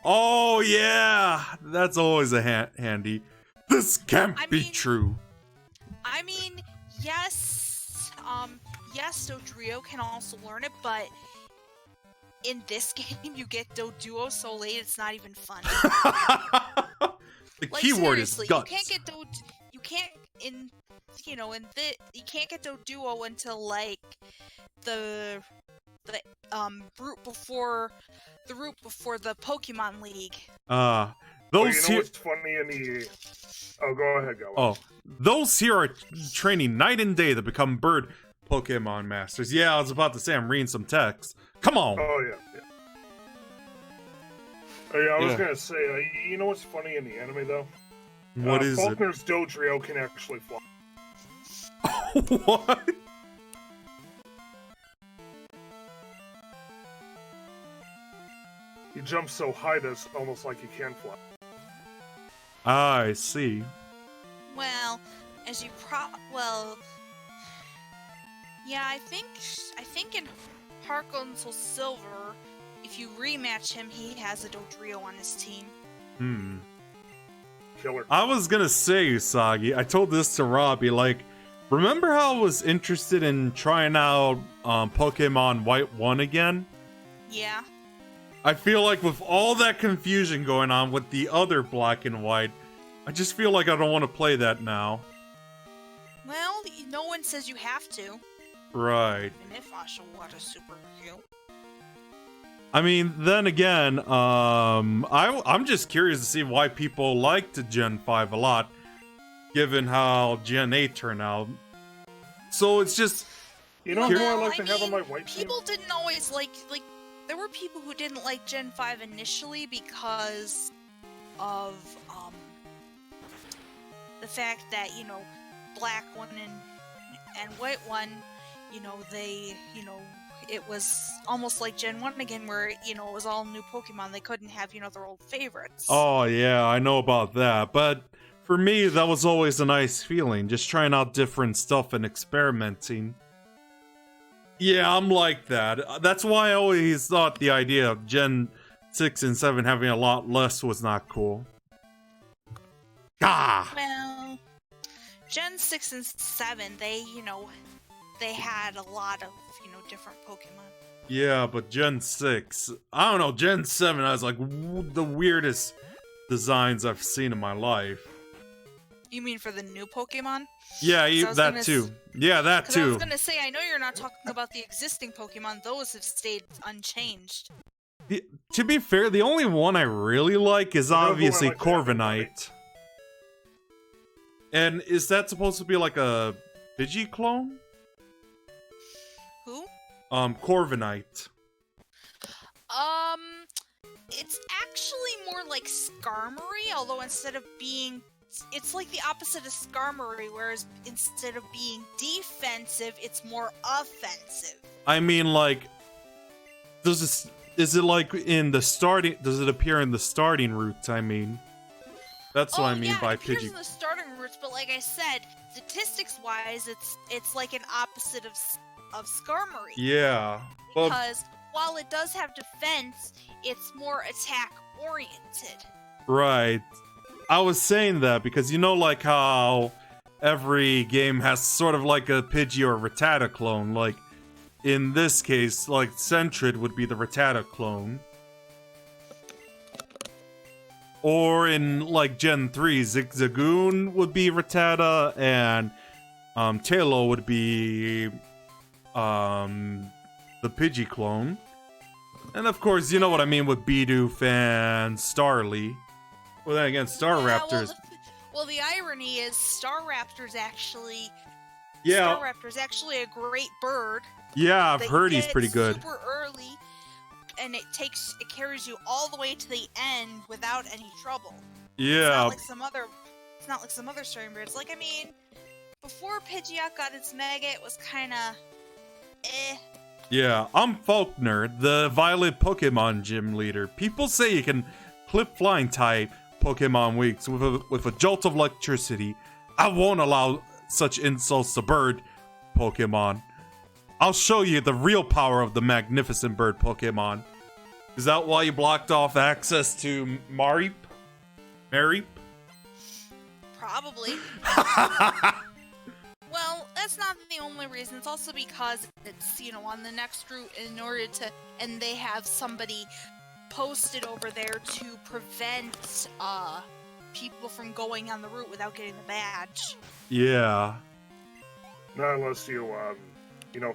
Oh, yeah! That's always a handy. This can't be true. Yes, Dodrio can also learn it, but in this game, you get Doduo so late it's not even funny. The keyword is guts. You can't get Doduo until the route before the Pokemon League. Those what's funny in the... Oh, go ahead, go. Oh, those here are training night and day to become bird Pokemon masters. Yeah, I was about to say I'm reading some text. Come on. Oh, yeah. Oh, yeah, I was gonna say, you know what's funny in the anime, though? What is Faulkner's Dodrio can actually fly. What? He jumps so high that it's almost like he can fly. Ah, I see. Well, yeah, I think in Heart Gold and Soul Silver, if you rematch him, he has a Dodrio on his team. Killer. I was gonna say, Usagi, I told this to Robbie, remember how I was interested in trying out Pokemon White 1 again? Yeah. I feel like with all that confusion going on with the other Black and White, I just feel like I don't want to play that now. Well, no one says you have to. Right. Even if Ashawata's super cute. Then again, I'm just curious to see why people liked Gen 5 a lot, given how Gen 8 turned out. So it's just... You know who I like to have on my white team? People didn't always there were people who didn't like Gen 5 initially because of, the fact that, Black 1 and White 1, it was almost like Gen 1 again, where, it was all new Pokemon. They couldn't have, their old favorites. Oh, yeah, I know about that. But for me, that was always a nice feeling, just trying out different stuff and experimenting. Yeah, I'm like that. That's why I always thought the idea of Gen 6 and 7 having a lot less was not cool. Ah! Well, Gen 6 and 7, they had a lot of, different Pokemon. Yeah, but Gen 6, I don't know, Gen 7 has the weirdest designs I've seen in my life. You mean for the new Pokemon? Yeah, I was that gonna too. Yeah, that Because I was too. gonna say, I know you're not talking about the existing Pokemon. Those have stayed unchanged. To be fair, the only one I really like is You know who I obviously like to have in mind? Corviknight. And is that supposed to be like a Pidgey clone? Who? Corviknight. It's actually more like Skarmory, although instead of being... It's like the opposite of Skarmory, whereas instead of being defensive, it's more offensive. I mean, like, is it like in the starting? Does it appear in the starting routes? I mean, that's what I mean by it appears Pidgey. in the starting routes, but like I said, statistics-wise, it's like an opposite of Skarmory. Yeah, well, Because while it does have defense, it's more attack-oriented. right. I was saying that because you know, like how every game has sort of like a Pidgey or Rattata clone. Like in this case, like Sentret would be the Rattata clone. Or in like Gen 3, Zigzagoon would be Rattata, and Tailo would be the Pidgey clone. And of course, you know what I mean with Bidoof and Starly. Well, then again, Staraptors. Well, the irony is Staraptor's actually... Yeah. Staraptor's actually a great bird. Yeah, I've that heard you he's get pretty good. Super early, and it carries you all the way to the end without any trouble. Yeah. It's not like some other starting birds. Like, I mean, before Pidgeot got its Mega, it was kind of Yeah, I'm Faulkner, the Violet Pokemon Gym leader. People say you can clip flying type Pokemon weeks with a jolt of electricity. I won't allow such insults to bird Pokemon. I'll show you the real power of the magnificent bird Pokemon. Is that why you blocked off access to Mareep? Probably. Well, that's not the only reason. It's also because it's, on the next route and they have somebody posted over there to prevent people from going on the route without getting the badge. Yeah. Not unless you,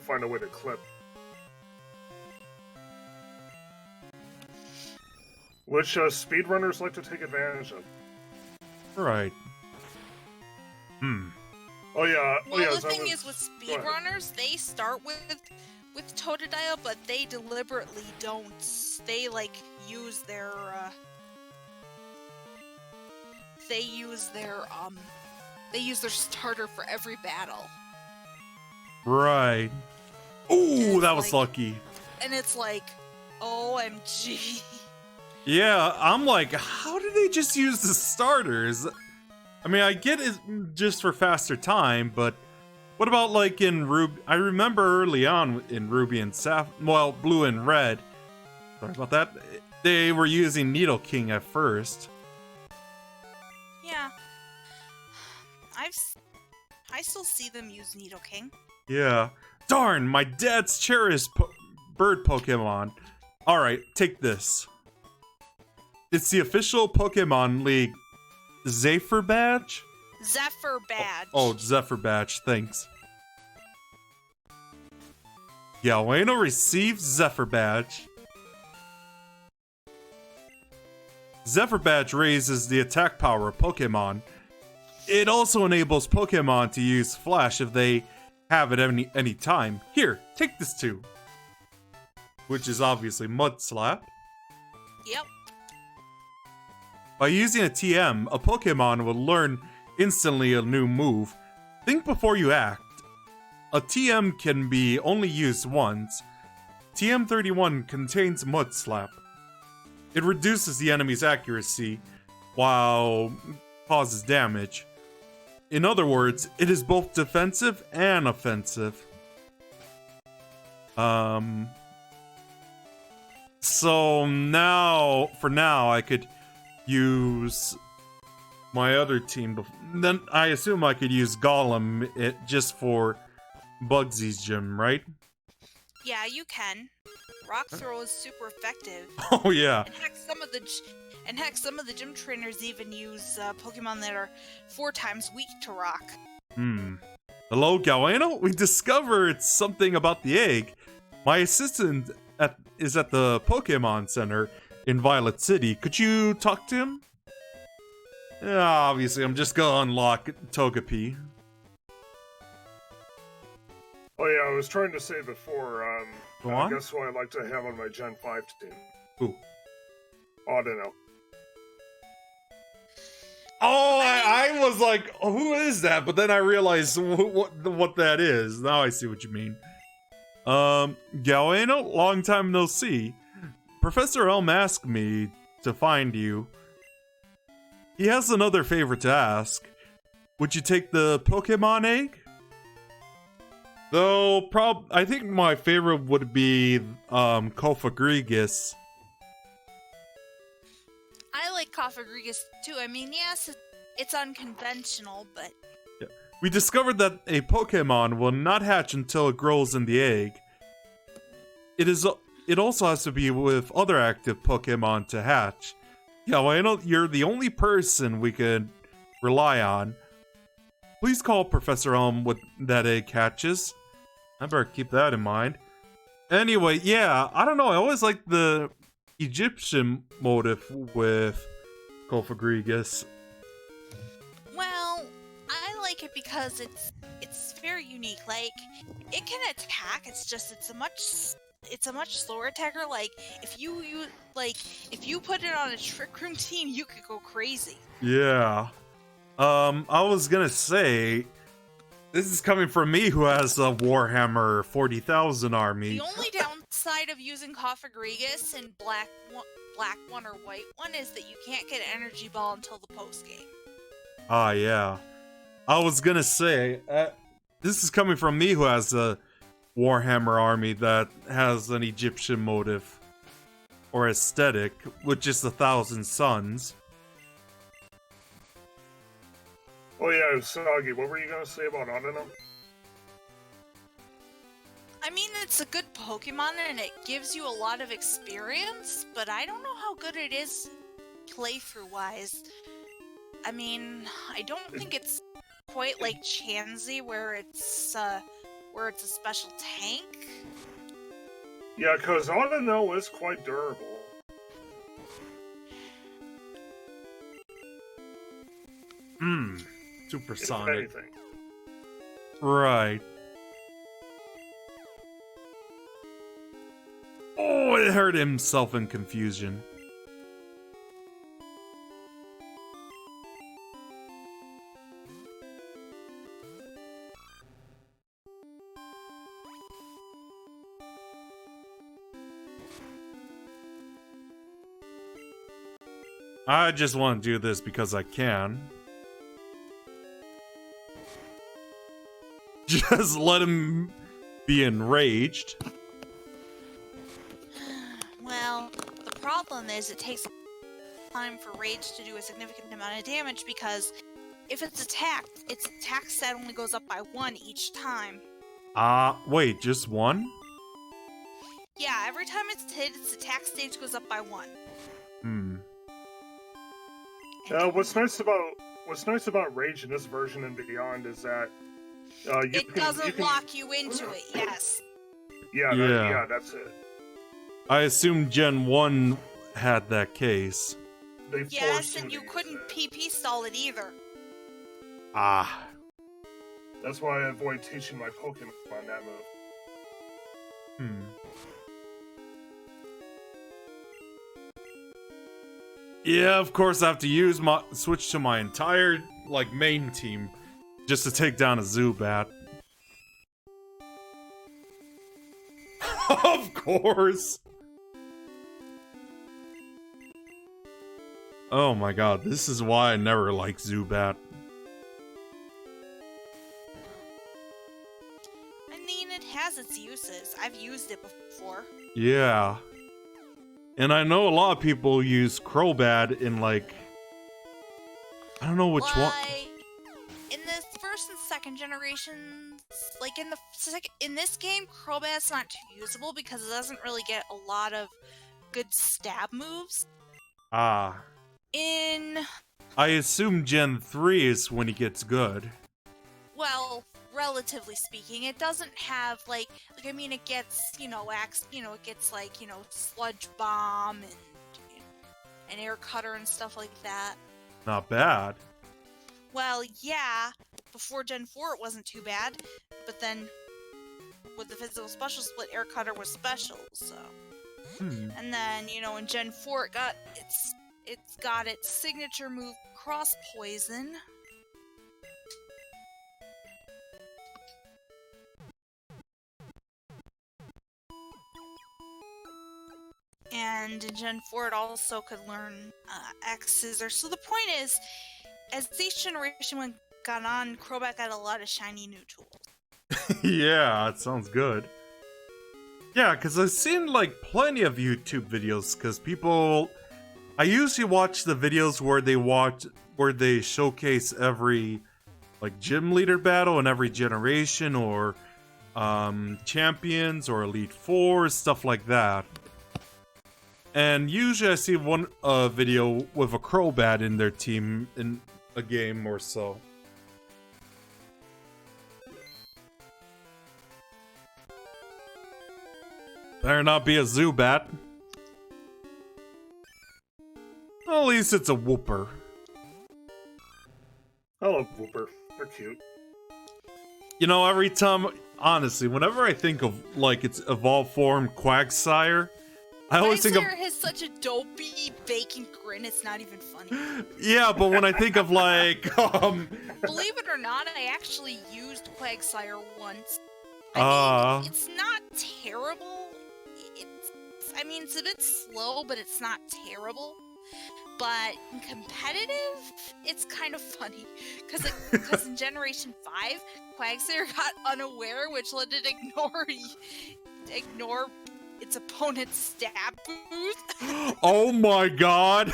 find a way to clip. Which speedrunners like to take advantage of. Right. Oh yeah. Well, the thing is with speedrunners, they start with Totodile, but they deliberately don't. They use their starter for every battle. Right. Ooh, that was lucky. And it's like, OMG. Yeah, I'm like, how did they just use the starters? I mean, I get it just for faster time, but what about like in Ruby? I remember early on in Ruby and Blue and Red. Sorry about that. They were using Nidoking at first. Yeah. I still see them use Nidoking. Yeah. Darn, my dad's cherished bird Pokemon. Alright, take this. It's the official Pokemon League Zephyr badge? Zephyr badge. Oh, Zephyr badge, thanks. Gawayno receives Zephyr badge. Zephyr badge raises the attack power of Pokemon. It also enables Pokemon to use Flash if they have it any time. Here, take this too. Which is obviously Mud Slap. Yep. By using a TM, a Pokemon will learn instantly a new move. Think before you act. A TM can be only used once. TM31 contains Mud Slap. It reduces the enemy's accuracy while causes damage. In other words, it is both defensive and offensive. So now, for now, I could use my other team. Then I assume I could use Golem just for Bugsy's gym, right? Yeah, you can. Rock Throw is super effective. Oh yeah. In fact, And heck, some of the gym trainers even use Pokemon that are 4 times weak to rock. Hello, Gawayno? We discovered something about the egg. My assistant is at the Pokemon Center in Violet City. Could you talk to him? Yeah, obviously, I'm just gonna unlock Togepi. Oh yeah, I was trying to say before, Go on? guess who I'd like to have on my Gen 5 team? Who? Oh, I don't know. Oh, I was like, oh, who is that? But then I realized what that is. Now I see what you mean. Gawayno, long time no see. Professor Elm asked me to find you. He has another favor to ask. Would you take the Pokemon egg? Though, I think my favorite would be, Cofagrigus. I like Cofagrigus too. I mean, yes, it's unconventional, but... We discovered that a Pokemon will not hatch until it grows in the egg. It also has to be with other active Pokemon to hatch. Yeah, well, I know you're the only person we could rely on. Please call Professor Elm when that egg hatches. I better keep that in mind. Anyway, yeah, I don't know. I always like the Egyptian motif with Cofagrigus. Well, I like it because it's very unique. Like, it can attack. It's a much slower attacker. Like, if you put it on a Trick Room team, you could go crazy. Yeah. I was gonna say, this is coming from me who has a Warhammer 40,000 army. The only downside of using Cofagrigus in black one or white one is that you can't get Energy Ball until the post game. Ah, yeah. I was gonna say, this is coming from me who has a Warhammer army that has an Egyptian motif or aesthetic with just 1,000 suns. Oh yeah, Usagi, what were you gonna say about Audino? I mean, it's a good Pokemon and it gives you a lot of experience, but I don't know how good it is playthrough-wise. I mean, I don't think it's quite like Chansey where it's a special tank. Yeah, because Audino is quite durable. Supersonic. If anything. Right. Oh, it hurt himself in confusion. I just want to do this because I can. Just let him be enraged. Well, the problem is it takes time for Rage to do a significant amount of damage because if it's attacked, its attack stat only goes up by 1 each time. Wait, just one? Yeah, every time it's hit, its attack stage goes up by 1. What's nice about Rage in this version and beyond is that it doesn't lock you into it. Yes. Yeah, that's it. I assume Gen 1 had that case. They Yes, forced and you to couldn't use PP stall it either. Ah. That's why I avoid teaching my Pokemon that move. Yeah, of course I have to switch to my entire, main team just to take down a Zubat. Of course! Oh my god, this is why I never liked Zubat. I mean, it has its uses. I've used it before. Yeah. And I know a lot of people use Crobat in, I don't know which one. In the first and second generations, in this game, Crobat's not too usable because it doesn't really get a lot of good stab moves. Ah. In, I assume Gen 3 is when he gets good. well, relatively speaking, it doesn't have like I mean, it gets it gets like sludge bomb and an air cutter and stuff like that. Not bad. Well, yeah, before Gen 4 it wasn't too bad, but then with the physical special split, air cutter was special, so. And then, in Gen 4 it's got its signature move, Cross Poison. And in Gen 4 it also could learn X Scissor. So the point is, as each generation got on, Crobat got a lot of shiny new tools. Yeah, it sounds good. Yeah, because I've seen like plenty of YouTube videos, because I usually watch the videos where they showcase every like gym leader battle in every generation, or champions or Elite Four, stuff like that. And usually I see one video with a Crobat in their team in a game or so. Better not be a Zubat. Well, at least it's a Wooper. I love Wooper. They're cute. Every time, honestly, whenever I think of like its evolved form Quagsire, I always think of Quagsire has such a dopey, vacant grin, it's not even funny. Yeah, but when I think of like Believe it or not, I actually used Quagsire once. It's not terrible. It's a bit slow, but it's not terrible. But in competitive, it's kind of funny. Because in Generation 5, Quagsire got unaware, which let it ignore its opponent's stab boost. Oh my god!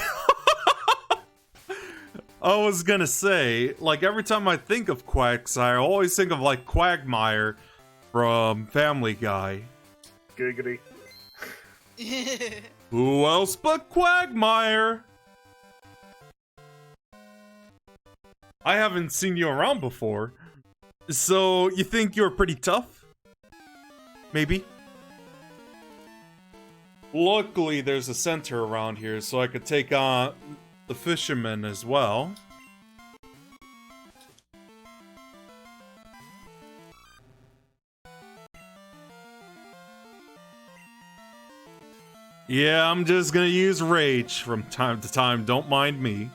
I was gonna say, like, every time I think of Quagsire, I always think of, like, Quagmire from Family Guy. Giggity. Who else but Quagmire? I haven't seen you around before. So, you think you're pretty tough? Maybe? Luckily, there's a center around here, so I could take on the fisherman as well. Yeah, I'm just gonna use Rage from time to time, don't mind me.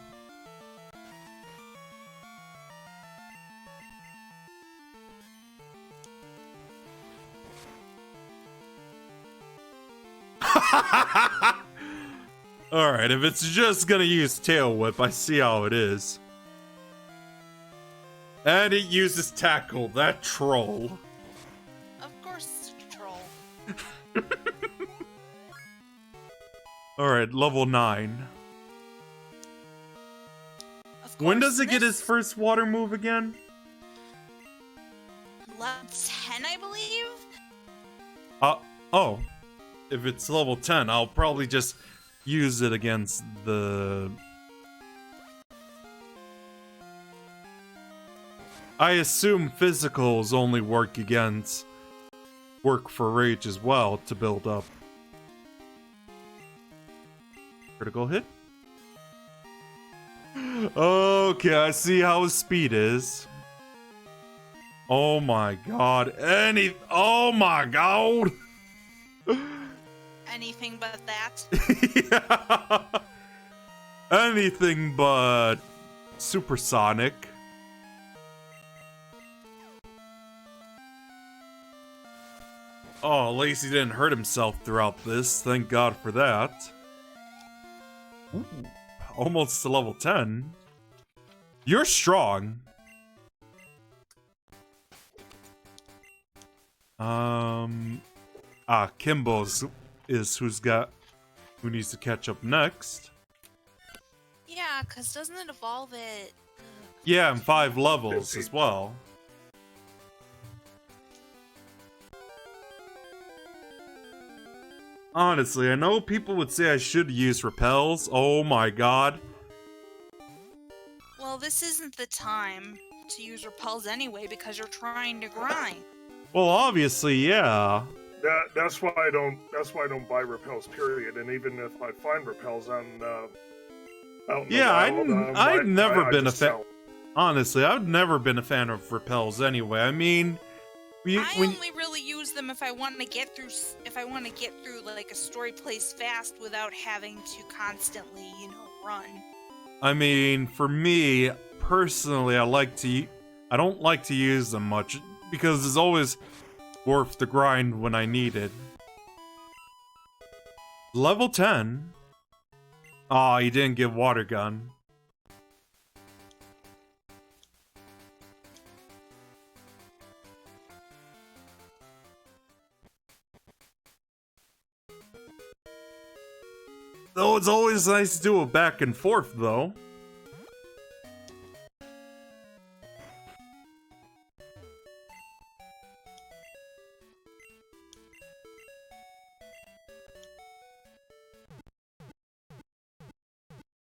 Alright, if it's just gonna use Tail Whip, I see how it is. And it uses Tackle, that troll. Of course it's a troll. Alright, level 9. When does it get its first water move again? Level 10, I believe? Oh. If it's level 10, I'll probably just use it against the... I assume physicals only work for Rage as well to build up. Critical hit? Okay, I see how his speed is. Oh my god. Oh my god! Anything but that. Yeah. Anything but supersonic. Oh, Lacey didn't hurt himself throughout this. Thank God for that. Ooh, almost to level 10. You're strong. Kimbo's is who needs to catch up next. Yeah, because doesn't it evolve it? Yeah, and 5 levels as well. Honestly, I know people would say I should use repels. Oh my god. Well, this isn't the time to use repels anyway because you're trying to grind. Well, obviously, yeah. That's why I don't buy repels. Period. And even if I find repels out in the wild, I've never been a just fan. sell. Honestly, I've never been a fan of repels anyway. I mean, I only really use them if I want to get through. If I want to get through like a story plays fast without having to constantly, run. I mean, for me personally, I don't like to use them much because it's always worth the grind when I need it. Level 10. Aw, you didn't get water gun. Though it's always nice to do a back and forth, though.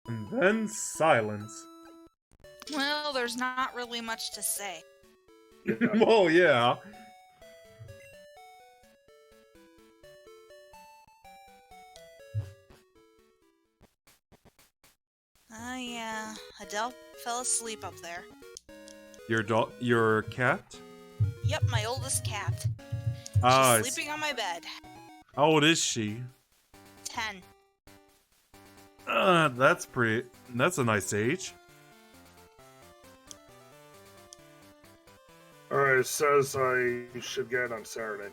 And then silence. Well, there's not really much to say. Yeah. Oh, yeah. Yeah, Adele fell asleep up there. Your cat? Yep, my oldest cat. Ah, She's sleeping on my bed. how old is she? 10. That's a nice age. Alright, it says I should get it on Saturday.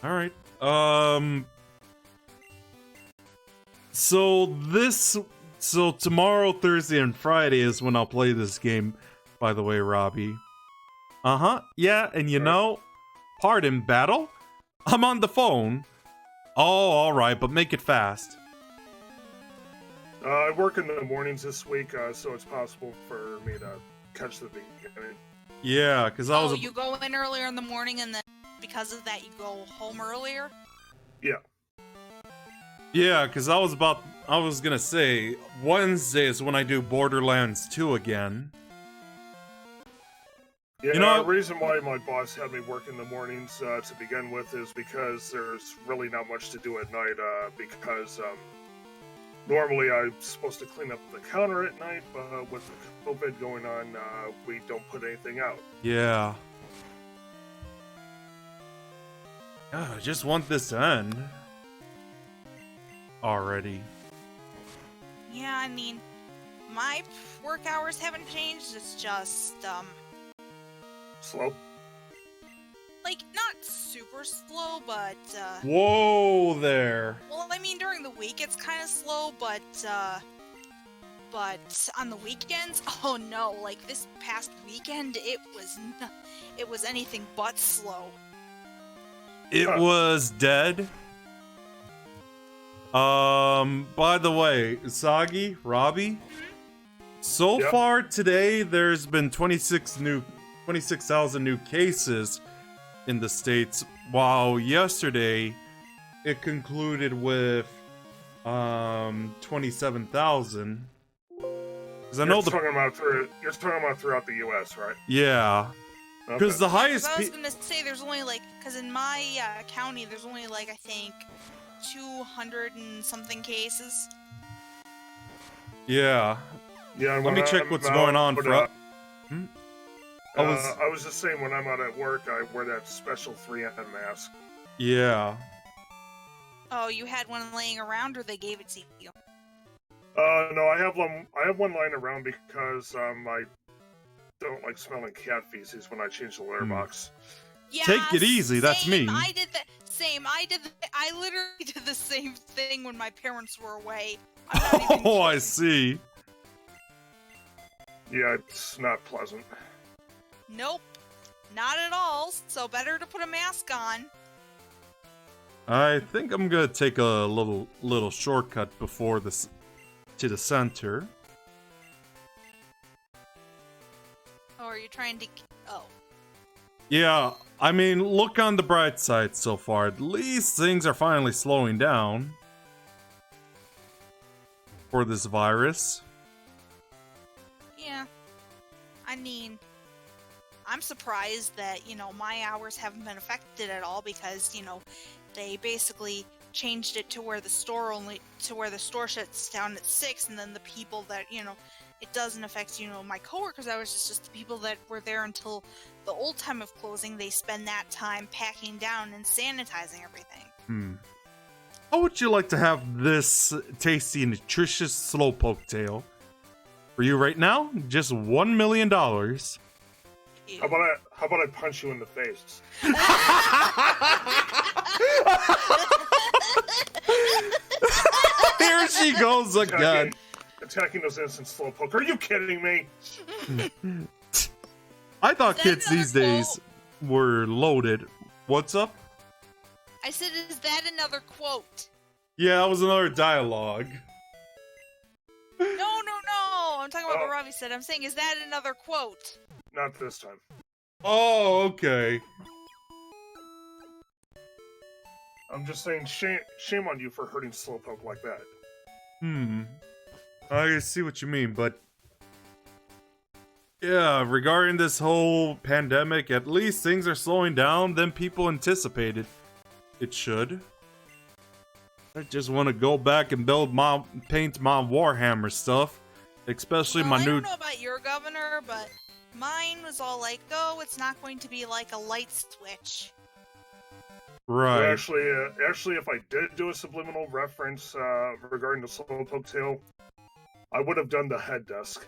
Alright. So tomorrow, Thursday, and Friday is when I'll play this game, by the way, Robbie. Uh-huh, yeah, and you know, pardon, battle? I'm on the phone. Oh, alright, but make it fast. I work in the mornings this week, so it's possible for me to catch the beginning. Yeah, because I was... you go in earlier in the morning and then because of that you go home earlier? Yeah. Yeah, because I was gonna say, Wednesday is when I do Borderlands 2 again. Yeah, You know, the reason why my boss had me work in the mornings to begin with is because there's really not much to do at night, because normally I'm supposed to clean up the counter at night, but with COVID going on, we don't put anything out. Yeah. I just want this to end. Already. Yeah, I mean, my work hours haven't changed. It's just, Slow? like, not super slow, but, Whoa there. well, I mean, during the week it's kind of slow, but on the weekends, oh no, like, this past weekend, it was anything but slow. It was dead. By the way, Usagi, Robbie, so Yep. far today there's been 26,000 new cases in the States, while yesterday it concluded with 27,000. Because I know You're talking about throughout the U.S., right? yeah, because Okay. the highest I was gonna say there's only like, because in my county there's only like I think 200 and something cases. yeah. Yeah, Let me check what's going on for. I was just saying, when I'm out at work, I wear that special 3M mask. Yeah. Oh, you had one laying around, or they gave it to you? No, I have one lying around because I don't like smelling cat feces when I change the litter box. Yeah, Take it easy, that's same. me. I did the same. I literally did the same thing when my parents were away. I'm not even Oh, I kidding. see. Yeah, it's not pleasant. Nope, not at all. So better to put a mask on. I think I'm gonna take a little shortcut before this to the center. Oh, are you trying to? Oh, Yeah, I mean, look on the bright side so far. At least things are finally slowing down for this virus. mean, I'm surprised that, my hours haven't been affected at all because, they basically changed it to where the store shuts down at 6, and then the people that, it doesn't affect, my coworkers' hours. It's just the people that were there until the old time of closing. They spend that time packing down and sanitizing everything. How would you like to have this tasty, nutritious slowpoke tail? For you right now, just $1 million. How about I punch you in the face? Here she goes again. Attacking those innocent slowpoke. Are you kidding me? I thought kids these days were loaded. What's up? I said, is that another quote? Yeah, that was another dialogue. No. I'm talking about what Ravi said. I'm saying, is that another quote? Not this time. Oh, okay. I'm just saying, shame on you for hurting slowpoke like that. I see what you mean, but yeah, regarding this whole pandemic, at least things are slowing down than people anticipated. It should. I just want to go back and paint my Warhammer stuff, especially my new. I don't know about your governor, but mine was all like, "Oh, it's not going to be like a light switch." Right. Actually, if I did do a subliminal reference regarding the slowpoke tail, I would have done the head desk.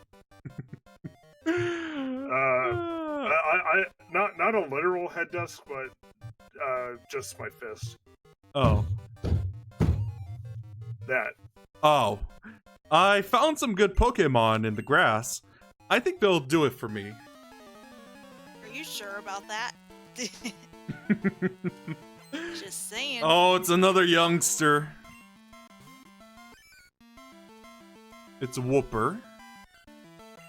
I not a literal head desk, but just my fist. Oh. That. Oh. I found some good Pokemon in the grass. I think they'll do it for me. Are you sure about that? Just saying. Oh, it's another youngster. It's a Whooper.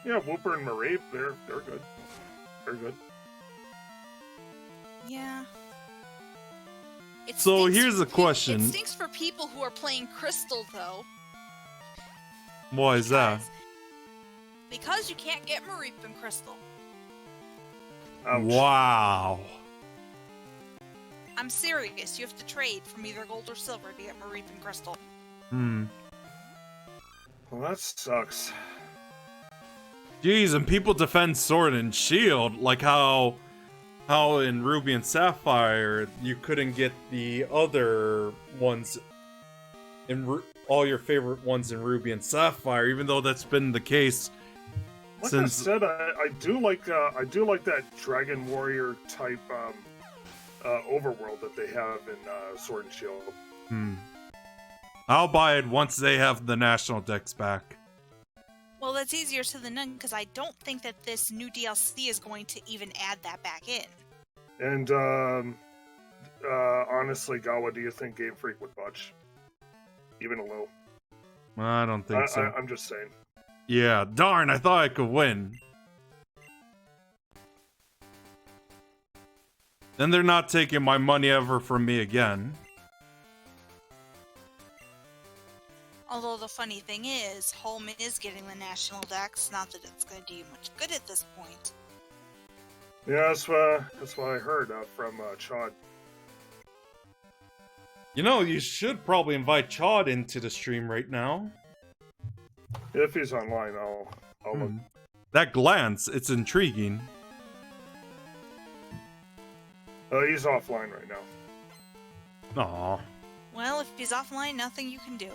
Yeah, Whooper and Marie, they're good. They're good. Yeah. So here's a question. It stinks for people who are playing Crystal, though. Why is that? Because you can't get Mareep in Crystal. Ouch. Wow. I'm serious. You have to trade from either gold or silver to get Mareep in Crystal. Well, that sucks. Jeez, and people defend Sword and Shield, like how in Ruby and Sapphire you couldn't get the other ones in all your favorite ones in Ruby and Sapphire, even though that's been the case since. I said, I do like that Dragon Warrior type overworld that they have in Sword and Shield. I'll buy it once they have the national decks back. Well, that's easier said than done, because I don't think that this new DLC is going to even add that back in. And, honestly, Gawa, do you think Game Freak would budge? Even a little? I don't think so. I'm just saying. Yeah, darn, I thought I could win. Then they're not taking my money ever from me again. Although the funny thing is, Home is getting the national decks. Not that it's going to do you much good at this point. Yeah, that's what I heard from Chad. You know, you should probably invite Chad into the stream right now. If he's online, I'll look. That glance, it's intriguing. He's offline right now. Aw. Well, if he's offline, nothing you can do.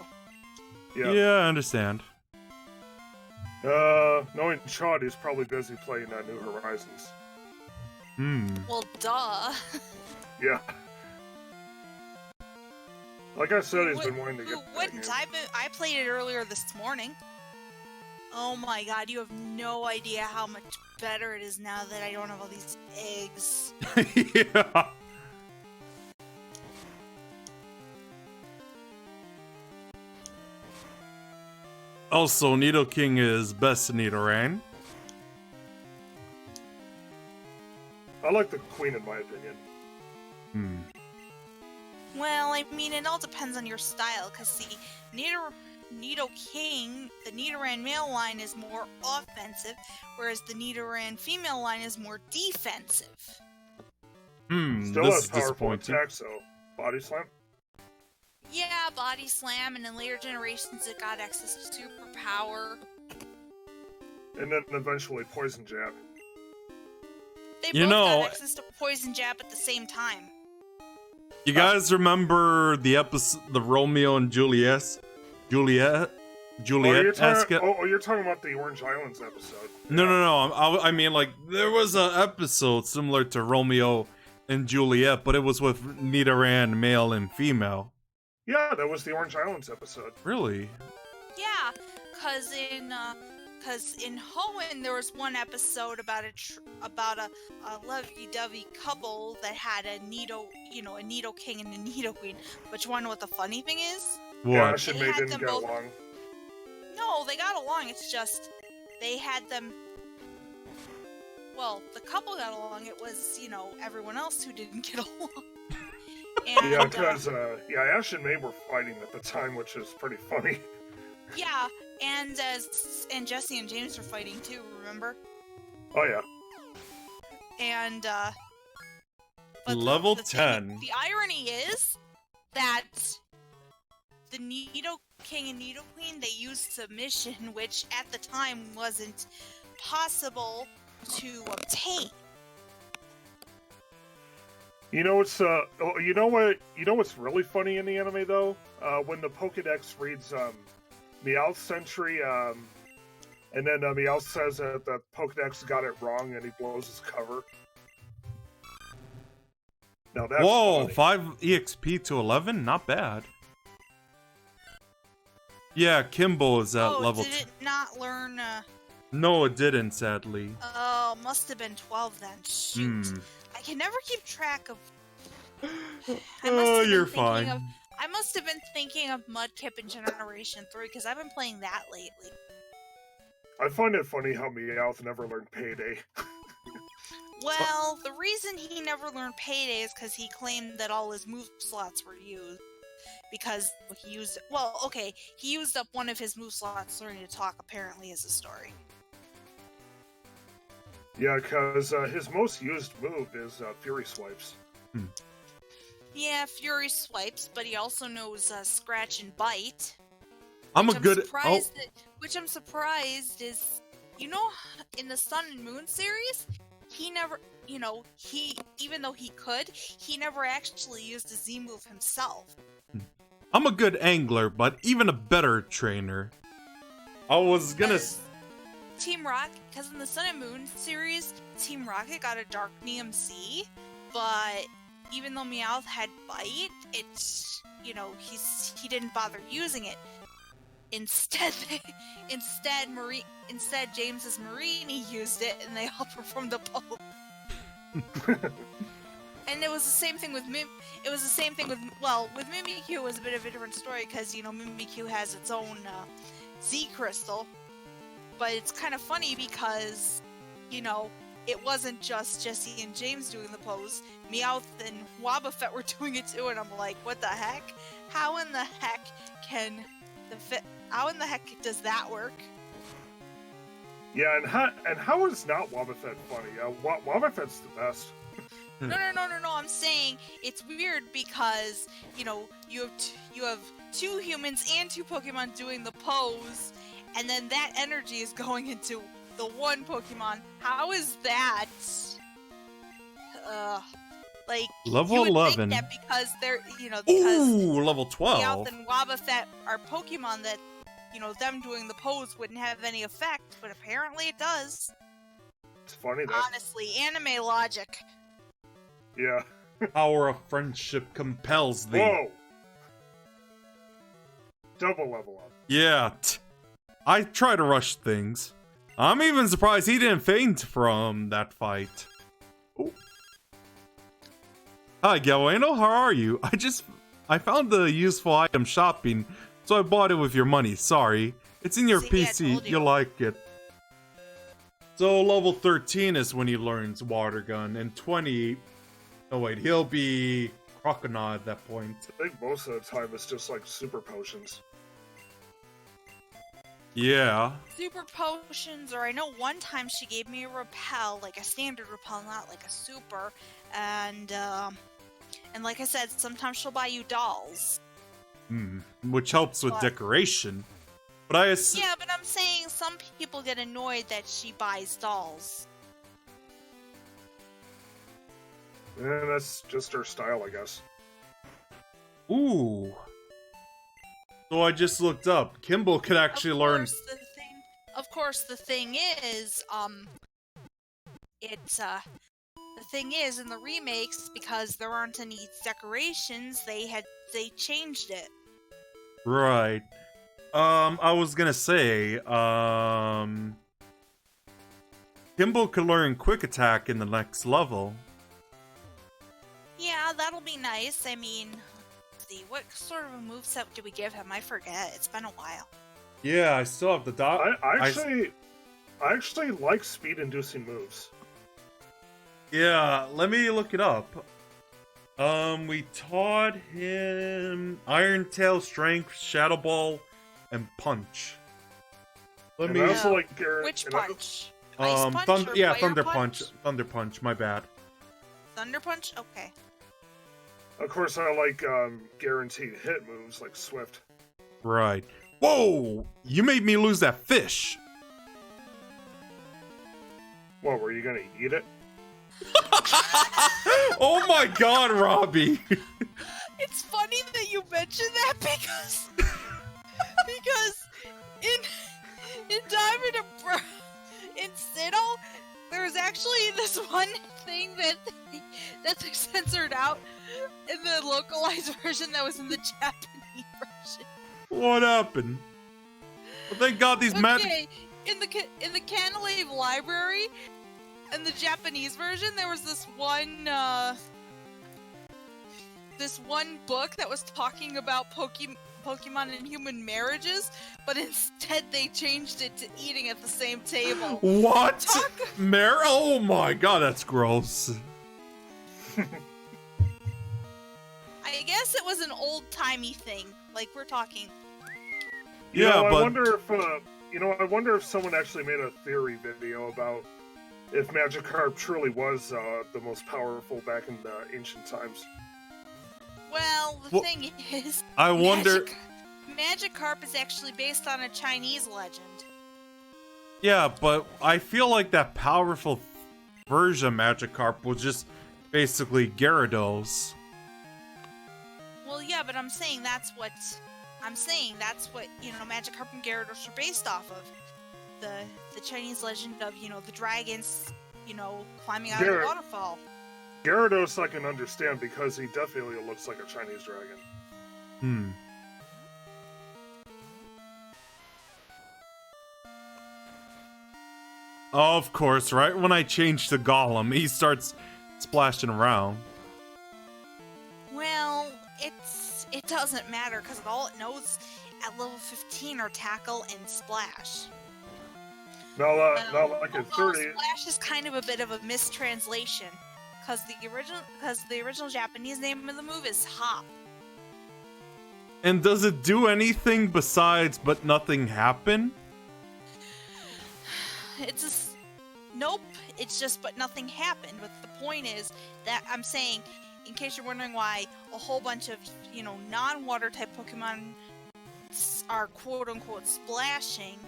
Yeah, I understand. Knowing Chad, he's probably busy playing New Horizons. Well, duh. Yeah. Like I said, he's been wanting to get Who wouldn't? I played it earlier this morning. Oh my god, you have no idea how much better it is now that I don't have all these eggs. Yeah. Also, Nido King is best in Nidoran. I like the Queen, in my opinion. Well, I mean, it all depends on your style, because see, Nidoking, the Nidoran male line is more offensive, whereas the Nidoran female line is more defensive. Still This has is powerful disappointing. attacks, though. Body slam. Yeah, Body Slam, and in later generations it got access to Superpower. And then eventually Poison Jab. They You both know- got access to Poison Jab at the same time. You guys remember the episode, the Romeo and Juliet esque? You're talking about the Orange Islands episode. No. I mean, like, there was an episode similar to Romeo and Juliet, but it was with Nidoran male and female. Yeah, that was the Orange Islands episode. Really? Yeah, cause in Hoenn there was one episode about a lovey-dovey couple that had a Nidoking and a Nidoqueen. But you wanna know what the funny thing is? What? Yeah, Ash and They May had didn't them get both- along. No, they got along. It's just they had them. Well, the couple got along. It was everyone else who didn't get along. And, Yeah, because Ash and May were fighting at the time, which is pretty funny. yeah, and Jesse and James were fighting too. Remember? Oh yeah. And but Level the 10. The irony is that the Nidoking and Nidoqueen, they used submission, which at the time wasn't possible to obtain. You know what's what's really funny in the anime though? When the Pokédex reads Meowth's entry, and then Meowth says that the Pokédex got it wrong, and he blows his cover. Now that's Whoa, funny. 5 EXP to 11? Not bad. Yeah, Kimbo is at level did it not learn? No, it didn't, sadly. Oh, must have been 12 then. Shoot. I can never keep track of. Oh, you're fine. I must have been thinking of Mudkip in Generation 3 because I've been playing that lately. I find it funny how Meowth never learned Payday. Well, the reason he never learned Payday is because he claimed that all his move slots were used. Because he used. Well, okay, he used up one of his move slots learning to talk, apparently, as a story. Yeah, because his most used move is Fury Swipes. Yeah, Fury Swipes, but he also knows Scratch and Bite. Which I'm surprised is, in the Sun and Moon series, he never, even though he could, he never actually used a Z move himself. I'm a good angler, but even a better trainer. I was gonna. Team Rocket, because in the Sun and Moon series, Team Rocket got a Dark MC, but even though Meowth had Bite, it's, he didn't bother using it. Instead, James's Marini used it, and they all performed the pose. And it was the same thing with with Mimikyu. It was a bit of a different story because Mimikyu has its own Z crystal, but it's kind of funny because it wasn't just Jesse and James doing the pose. Meowth and Wobbuffet were doing it too, and I'm like, what the heck? How in the heck does that work? Yeah, and how is not Wobbuffet funny? Wobbuffet's the best. No. I'm saying it's weird because you have two humans and two Pokemon doing the pose, and then that energy is going into the one Pokemon. How is that? Level you would 11. think that because they're because Ooh, level Meowth 12. and Wobbuffet are Pokemon that them doing the pose wouldn't have any effect, but apparently it does. It's funny though. Honestly, anime logic. Yeah. Power of friendship compels thee. Whoa! Double level up. Yeah. I try to rush things. I'm even surprised he didn't faint from that fight. Ooh. Hi, Gawayno, how are you? I found the useful item shopping, so I bought it with your money. Sorry. It's in your See, I PC. told you. You'll like it. So level 13 is when he learns Water Gun, and 20... Oh wait, he'll be Crocodile at that point. I think most of the time it's just like super potions. Yeah. super potions, or I know one time she gave me a repel, like a standard repel, not like a super, and like I said, sometimes she'll buy you dolls. Which helps with But- decoration. But I assume... Yeah, but I'm saying some people get annoyed that she buys dolls. And that's just her style, I guess. Ooh. So I just looked up. Kimball could actually learn... Of course, the thing is, the thing is, in the remakes, because there aren't any decorations, they changed it. Right. I was gonna say, Kimball could learn Quick Attack in the next level. Yeah, that'll be nice. I mean, let's see, what sort of a moveset did we give him? I forget. It's been a while. Yeah, I still have the dot. I actually like speed-inducing moves. Yeah, let me look it up. We taught him Iron Tail, Strength, Shadow Ball, and Punch. Let me. I also like Which punch? Ice punch or yeah, fire Thunder Punch. Thunder Punch. My bad. Thunder punch. Okay. Of course, I like guaranteed hit moves like Swift. Right. Whoa! You made me lose that fish. What, were you gonna eat it? Oh my God, Robbie! It's funny that you mentioned that because in Diamond and in Sinnoh, there's actually this one thing that they censored out in the localized version that was in the Japanese version. What happened? Well, thank God these Okay, in the Canalave library, in the Japanese version, there was this one book that was talking about Pokemon and human marriages, but instead they changed it to eating at the same table. What? Oh my God, that's gross. I guess it was an old-timey thing. Like, we're talking. Yeah, but I wonder if someone actually made a theory video about if Magikarp truly was the most powerful back in the ancient times. Well, the thing is, I wonder. Magikarp is actually based on a Chinese legend. Yeah, but I feel like that powerful version of Magikarp was just basically Gyarados. Well, yeah, but I'm saying that's what Magikarp and Gyarados are based off of. The Chinese legend of, the dragons, climbing out of the waterfall. Gyarados I can understand because he definitely looks like a Chinese dragon. Of course, right when I change to Golem, he starts splashing around. Well, it doesn't matter because all it knows at level 15 are Tackle and Splash. Not like at 30. Splash is kind of a bit of a mistranslation because the original Japanese name of the move is Hop. And does it do anything besides but nothing happen? Nope, it's just but nothing happened. But the point is that I'm saying, in case you're wondering why a whole bunch of, non-water type Pokemon are quote-unquote splashing,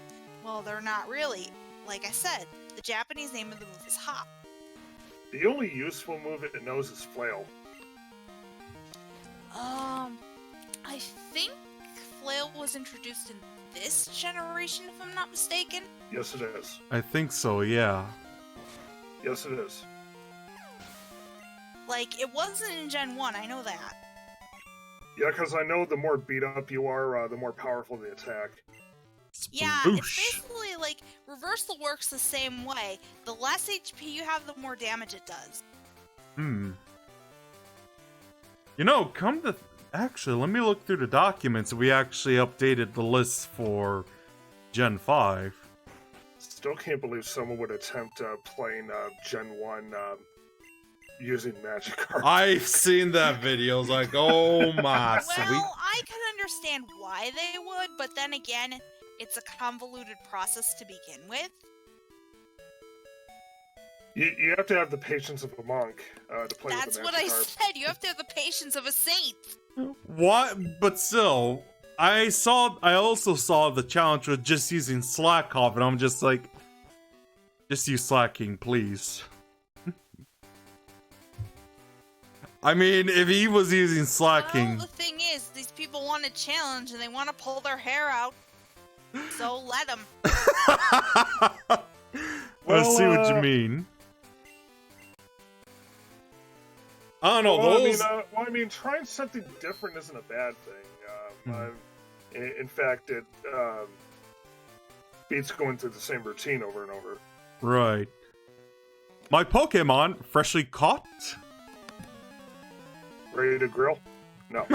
well, they're not really. Like I said, the Japanese name of the move is Hop. The only useful move it knows is Flail. I think Flail was introduced in this generation, if I'm not mistaken. Yes, it is. I think so, yeah. Yes, it is. Like, it wasn't in Gen 1, I know that. Yeah, because I know the more beat up you are, the more powerful the attack. Yeah, it's basically like Reversal works the same way. The less HP you have, the more damage it does. Actually, let me look through the documents. We actually updated the list for Gen 5. Still can't believe someone would attempt playing Gen 1 using Magikarp. I've seen that video. It's like, oh my sweet. Well, I can understand why they would, but then again, it's a convoluted process to begin with. You have to have the patience of a monk to play That's with what the I magic carp. said. You have to have the patience of a saint. What? But still, I also saw the challenge with just using Slack off, and I'm just like, just use slacking, please. I mean, if he was using slacking... Well, the thing is, these people want a challenge, and they want to pull their hair out. So let them. I see what you mean. I don't know, those... I mean, trying something different isn't a bad thing. In fact, it beats going through the same routine over and over. Right. My Pokemon, freshly caught. Ready to grill? No.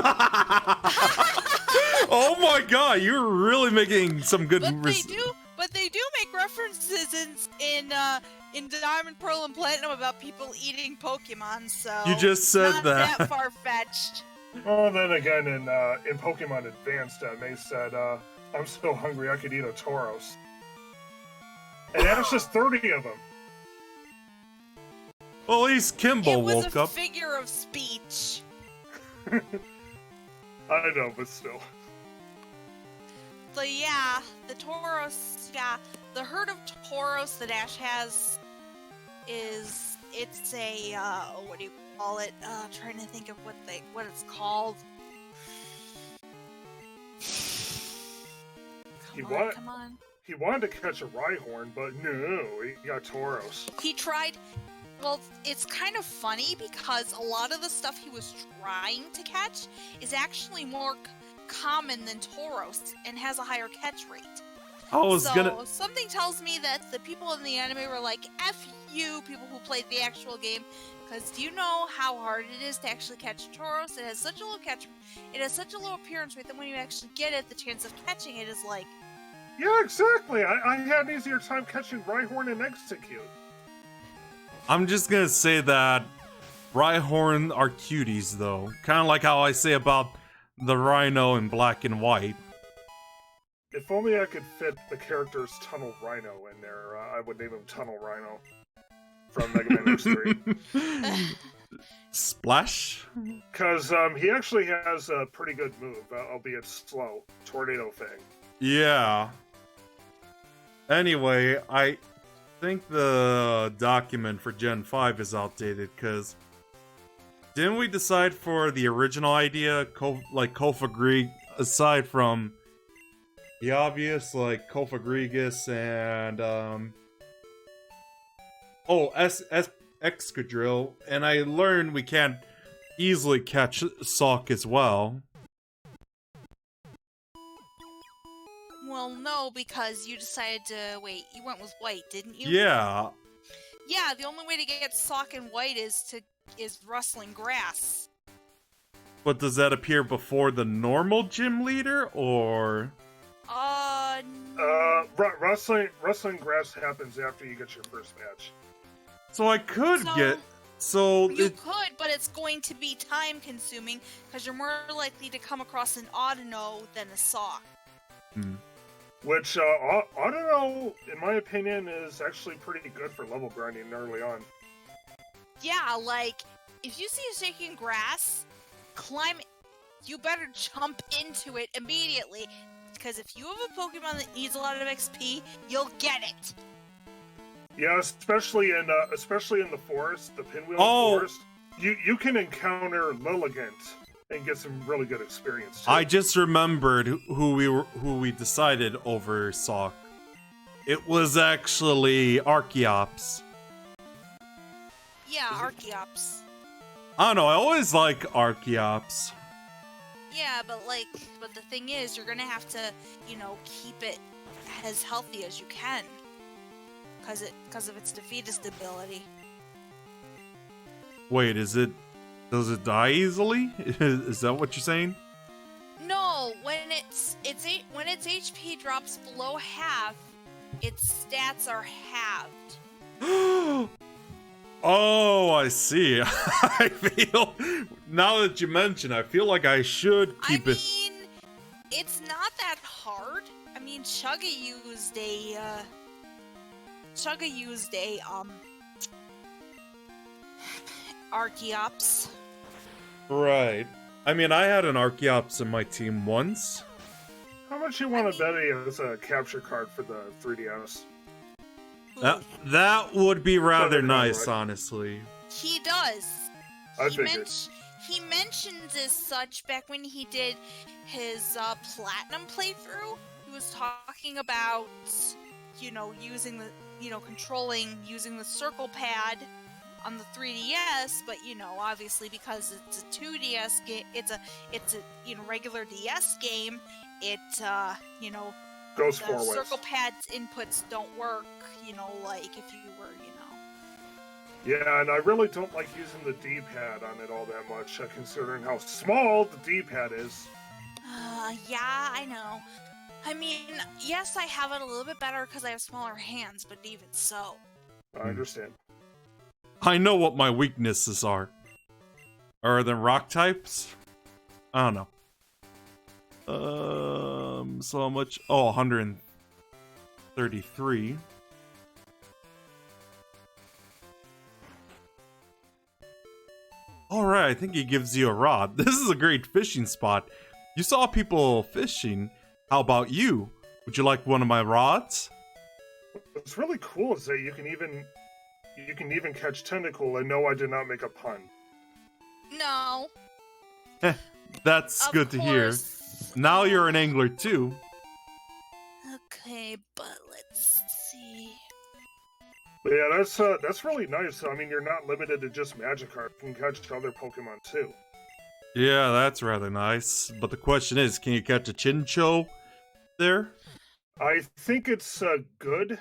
Oh my god, you're really making some good... But they do make references in Diamond, Pearl, and Platinum about people eating Pokemon, so... You just said not that. far-fetched. Well, then again, in Pokemon Advanced, they said, I'm so hungry I could eat a Tauros. And that's just 30 of them. Well, at least Kimbo woke It was a up. figure of speech. I know, but still. So yeah, the Tauros, the herd of Tauros that Ash has it's a, what do you call it? Trying to think of what it's called. Come on. He wanted to catch a Rhyhorn, but no, he got Tauros. He tried. Well, it's kind of funny because a lot of the stuff he was trying to catch is actually more common than Tauros and has a higher catch rate. Something tells me that the people in the anime were like, F you, people who played the actual game, because do you know how hard it is to actually catch Tauros? It has such a low appearance rate that when you actually get it, the chance of catching it is like... Yeah, exactly! I had an easier time catching Rhyhorn and Execute. I'm just gonna say that Rhyhorn are cuties, though. Kind of like how I say about the Rhino in Black and White. If only I could fit the character's Tunnel Rhino in there, I would name him Tunnel Rhino from Mega Man X3. Splash? Because he actually has a pretty good move, albeit slow. Tornado Fang. Yeah. Anyway, I think the document for Gen 5 is outdated, because didn't we decide for the original idea, Kofagrig, aside from the obvious, like Kofagrigus and, Excadrill, and I learned we can't easily catch Sawk as well. Well, no, because you decided to... Wait, you went with White, didn't you? Yeah. Yeah, the only way to get Sawk and White is rustling grass. But does that appear before the normal gym leader, or...? Rustling grass happens after you get your first match. So I could You could, but it's going to be time-consuming, because you're more likely to come across an Audino than a Sawk. Which, Audino, in my opinion, is actually pretty good for level grinding early on. Yeah, like, if you see a shaking grass, climb it. You better jump into it immediately, because if you have a Pokemon that needs a lot of XP, you'll get it. Yeah, especially in the forest, the Pinwheel Forest, you can encounter Lilligant and get some really good experience too. I just remembered who we decided over Sawk. It was actually Archeops. Yeah, Archeops. I don't know, I always like Archeops. Yeah, but the thing is, you're gonna have to, keep it as healthy as you can. Because of its defeatist ability. Wait, does it die easily? Is that what you're saying? No, when its HP drops below half, its stats are halved. Oh, I see. I feel, now that you mention, I feel like I should keep it. I mean, it's not that hard. I mean, mean, Chugga used a Archeops. Right. I mean, I had an Archeops in my team once. How much you want to bet he has a capture card for the 3DS? That would be rather Kinda nice, right. honestly. He does. I He, figured. he mentions as such back when he did his platinum playthrough. He was talking about, using the, using the circle pad on the 3DS, but obviously because it's a 2DS game, it's a regular DS game. It Goes the 4 ways. circle pad's inputs don't work. Like if you were, Yeah, and I really don't like using the D-pad on it all that much, considering how small the D-pad is. Yeah, I know. I mean, yes, I have it a little bit better because I have smaller hands, but even so. I understand. I know what my weaknesses are. Are they rock types? I don't know. So how much? Oh, 133. Alright, I think he gives you a rod. This is a great fishing spot. You saw people fishing. How about you? Would you like one of my rods? What's really cool is that you can even catch tentacle, and no, I did not make a pun. No. That's Of good to hear. course. Now you're an angler too. Okay, but let's see. But yeah, that's really nice. I mean, you're not limited to just Magikarp. You can catch other Pokemon too. Yeah, that's rather nice. But the question is, can you catch a Chinchou there? I think it's good.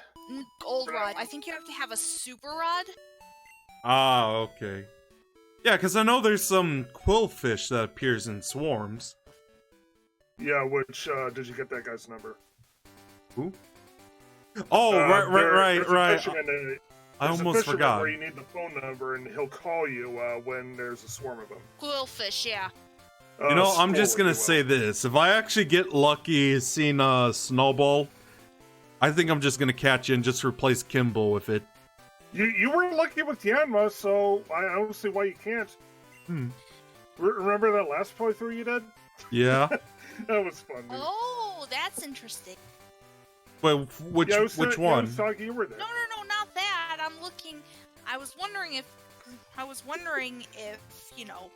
Goldenrod. I think you have to have a super rod. Ah, okay. Yeah, because I know there's some quillfish that appears in swarms. Yeah, which did you get that guy's number? Who? Oh, There's right. a fisherman, I there's a almost fisherman forgot. where you need the phone number, and he'll call you when there's a swarm of them. Quillfish, yeah. You know, I'm Skull, just if gonna you will. say this. If I actually get lucky seeing a Snowball, I think I'm just gonna catch it and just replace Kimball with it. You were lucky with Yanma, so I don't see why you can't. Remember that last playthrough you did? Yeah. That was fun, dude. Oh, that's interesting. Wait, which Yeah, which one? Sagi, you were there. No, not that. I was wondering if you know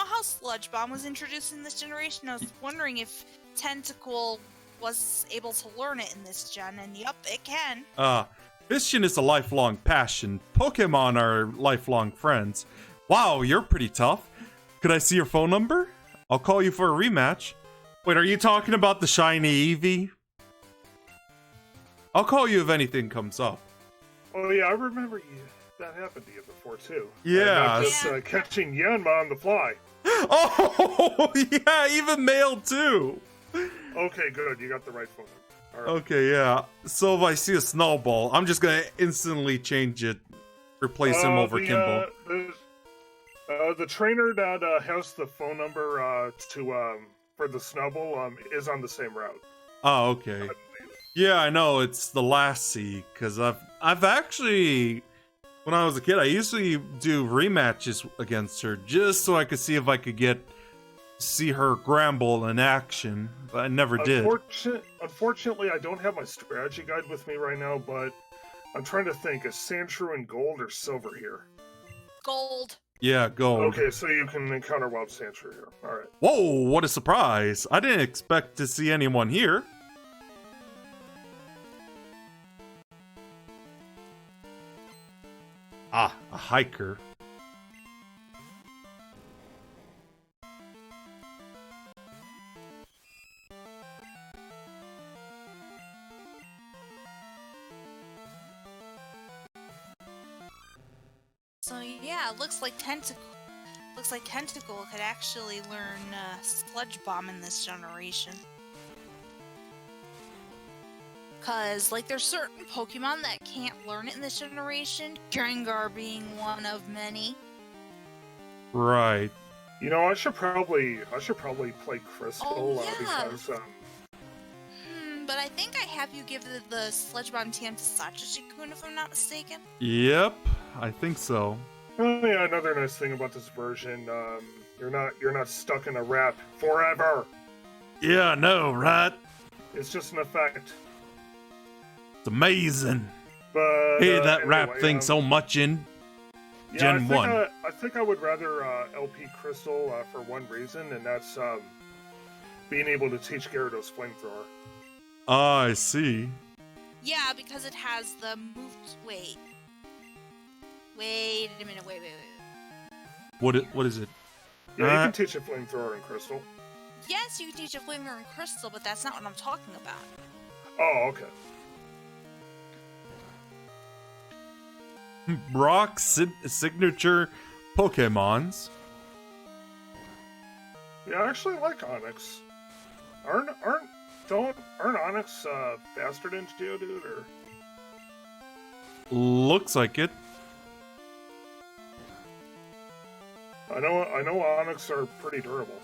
how Sludge Bomb was introduced in this generation? I was wondering if Tentacle was able to learn it in this gen, and yup, it can. Fishing is a lifelong passion. Pokemon are lifelong friends. Wow, you're pretty tough. Could I see your phone number? I'll call you for a rematch. Wait, are you talking about the shiny Eevee? I'll call you if anything comes up. Oh yeah, I remember that happened to you before too. Yeah. And just catching Yanma on the fly. Oh, yeah, even male too. Okay, good. You got the right phone number. All right. Okay, yeah. So if I see a Snowball, I'm just gonna instantly change it, replace him over Kimball. The trainer that has the phone number for the Snowball is on the same route. Oh, okay. Yeah, I know it's the Lassie because I've actually, when I was a kid, I usually do rematches against her just so I could see if I could see her Gramble in action, but I never did. Unfortunately, I don't have my strategy guide with me right now, but I'm trying to think: is Sandshrew in gold or silver here? Gold. Yeah, gold. Okay, so you can encounter Wild Sandshrew here. All right. Whoa, what a surprise! I didn't expect to see anyone here. Ah, a hiker. So yeah, it looks like Tentacle could actually learn Sludge Bomb in this generation. Cause there's certain Pokemon that can't learn it in this generation, Gengar being one of many. Right. You know, I should probably play Crystal Oh, yeah. because But I think I have you give the Sledge Bomb TM to Sachiji-kun, if I'm not mistaken. Yep, I think so. Oh yeah, another nice thing about this version, you're not stuck in a wrap forever. Yeah, I know, right? It's just an effect. It's amazing. But Hey, that anyway, rap thing so much in Gen 1. I think I would rather LP Crystal for one reason, and that's being able to teach Gyarados Flamethrower. I see. Yeah, because it has the move. Wait a minute. Wait. What is it? Yeah, you can teach a Flamethrower in Crystal. Yes, you can teach a Flamethrower in Crystal, but that's not what I'm talking about. Oh, okay. Brock's signature Pokemons. Yeah, I actually like Onyx. Aren't Onyx faster than Geodude, or? Looks like it. I know Onyx are pretty durable.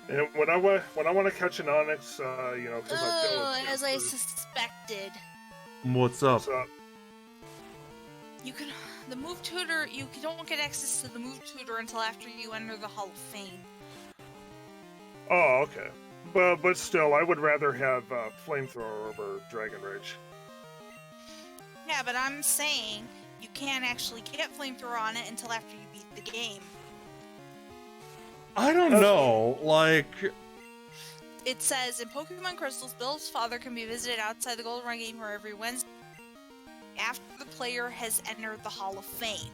And when I want to catch an Onyx, because I feel as I suspected. What's up? You can the move tutor. You don't get access to the move tutor until after you enter the Hall of Fame. Oh, okay. But still, I would rather have Flamethrower over Dragon Rage. Yeah, but I'm saying you can't actually get Flamethrower on it until after you beat the game. I don't know. Like, it says in Pokemon Crystals, Bill's father can be visited outside the Golden Run game for every Wednesday after the player has entered the Hall of Fame.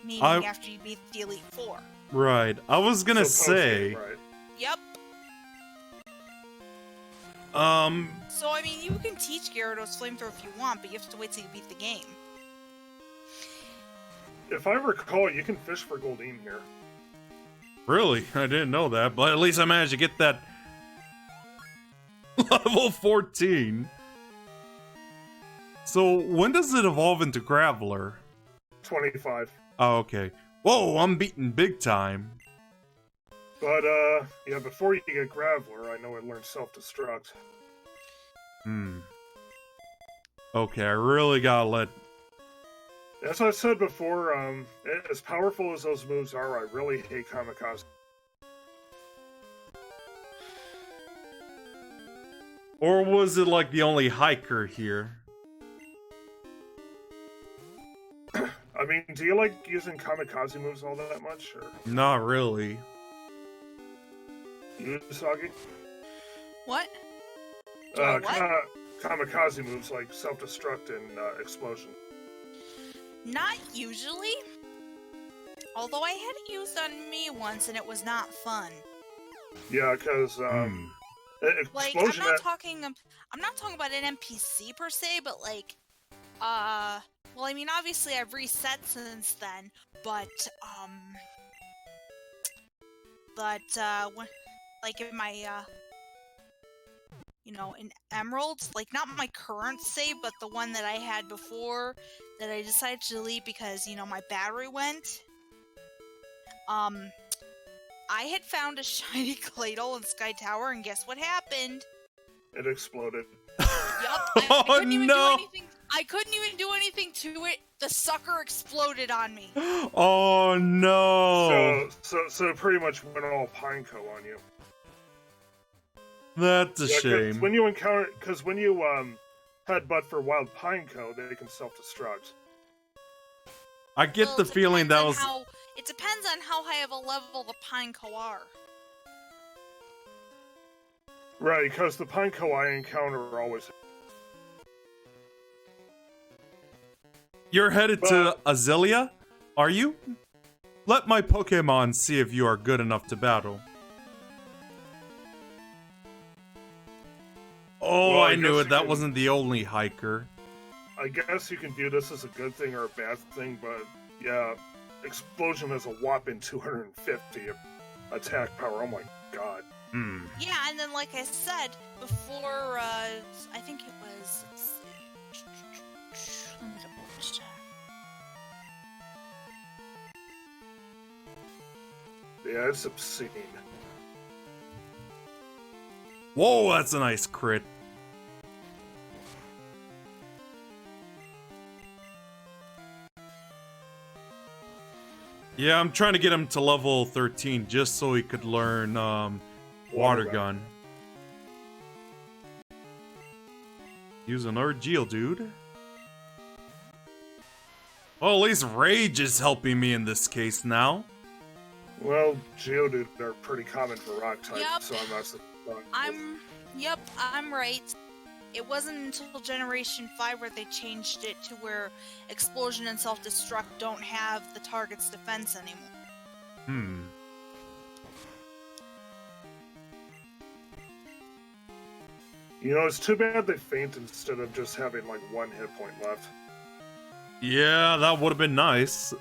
Meaning after you beat the Elite Four. Right. I was gonna say. Right. Yep. So I mean, you can teach Gyarados Flamethrower if you want, but you have to wait till you beat the game. If I recall, you can fish for Goldeen here. Really? I didn't know that, but at least I managed to get that level 14. So, when does it evolve into Graveler? 25. Oh, okay. Whoa, I'm beating big time. But, yeah, before you get Graveler, I know it learns self-destruct. Okay, I really gotta let... As I said before, as powerful as those moves are, I really hate Kamikaze. Or was it like the only hiker here? I mean, do you like using Kamikaze moves all that much, or? Not really. You, Sagi? What? What? Kamikaze moves like self-destruct and explosion. Not usually. Although I had it used on me once and it was not fun. Yeah, because like I'm not talking about an NPC per se, but like well, I mean, obviously I've reset since then, but when, like in my in Emeralds, like not my current save, but the one that I had before that I decided to delete because, my battery went. I had found a shiny Claydol in Sky Tower, and guess what happened? It exploded. Yup. I couldn't even do anything to it. The sucker exploded on me. Oh no! So pretty much went all Pineco on you. That's a shame. When you headbutt for Wild Pineco, they can self-destruct. I get the feeling that was... It depends on how high of a level the Pineco are. Right, because the Pineco I encounter are always... You're headed to Azalea? Are you? Let my Pokemon see if you are good enough to battle. Oh, well, I knew it. That wasn't the only hiker. I guess you can view this as a good thing or a bad thing, but yeah, Explosion has a whopping 250 attack power. Oh my god. Yeah, and then like I said before, I think it was... Let me double check. Yeah, it's obscene. Whoa, that's a nice crit. Yeah, I'm trying to get him to level 13 just so he could learn water gun. Use another Geodude. Well, at least Rage is helping me in this case now. Well, Geodude are pretty common for rock type, Yep. so I'm not surprised. I'm right. It wasn't until Generation 5 where they changed it to where Explosion and Self-Destruct don't have the target's defense anymore. You know, it's too bad they faint instead of just having like 1 hit point left. Yeah, that would have been nice.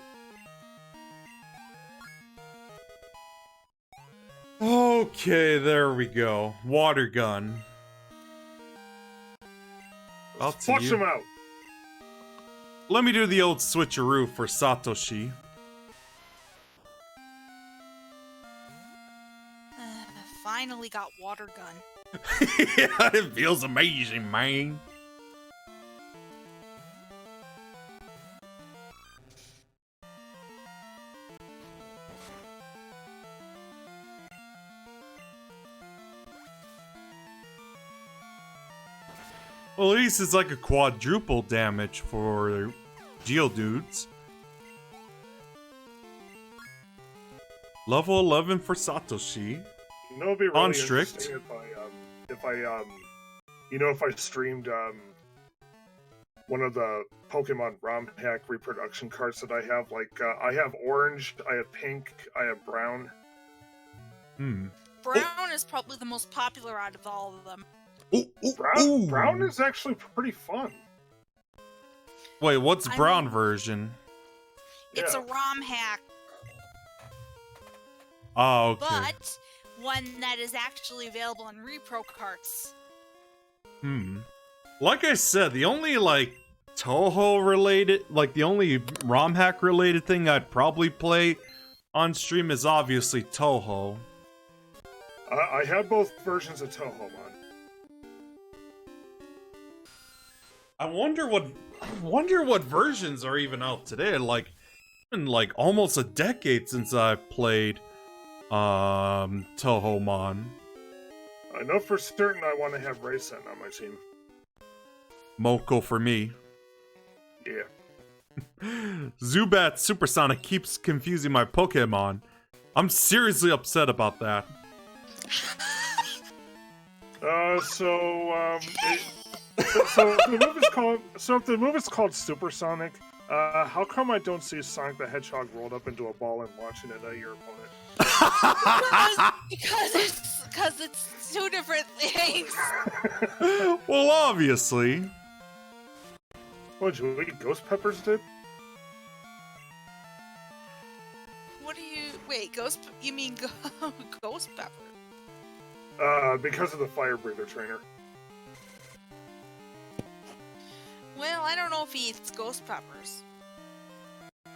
Okay, there we go. Water gun. Let's flush him out. Let me do the old switcheroo for Satoshi. Finally got water gun. Yeah, it feels amazing, man. Well, at least it's like a quadruple damage for Geodudes. Level 11 for Satoshi. You know, it'd be really On strict. interesting if I streamed one of the Pokemon ROM hack reproduction cards that I have. Like, I have orange, I have pink, I have brown. Brown is probably the most popular out of all of them. Brown is actually pretty fun. Wait, what's brown version? It's Yeah. a ROM hack, Oh, okay. but one that is actually available in repro carts. Like I said, the only, like, Toho related, like, the only ROM hack related thing I'd probably play on stream is obviously Toho. I have both versions of Tohomon. I wonder what versions are even out today. Like, it's been like almost a decade since I've played Tohomon. I know for certain I want to have Raysen on my team. Moko for me. Yeah. Zubat Supersonic keeps confusing my Pokemon. I'm seriously upset about that. So if the movie's called Supersonic, how come I don't see Sonic the Hedgehog rolled up into a ball and launching it at your opponent? Because it's two different things. Well, obviously. What, did you eat ghost peppers, dude? What do you... Wait, you mean ghost pepper? Because of the fire breather trainer. Well, I don't know if he eats ghost peppers.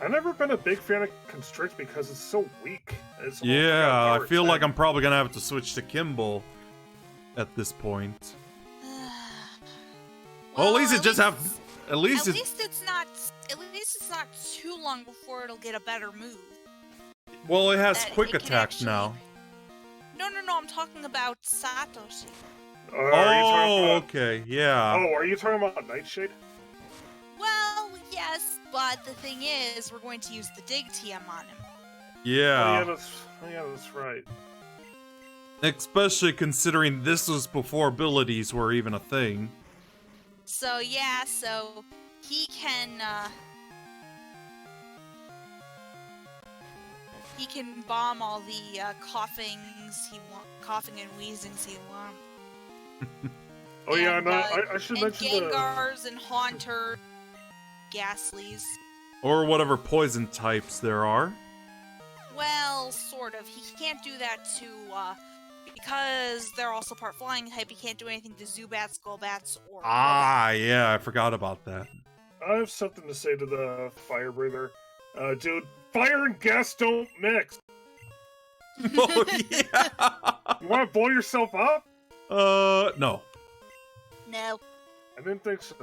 I've never been a big fan of Constrict because it's so weak. Yeah, I feel like I'm probably gonna have to switch to Kimball at this point. Well, at least it just have... At least it's not too long before it'll get a better move. Well, it has That quick it can attack actually- now. No, I'm talking about Satoshi. Okay, yeah. Oh, are you talking about Nightshade? Well, yes, but the thing is, we're going to use the Dig TM on him. Yeah. Yeah, that's right. Especially considering this was before abilities were even a thing. So yeah, so he can bomb all the coughing and wheezings he wants. Oh yeah, And, no, I should and mention Gengars and Haunters, Ghastlies. Or whatever poison types there are. Well, sort of. He can't do that to, because they're also part flying type, he can't do anything to Zubats, Golbats, or... Yeah, I forgot about that. I have something to say to the fire breather. Dude, fire and gas don't mix. Oh, yeah! You want to blow yourself up? No. No. I didn't think so.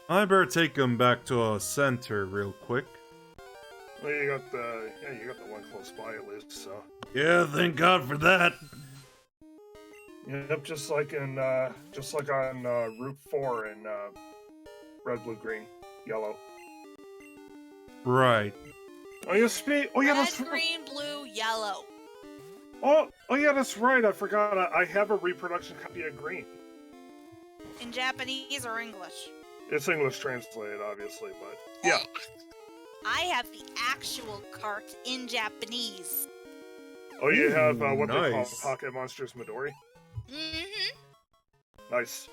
I better take him back to a center real quick. Well, you got the one close by at least. So. Yeah, thank God for that. Yep, just like on Route 4 in red, blue, green, yellow. Right. Oh, you speak. Oh, yeah, Red, that's right. green, blue, yellow. Oh, yeah, that's right. I forgot. I have a reproduction copy of green. In Japanese or English? It's English translated, obviously, but yeah. I have the actual cart in Japanese. Oh, you have what they call nice. Pocket Monsters Midori. Mm-hmm. Nice.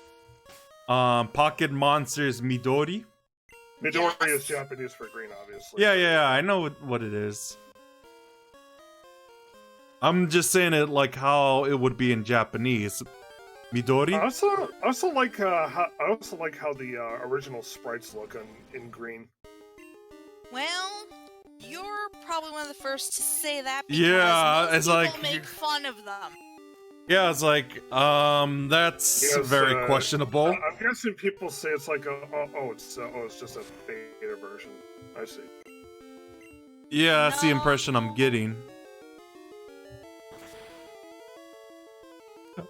Pocket Monsters Midori. Midori Yes. is Japanese for green, obviously. Yeah, I know what it is. I'm just saying it like how it would be in Japanese. Midori? I also like how the original sprites look in green. Well, you're probably one of the first to say that because Yeah, most it's people like- make fun of them. Yeah, it's like, that's Yes, very questionable. I'm guessing people say it's like it's just a beta version. I see. Yeah, that's the No. impression I'm getting.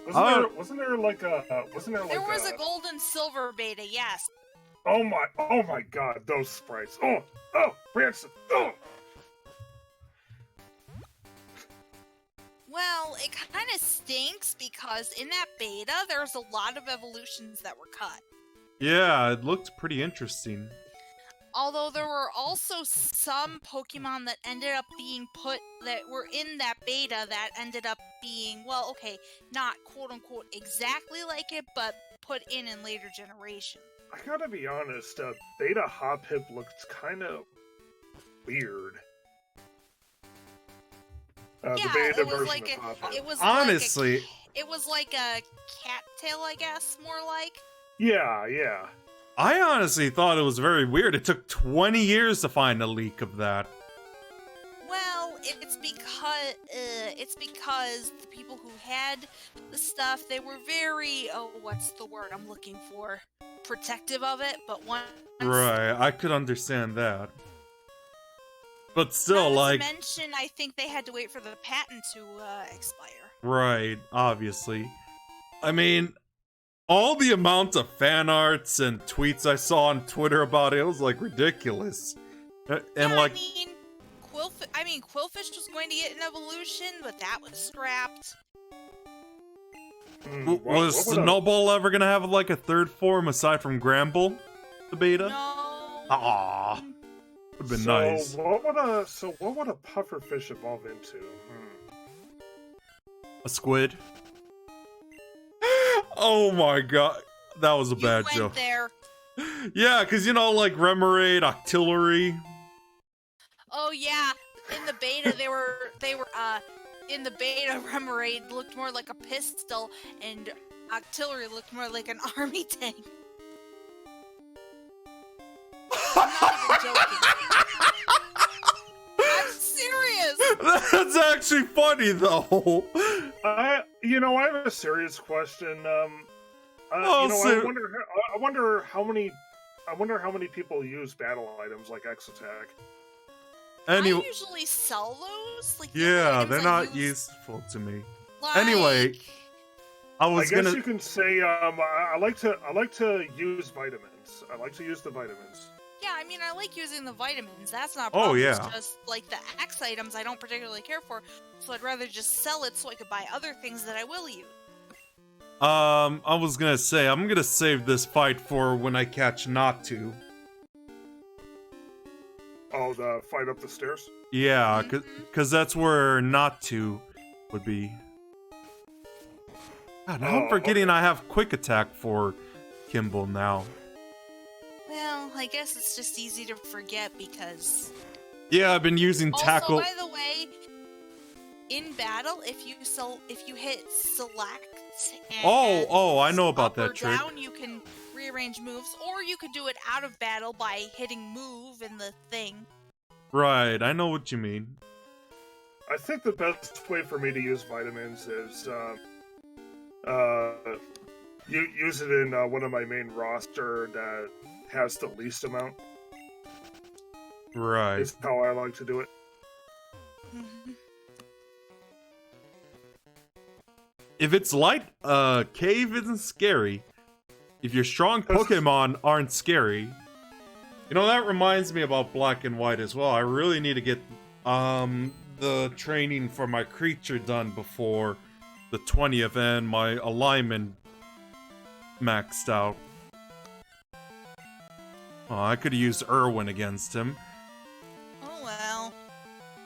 Wasn't there like There was a gold and silver beta, yes. oh my god, those sprites. Oh, Ransom. Oh. Well, it kind of stinks because in that beta, there's a lot of evolutions that were cut. Yeah, it looked pretty interesting. Although there were also some Pokemon that ended up being that were in that beta that ended up being, well, okay, not quote-unquote exactly like it, but put in later generations. I gotta be honest, Beta Hoppip looked kind of weird. Yeah, the beta it was version like of Hoppip. it was Honestly, it was like a cattail, I guess, more like. Yeah. I honestly thought it was very weird. It took 20 years to find a leak of that. Well, it's because the people who had the stuff, they were very, what's the word I'm looking for? Protective of it, but once... Right, I could understand that. But Not still, to like... mention, I think they had to wait for the patent to expire. Right, obviously. I mean, all the amount of fan arts and tweets I saw on Twitter about it was, like, ridiculous. And, Yeah, like... I mean, Quillfish was going to get an evolution, but that was scrapped. Was Snowball ever gonna have, like, a third form aside from Gramble? The beta? No. Aww. Would've been nice. What would a pufferfish evolve into? A squid? Oh my god. That was a bad You joke. went there. Yeah, because, you know, like, Remoraid, Octillery. Oh yeah, in the beta in the beta Remoraid looked more like a pistol and Octillery looked more like an army tank. I'm not even joking. I'm serious. That's actually funny, though. I have a serious question. I wonder how many people use battle items like X Attack. Anyway, I usually sell those. Like, the yeah, items they're I not use, useful to me. like- Anyway, I I was guess gonna. you can say I like to use vitamins. I like to use the vitamins. Yeah, I mean, I like using the vitamins. That's not a Oh, problem. yeah. It's just, like, the X items I don't particularly care for, so I'd rather just sell it so I could buy other things that I will use. I was gonna say, I'm gonna save this fight for when I catch Natu. Oh, the fight up the stairs? Yeah, Mhm. cause that's where Natu would be. God, now I'm Oh, forgetting okay. I have quick attack for Kimball now. Well, I guess it's just easy to forget because... Yeah, I've been using tackle. Also, by the way, in battle, if you hit select and Oh, I know about up or that trick. down, you can rearrange moves, or you could do it out of battle by hitting move in the thing. Right, I know what you mean. I think the best way for me to use vitamins is use it in one of my main roster that has the least amount. Right. Is how I like to do it. If it's light, cave isn't scary. If your strong Pokemon aren't scary. You know, that reminds me about Black and White as well. I really need to get the training for my creature done before the 20th and my alignment maxed out. Oh, I could have used Irwin against him. Oh well.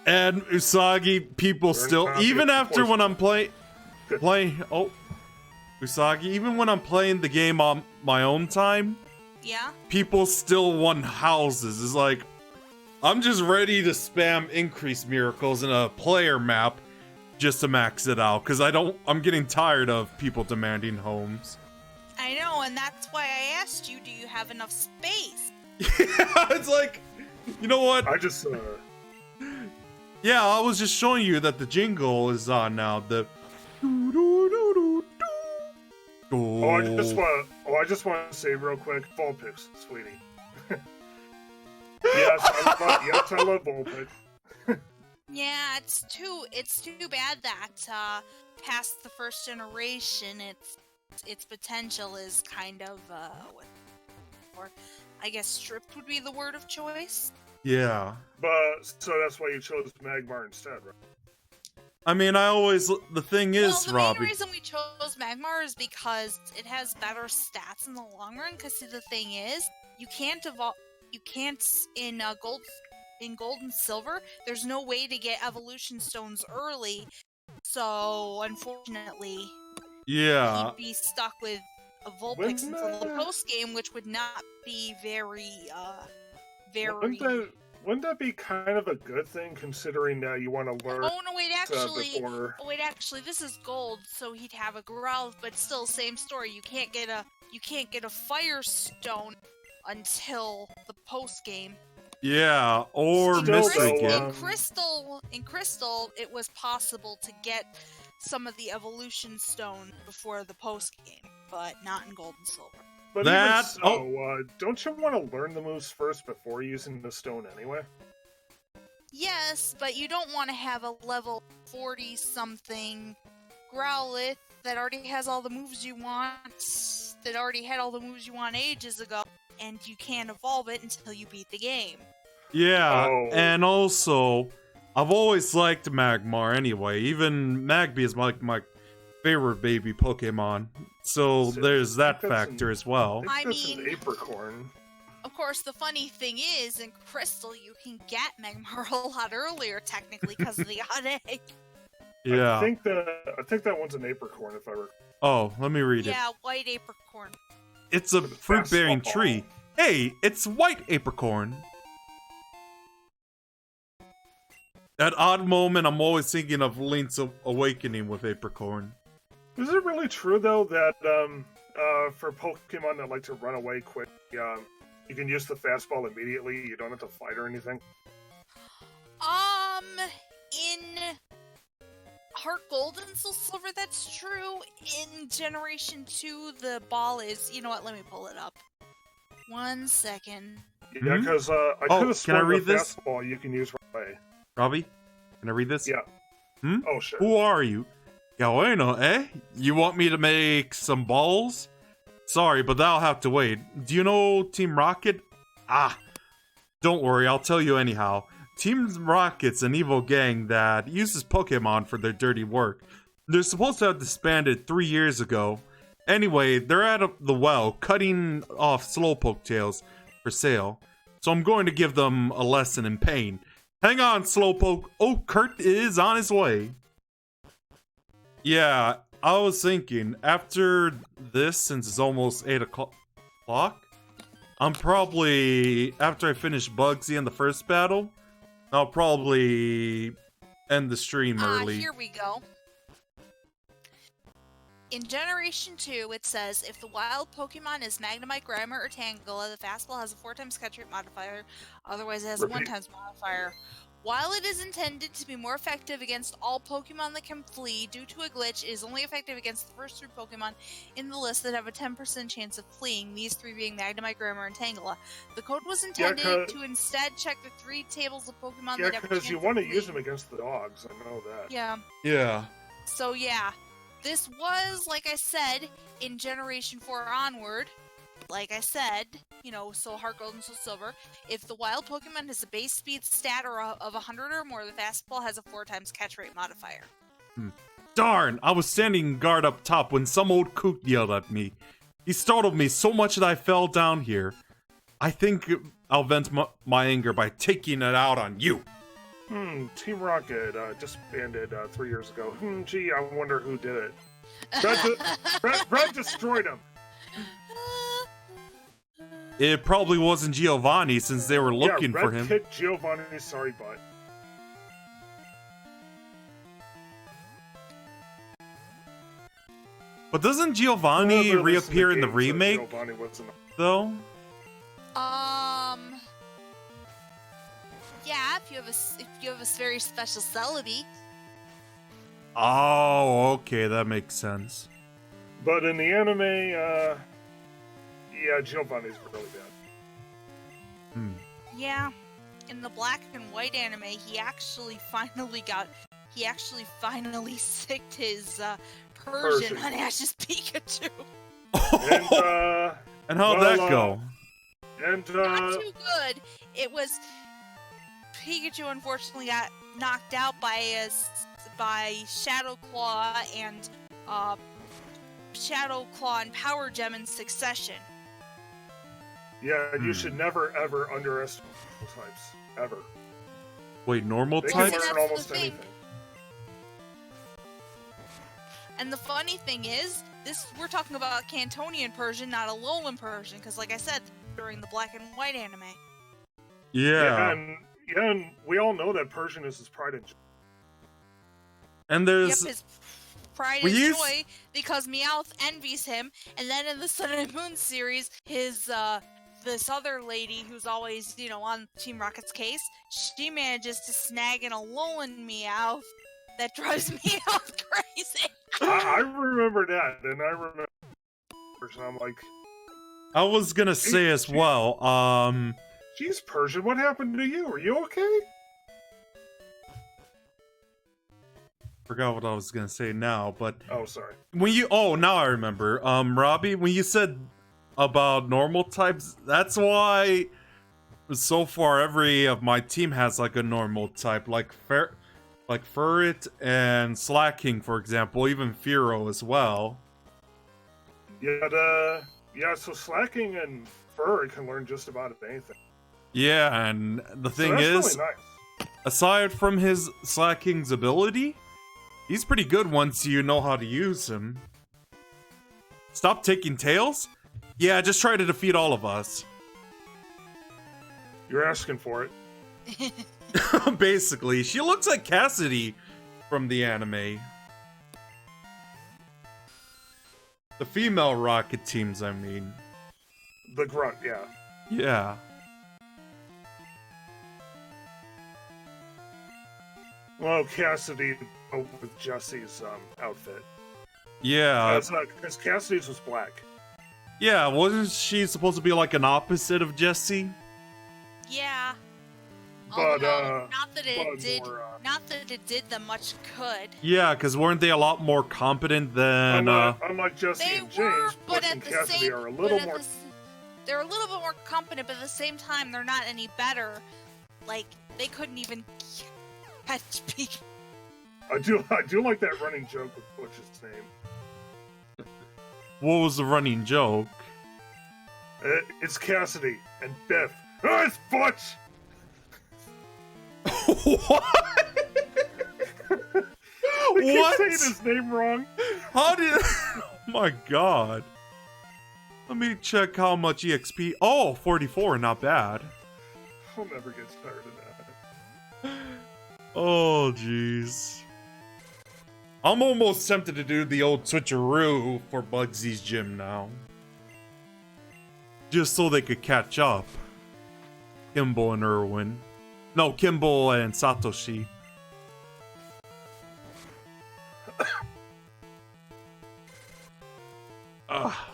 And Usagi, people still, even after when I'm playing, Usagi, even when I'm playing the game on my own time, Yeah. people still want houses. It's like, I'm just ready to spam increase miracles in a player map just to max it out, because I'm getting tired of people demanding homes. I know, and that's why I asked you, do you have enough space? Yeah, it's like, you know what? I just Yeah, I was just showing you that the jingle is on now. The I just want to say real quick, Vulpix, sweetie. Yes, I love Vulpix. Yeah, it's too bad that past the first generation, its potential is kind of or I guess stripped would be the word of choice. Yeah. But so that's why you chose Magmar instead, right? I mean, the thing is, the Robbie. main reason we chose Magmar is because it has better stats in the long run. Because the thing is, you can't in gold and silver. There's no way to get evolution stones early, so unfortunately, Yeah. he'd be stuck with a Vulpix until the post game, which would not be very. Wouldn't that be kind of a good thing, considering that you want to learn? Oh no! Wait, before... actually, this is gold, so he'd have a Growlithe, but still, same story. You can't get a Firestone until the post game. Yeah, or Mystic. In Crystal, it was possible to get some of the evolution stone before the post game, but not in Gold and Silver. But don't you want to learn the moves first before using the stone anyway? Yes, but you don't want to have a level 40-something Growlithe that already has all the moves you want, that already had all the moves you want ages ago, and you can't evolve it until you beat the game. Yeah, and also, I've always liked Magmar anyway. Even Magby is my favorite baby Pokemon. So there's that factor as well. I mean, an Apricorn. Of course, the funny thing is, in Crystal, you can get Magmar a lot earlier, technically, because of the odd egg. Yeah. I think that one's an Apricorn, if I recall. Oh, let me read it. Yeah, white Apricorn. It's a fruit-bearing tree. Hey, it's white Apricorn. At odd moment, I'm always thinking of Link's Awakening with Apricorn. Is it really true, though, that for Pokemon that like to run away quick, you can use the fastball immediately? You don't have to fight or anything? In Heart Gold and Soul Silver, that's true. In Generation 2, the ball is... You know what? Let me pull it up. 1 second. Yeah, because I could have sworn the this? fastball you can use right away. Robbie, can I read this? Yeah. Hmm? Oh, sure. Who are you? Gawayno, eh? You want me to make some balls? Sorry, but that'll have to wait. Do you know Team Rocket? Ah, don't worry, I'll tell you anyhow. Team Rocket's an evil gang that uses Pokemon for their dirty work. They're supposed to have disbanded 3 years ago. Anyway, they're at the well, cutting off Slowpoke tails for sale. So I'm going to give them a lesson in pain. Hang on, Slowpoke. Oh, Kurt is on his way. Yeah, I was thinking, after this, since it's almost 8 o'clock, I'm probably, after I finish Bugsy in the first battle, I'll probably end the stream early. Here we go. In Generation 2, it says, if the wild Pokemon is Magnemite, Grimer, or Tangela, the fastball has a 4x catch rate modifier, otherwise it has a 1x modifier. While it is intended to be more effective against all Pokemon that can flee, due to a glitch, it is only effective against the first 3 Pokemon in the list that have a 10% chance of fleeing, these 3 being Magnemite, Grimmar, and Tangela. The code was intended to instead check the 3 tables of Pokemon that have a chance of because you want to fleeing. use them against the dogs, I know that. Yeah. Yeah. So yeah, this was, like I said, in Generation 4 onward, like I said, you know, Soul Heart Gold and Soul Silver, if the wild Pokemon has a base speed stat of 100 or more, the fastball has a 4 times catch rate modifier. Darn, I was standing guard up top when some old kook yelled at me. He startled me so much that I fell down here. I think I'll vent my anger by taking it out on you. Team Rocket disbanded 3 years ago. Gee, I wonder who did it. Brett destroyed him. It probably wasn't Giovanni since they were looking for him. Kicked Giovanni, sorry butt. But doesn't Giovanni reappear in the remake, Giovanni wasn't... though? Yeah, if you have a very special Celebi. Oh, okay, that makes sense. But in the anime, yeah, Giovanni's really bad. Yeah, in the black and white anime, he actually finally sicked his Persian on Ash's Pikachu. And how'd that go? And not too good. It was Pikachu unfortunately got knocked out by Shadow Claw and Power Gem in succession. yeah, you should never ever underestimate types ever. Wait, normal They types? can learn That's almost the thing. anything. And the funny thing is, we're talking about Cantonian Persian, not Alolan Persian, because like I said, during the black and white anime. Yeah. And we all know that Persian is his pride and joy. And there's... Yep, his pride and joy, because Meowth envies him, and then in the Sun and Moon series, his this other lady who's always, you know, on Team Rocket's case, she manages to snag an Alolan Meowth that drives Meowth crazy. I remember that, and I remember Persian. I'm like, I was gonna say as well, geez, Persian, what happened to you? Are you okay? forgot what I was gonna say now, but Oh, sorry. now I remember. Robbie, when you said about normal types, that's why so far every of my team has like a normal type, like Furret and Slacking, for example, even Fearow as well. Yeah, so Slacking and Furret can learn just about anything. Yeah, and the thing that's is, really nice. aside from his Slacking's ability, he's pretty good once you know how to use him. Stop taking tails? Yeah, just try to defeat all of us. You're asking for it. Basically, she looks like Cassidy from the anime. The female Rocket teams, I mean. The grunt, yeah. Yeah. Well, Cassidy with Jesse's outfit. Yeah. Because Cassidy's was black. Yeah, wasn't she supposed to be like an opposite of Jessie? Yeah. But, not that it did them much good. Yeah, because weren't they a lot more competent than... unlike Jesse They and were, James, but Buck at and the Cassidy same, are a little more... They're a little bit more competent, but at the same time, they're not any better. Like, they couldn't even catch Pikachu. I do like that running joke with Butch's name. What was the running joke? It's Cassidy and Biff. Oh, it's Butch! What? I keep saying his name wrong. How did... Oh my god. Let me check how much EXP... Oh, 44, not bad. I'll never get tired of that. Oh, jeez. I'm almost tempted to do the old switcheroo for Bugsy's gym now. Just so they could catch up. Kimbo and Irwin. No, Kimball and Satoshi.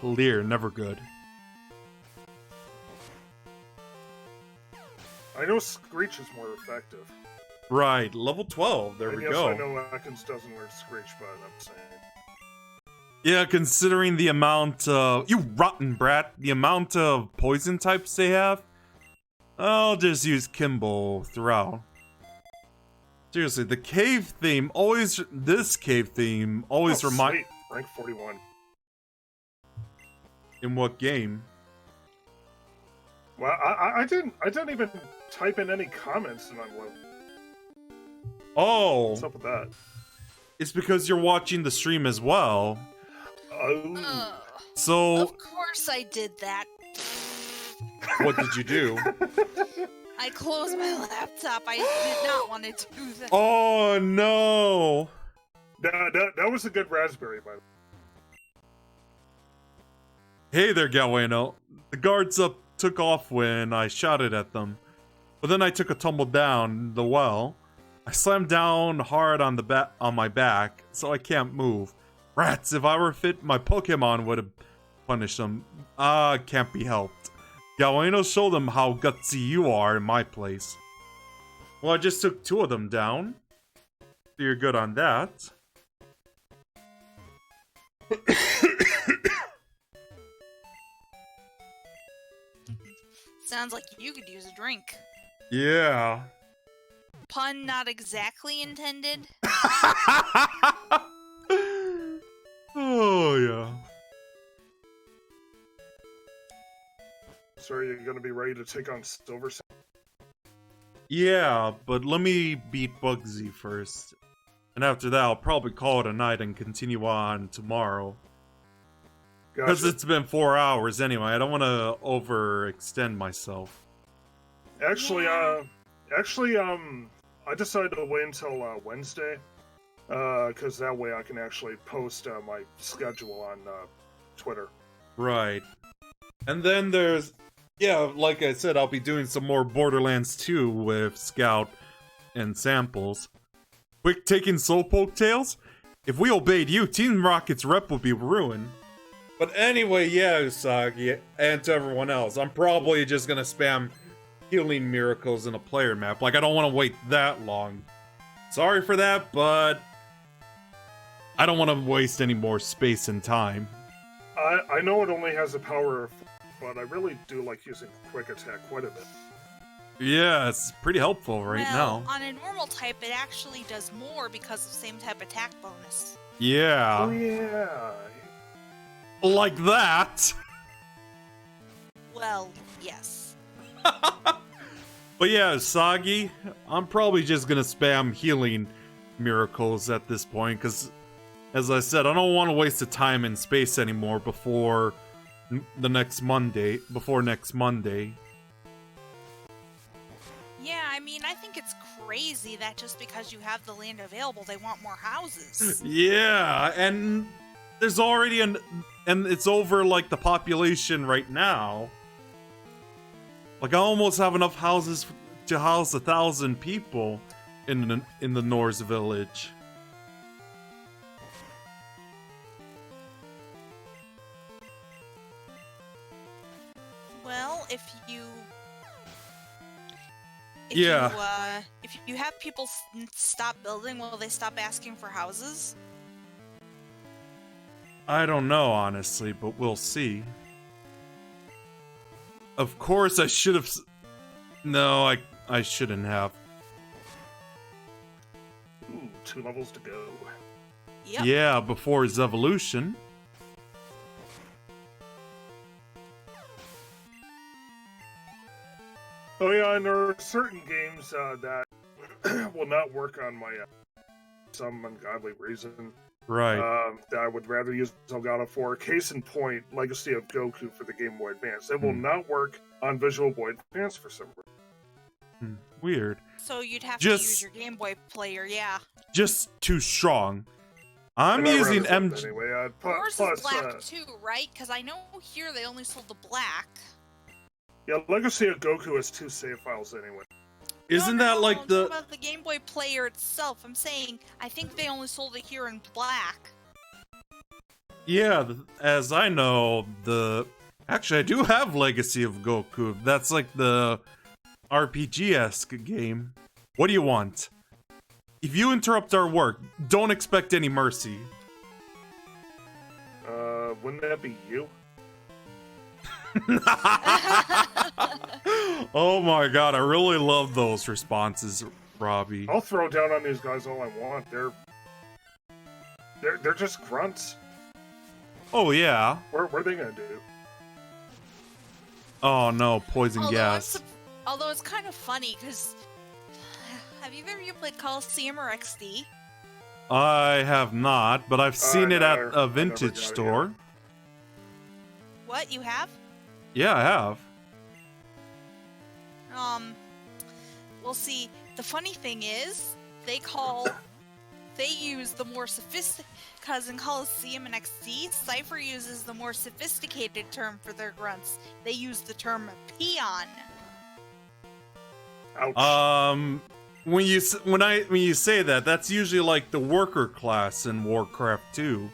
Lear, never good. I know Screech is more effective. Right, level 12. There And we yes, go. I know Atkins doesn't wear Screech, but I'm saying. Yeah, considering the amount of... You rotten brat! The amount of poison types they have, I'll just use Kimball throughout. Seriously, the cave theme always... This cave theme always remind... Sweet. Rank 41. In what game? Well, I didn't even type in any comments and I'm like, Oh! what's up with that? It's because you're watching the stream as well. Oh. So... Of course I did that. What did you do? I closed my laptop. I did not want to do that. Oh, no! That was a good raspberry, by the way. Hey there, Gawayno. The guards up took off when I shouted at them. But then I took a tumble down the well. I slammed down hard on my back, so I can't move. Rats, if I were fit, my Pokemon would have punished them. Can't be helped. Gawayno, show them how gutsy you are in my place. Well, I just took 2 of them down. So you're good on that. Sounds like you could use a drink. Yeah. Pun not exactly intended. Oh, yeah. So are you going to be ready to take on Silver? Yeah, but let me beat Bugsy first. And after that, I'll probably call it a night and continue on tomorrow. Because Gotcha. it's been 4 hours anyway. I don't want to overextend myself. Actually, Yeah. I decided to wait until Wednesday, because that way I can actually post my schedule on Twitter. Right. And then there's... Yeah, like I said, I'll be doing some more Borderlands 2 with Scout and samples. Quick taking Slowpoke Tails? If we obeyed you, Team Rocket's rep would be ruined. But anyway, yeah, Usagi, and to everyone else, I'm probably just gonna spam healing miracles in a player map. Like, I don't want to wait that long. Sorry for that, but I don't want to waste any more space and time. I know it only has a power of 4, but I really do like using Quick Attack quite a bit. Yeah, it's pretty helpful right well, now. on a normal type, it actually does more because of same type attack bonus. Yeah. Oh yeah. Like that. Well, yes. But yeah, Usagi, I'm probably just gonna spam healing miracles at this point, because, as I said, I don't want to waste the time and space anymore before next Monday. Yeah, I mean, I think it's crazy that just because you have the land available, they want more houses. Yeah, and there's already and it's over, like, the population right now. Like, I almost have enough houses to house 1,000 people in the Norse village. Well, if you have people stop building, will they stop asking for houses? I don't know, honestly, but we'll see. Of course, I should have. No, I shouldn't have. Ooh, 2 levels to go. Yep. Yeah, before his evolution. Oh yeah, and there are certain games that will not work on my some ungodly reason. Right. That I would rather use Elgato for. Case in point, Legacy of Goku for the Game Boy Advance. It will not work on Visual Boy Advance for some reason. Weird. So you'd have Just- to use your Game Boy player, yeah. Just too strong. I'm And I using ran this up MG. anyway. Yours Plus, is black too, right? Because I know here they only sold the black. yeah, Legacy of Goku has 2 save files anyway. Isn't no, that no, like I'm the... talking about the Game Boy player itself. I'm saying I think they only sold it here in black. Yeah, as I know, the... Actually, I do have Legacy of Goku. That's like the RPG-esque game. What do you want? If you interrupt our work, don't expect any mercy. Wouldn't that be you? Oh my god, I really love those responses, Robbie. I'll throw down on these guys all I want. They're just grunts. Oh yeah. What are they gonna do? Oh no, poison gas. Although it's kind of funny because have you ever played Coliseum or XD? I have not, but I've seen it at a I vintage never got it, store. What, you have? Yeah, I have. Well, see, the funny thing is, they use the more sophisticated, because in Coliseum and XD, Cypher uses the more sophisticated term for their grunts. They use the term peon. Ouch. When you say that, that's usually like the worker class in Warcraft 2.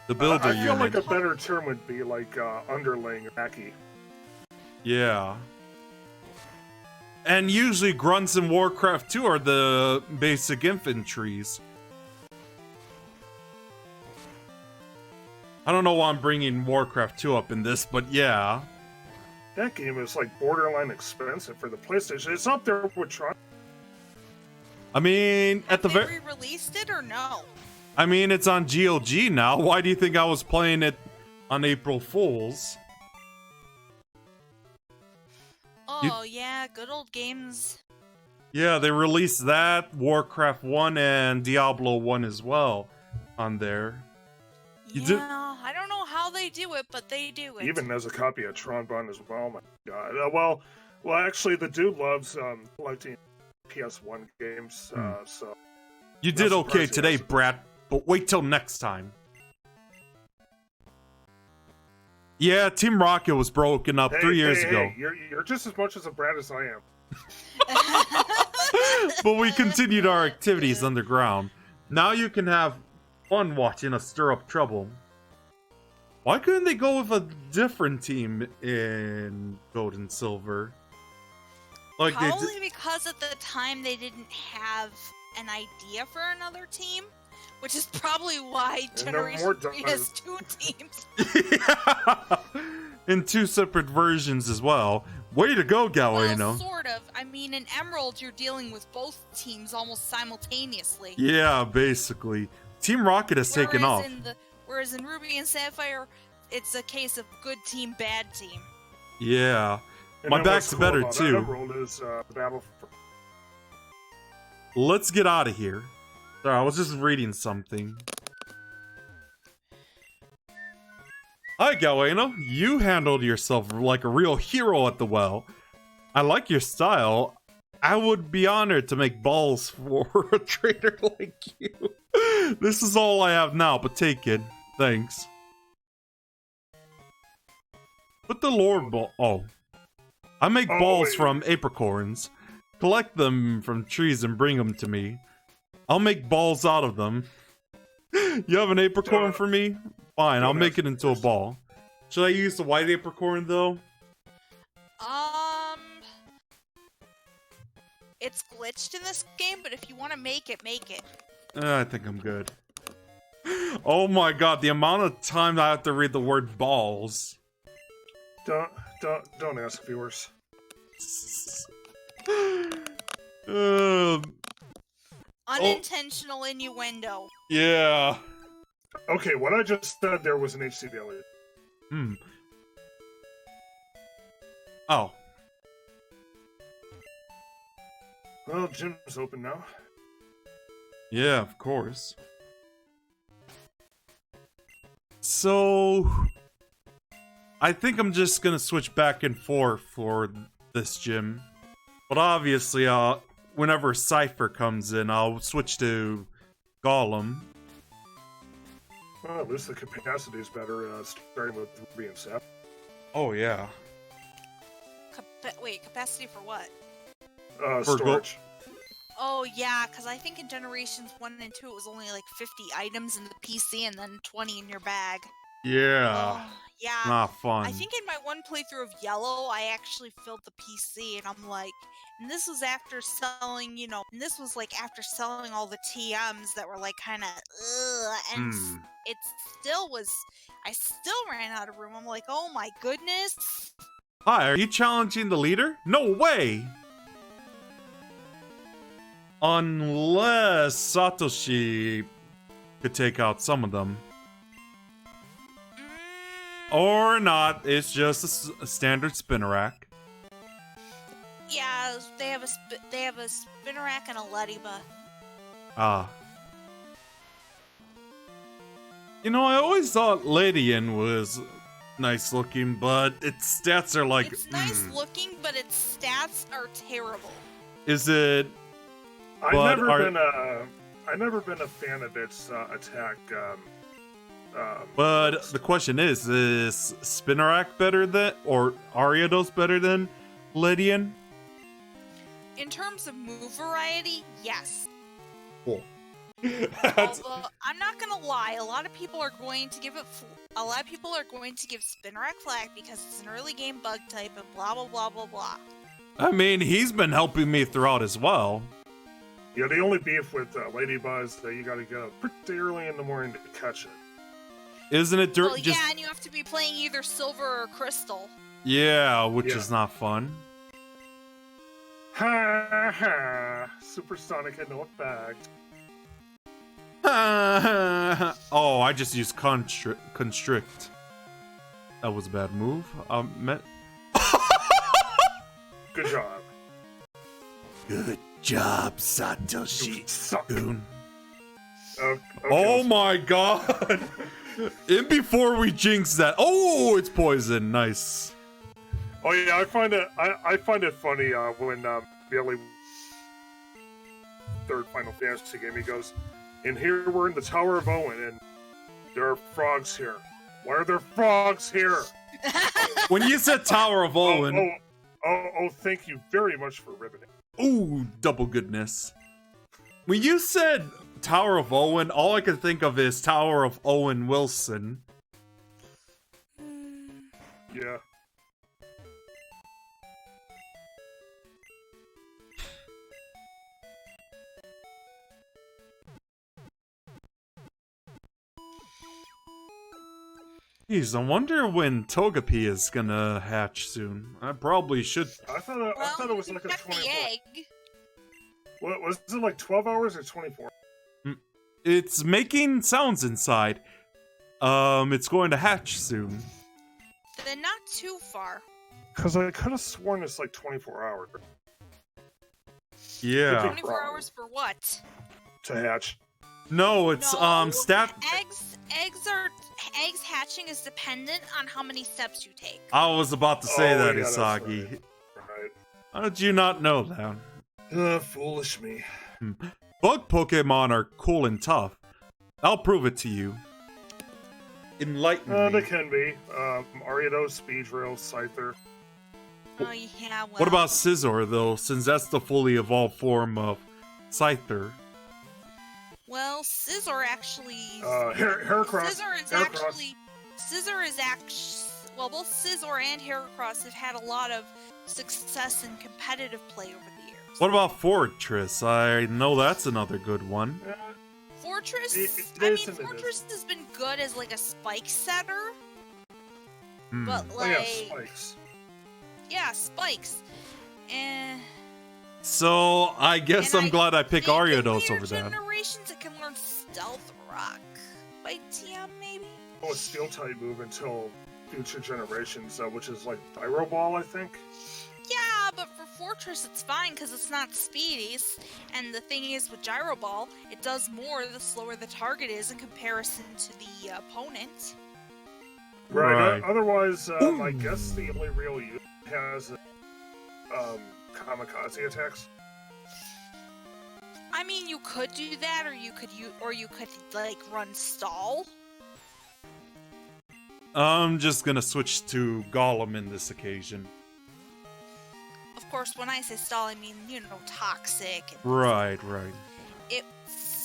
The builder I feel unit. like a better term would be like underling or lackey. Yeah. And usually grunts in Warcraft 2 are the basic infantries. I don't know why I'm bringing Warcraft 2 up in this, but yeah. That game is like borderline expensive for the PlayStation. It's up there with Tron. I mean, at the Have very... they re-released it or no? I mean, it's on GOG now. Why do you think I was playing it on April Fools? Oh, yeah, good old games. Yeah, they released that, Warcraft 1, and Diablo 1 as well on there. Yeah, I don't know how they do it, but they do it. Even as a copy of Tron Bond as well. My God. Well, actually, the dude loves collecting PS1 games. So You did Not okay surprised he today, hasn't. Brat, but wait till next time. Yeah, Team Rocket was broken up 3 years ago. You're just as much as a brat as I am. But we continued our activities underground. Now you can have fun watching us stir up trouble. Why couldn't they go with a different team in Gold and Silver? Like Probably because at the time they didn't have an idea for another team, which is probably why And no Generation more 3 has 2 teams. Yeah. In 2 separate versions as well. Way to go, Gawayno. Well, sort of. I mean, in Emerald, you're dealing with both teams almost simultaneously. Yeah, basically. Team Rocket has taken off. Whereas in Ruby and Sapphire, it's a case of good team, bad team. Yeah. And My then back's what's cool better about too. Emerald is Battle for... Let's get out of here. Sorry, I was just reading something. Hi, Gawayno. You handled yourself like a real hero at the well. I like your style. I would be honored to make balls for a trader like you. This is all I have now, but take it. Thanks. Put the Lord ball. Oh. I make balls wait. from apricorns. Collect them from trees and bring them to me. I'll make balls out of them. You have an apricorn for me? Fine, I'll make it into a ball. Should I use the white apricorn though? It's glitched in this game, but if you want to make it, make it. I think I'm good. Oh my god, the amount of time I have to read the word balls. Don't ask viewers. Unintentional innuendo. Yeah. Okay, what I just said there was an HCW. Oh. Well, gym's open now. Yeah, of course. So... I think I'm just gonna switch back and forth for this gym. But obviously, whenever Cypher comes in, I'll switch to Golem. Well, at least the capacity is better, starting with Ruby and Sap. Oh, yeah. Wait, capacity for what? Storage. Oh yeah, because I think in Generations 1 and 2 it was only like 50 items in the PC and then 20 in your bag. Yeah. Oh, yeah. Not fun. I think in my one playthrough of Yellow, I actually filled the PC, and I'm like, and this was after selling, and this was like after selling all the TMs that were like kind of, and it still was, I still ran out of room. I'm like, oh my goodness. Hi, are you challenging the leader? No way! Unless Satoshi could take out some of them. Or not, it's just a standard spinner rack. Yeah, they have a spinner rack and a Lediba. Ah. You know, I always thought Ladian was nice looking, but its stats are like... It's nice looking, but its stats are terrible. Is it... I've never been a fan of its attack. But the question is Spinarak better than, or Ariados better than Lydian? In terms of move variety, yes. Cool. Although, I'm not gonna lie, a lot of people are going to give Spinarak flack because it's an early game bug type and blah blah blah blah blah. I mean, he's been helping me throughout as well. Yeah, the only beef with Ladybug is that you gotta get up pretty early in the morning to catch it. Isn't it Well, yeah, and you have to be playing either Silver or Crystal. Yeah, which is not fun. Ha ha! Supersonic had no effect. Oh, I just used constrict. That was a bad move. Good job. Good job, Satoshi-kun. Okay. Oh my god! And before we jinx that, oh, it's poison. Nice. Oh yeah, I find it funny when Billy, third Final Fantasy game, he goes, "And here we're in the Tower of Owen, and there are frogs here. Why are there frogs here?" When you said Tower of Owen, thank you very much for ribbing it. Ooh, double goodness. When you said Tower of Owen, all I could think of is Tower of Owen Wilson. Yeah. Geez, I wonder when Togepi is gonna hatch soon. I probably should. I thought it was like a 24. The egg. What was it, like 12 hours or 24? It's making sounds inside. It's going to hatch soon. Then not too far. Because I could have sworn it's like 24 hours. Yeah. 24 hours for what? To hatch. No, it's stat. Eggs hatching is dependent on how many steps you take. I was about to say that, yeah, Isagi. Right. How did you not know that? Foolish me. Bug Pokemon are cool and tough. I'll prove it to you. Enlighten me. They can be. Ariados, Speedrill, Scyther. Oh yeah, well. What about Scizor, though, since that's the fully evolved form of Scyther? Well, Scizor actually... Heracross. Scizor is actually... Well, both Scizor and Heracross have had a lot of success in competitive play over the years. What about Fortress? I know that's another good one. Fortress? Fortress has been good as like a spike setter. But like... Oh yeah, spikes. Yeah, spikes. And... So, I guess I'm glad I pick Ariados over that. Generations, it can learn Stealth Rock by TM, maybe? Oh, a Steel-type move until future generations, which is like Pyro Ball, I think? Yeah, but for Fortress it's fine because it's not speedies. And the thing is, with Gyro Ball, it does more the slower the target is in comparison to the opponent. Right. Otherwise, I guess the only real use has kamikaze attacks. I mean, you could do that, or you could like run stall. I'm just gonna switch to Golem in this occasion. Of course, when I say stall, I mean, you know, toxic. And Right.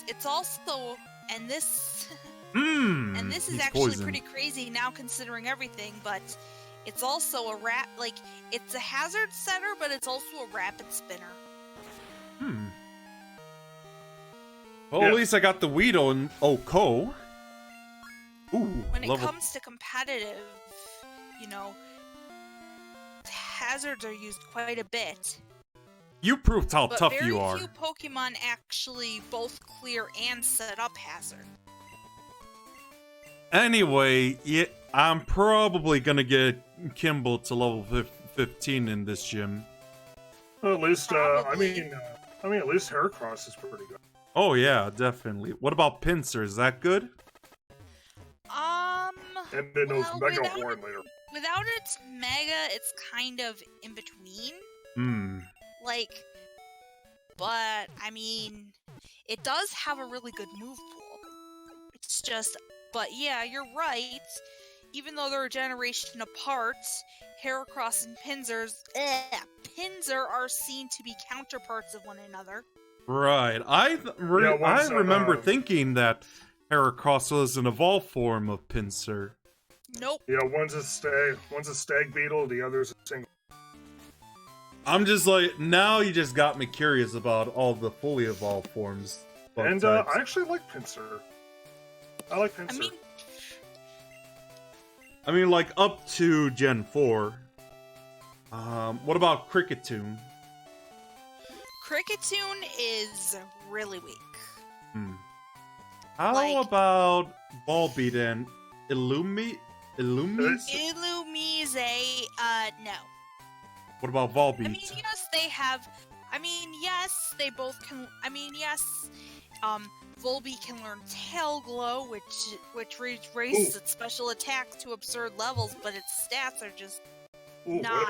It's also, and this And this is actually pretty crazy now considering everything, but it's also a it's a hazard setter, but it's also a rapid spinner. Well, Yeah. at least I got the Weedle and Ko. Ooh, When it level. comes to competitive, you know, hazards are used quite a bit. You proved how But tough very you are. few Pokemon actually both clear and set up hazard. Anyway, yeah, I'm probably gonna get Kimball to level 15 in this gym. Well, at least, Probably. at least Heracross is pretty good. Oh yeah, definitely. What about Pinsir? Is that good? And then those well, Mega without Horn later. Without its Mega, it's kind of in between. Like, but I mean, it does have a really good move pool. It's just, but yeah, you're right. Even though they're a generation apart, Heracross and Pinsir are seen to be counterparts of one another. Right. I one's, remember thinking that Heracross was an evolved form of Pinsir. Nope. Yeah, one's a stag beetle, the other's a single. I'm just like, now you just got me curious about all the fully evolved forms. bug And I types. actually like Pinsir. I like Pinsir. I mean, like, up to Gen 4. What about Cricketune? Cricketune is really weak. How Like- about Volbeat and Illumise? Illumise, no. What about Volbeat? I mean, yes, they have. I mean, yes, they both can. I mean, yes, Volbeat can learn Tail Glow, which raises its special attack to absurd levels, but its stats are just Ooh, not.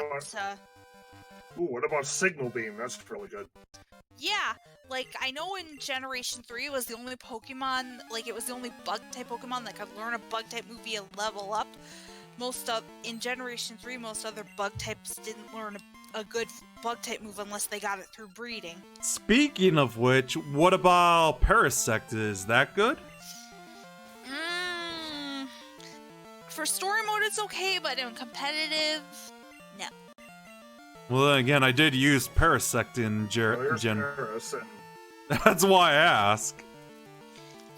what about Signal Beam? That's really good. Yeah, like I know in Generation 3 it was the only Pokemon, like it was the only Bug-type Pokemon that could learn a Bug-type move via level up. In Generation 3, most other Bug types didn't learn a good Bug-type move unless they got it through breeding. Speaking of which, what about Parasect? Is that good? For story mode it's okay, but in competitive, no. Well, then again, I did use Parasect in There's Gen. Paris, and That's why I ask.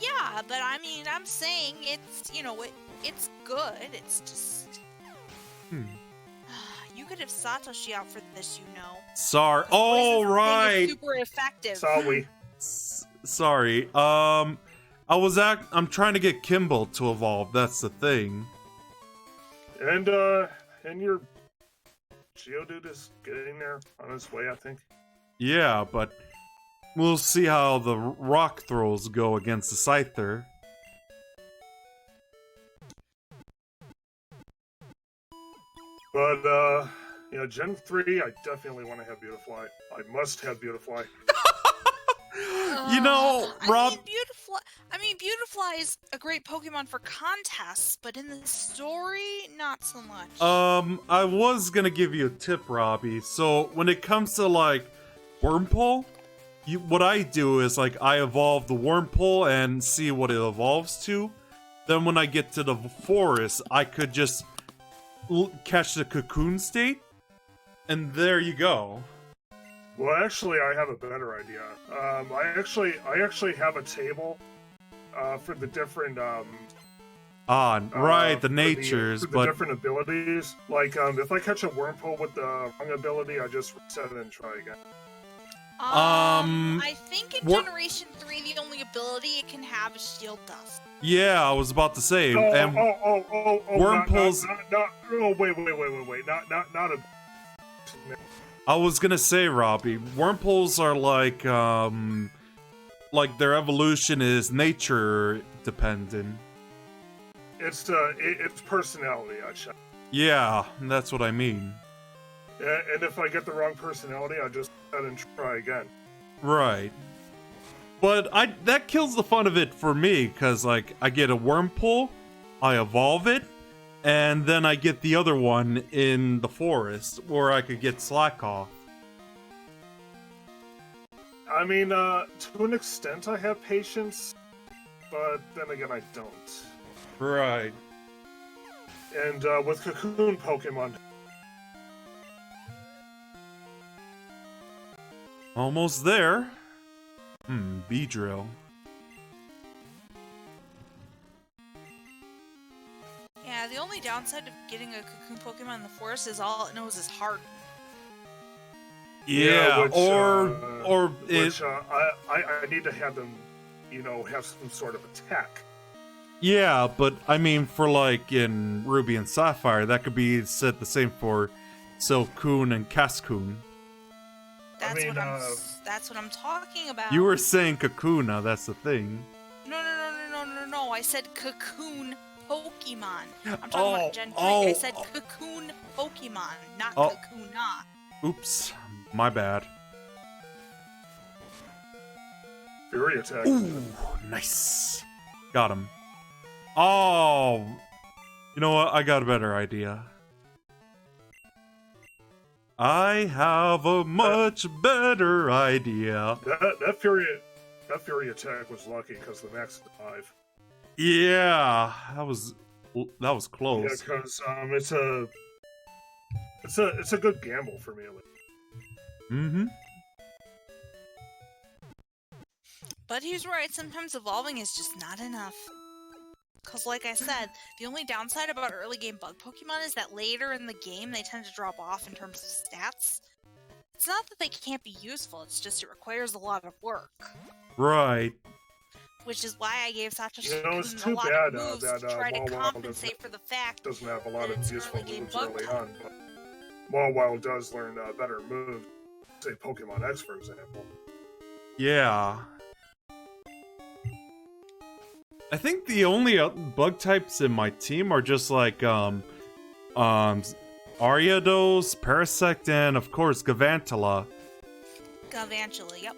Yeah, but I mean, I'm saying it's, it's good. It's just... You could have Satoshi out for this, Sorry. Poison Oh, thing is right. super effective. Sorry. Sorry. I'm trying to get Kimball to evolve. That's the thing. And your Geodude is getting there on his way, I think. Yeah, but we'll see how the rock throws go against the Scyther. But, Gen 3, I definitely want to have Beautifly. I must have Beautifly. Rob. Beautifly is a great Pokemon for contests, but in the story, not so much. I was gonna give you a tip, Robbie. So when it comes to like Wurmple, what I do is like I evolve the Wurmple and see what it evolves to. Then when I get to the forest, I could just catch the cocoon state, and there you go. Well, actually, I have a better idea. I actually have a table for the different Right, the for natures, for the but different abilities. Like, if I catch a Wurmple with the wrong ability, I just reset it and try again. I think in Wur- Generation 3, the only ability it can have is Shield Dust. yeah, I was about to say, and Wurmples. Wait. Not a. I was gonna say, Robbie, Wurmples are like their evolution is nature dependent. It's personality, I check. Yeah, that's what I mean. And if I get the wrong personality, I just set and try again. Right. But that kills the fun of it for me, because like I get a Wurmple, I evolve it, and then I get the other one in the forest where I could get Slack off. I mean, to an extent, I have patience, but then again, I don't. Right. And with Cocoon Pokemon, Almost there. Beedrill. Yeah, the only downside of getting a Cocoon Pokemon in the forest is all it knows is Harden. Yeah, which, I need to have them, have some sort of attack. Yeah, but I mean, for like in Ruby and Sapphire, that could be said the same for Silcoon and Cascoon. That's what I'm talking about. You were saying Kakuna, that's the thing. No. I said Cocoon Pokemon. I'm talking about Gen 3. I said Cocoon Pokemon, not Kakuna. Oops, my bad. Fury attack. Ooh, nice. Got him. Oh, you know what? I got a better idea. I have a much better idea. That Fury attack was lucky because the max is 5. Yeah, that was close. Yeah, because it's a good gamble for me at least. Mm-hmm. But he's right. Sometimes evolving is just not enough. Because like I said, the only downside about early game bug Pokemon is that later in the game they tend to drop off in terms of stats. It's not that they can't be useful, it's just it requires a lot of work. Right. Which is why I gave Satoshi It's a too lot bad of moves that to try to Mawile compensate for the fact doesn't have a lot of it's useful early game moves bug early type. on. But Mawile does learn better moves. Say Pokemon X, for example. Yeah. I think the only bug types in my team are just like Ariados, Parasect, and of course Gavantula. Galvantula, yep.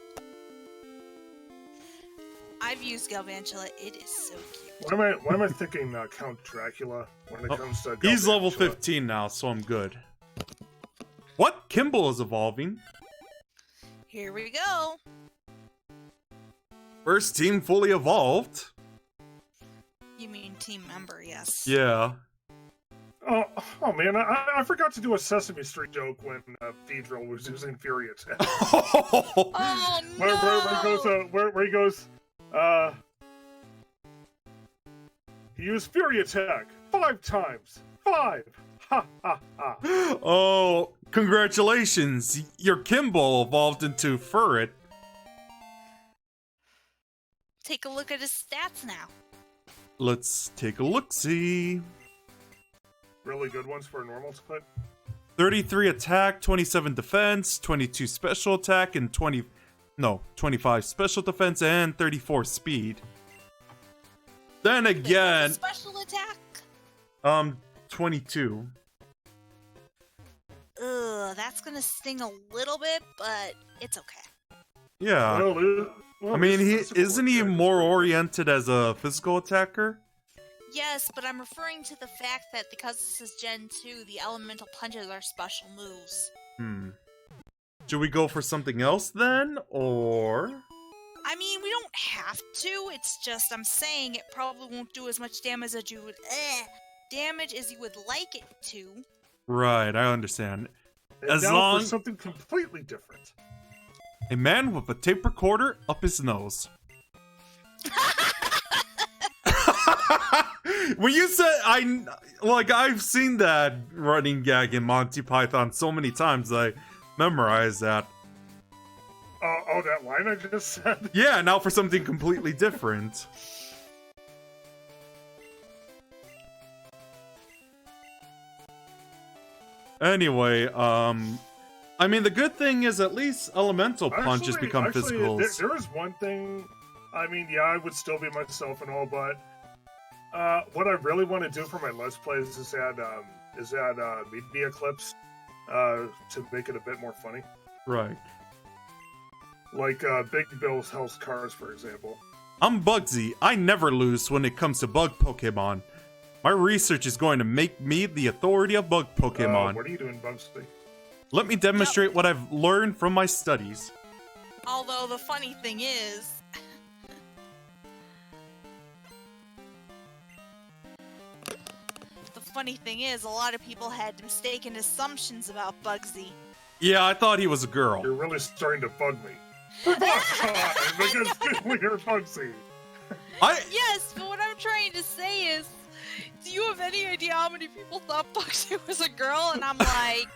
I've used Galvantula, it is so cute. Why am I thinking Count Dracula when it comes to He's level Galvantula? 15 now, so I'm good. What? Kimball is evolving. Here we go. First team fully evolved. You mean team member, yes. Yeah. Oh man, I forgot to do a Sesame Street joke when Beedrill was using Fury Attack. Oh no! Where he goes, he used Fury Attack 5 times. 5! Ha ha ha. Oh, congratulations. Your Kimball evolved into Furret. Take a look at his stats now. Let's take a look-see. Really good ones for a normal split. 33 attack, 27 defense, 22 special attack, and 25 special defense, and 34 speed. Then again, Special attack? 22. Ugh, that's gonna sting a little bit, but it's okay. Yeah. Well, I mean, isn't he attack. more oriented as a physical attacker? Yes, but I'm referring to the fact that because this is Gen 2, the elemental punches are special moves. Should we go for something else then, or? I mean, we don't have to, it's just I'm saying it probably won't do as much damage as you would like it to. Right, I understand. And As now long for something completely different. a man with a tape recorder up his nose. When you said I've seen that running gag in Monty Python so many times I memorized that. Oh, that line I just said? Yeah, now for something completely different. Anyway, I mean, the good thing is at least elemental punches become physicals. There is one thing. I mean, yeah, I would still be myself and all, but what I really want to do for my Let's Plays is add media clips to make it a bit more funny. Right. Like Big Bill's House Cars, for example. I'm Bugsy. I never lose when it comes to bug Pokemon. My research is going to make me the authority of bug Pokemon. What are you doing, Bugsy? Let me demonstrate what I've learned from my studies. Although the funny thing is... a lot of people had mistaken assumptions about Bugsy. Yeah, I thought he was a girl. You're really starting to bug me. Because we are Bugsy. Yes, but what I'm trying to say is, do you have any idea how many people thought Bugsy was a girl? And I'm like...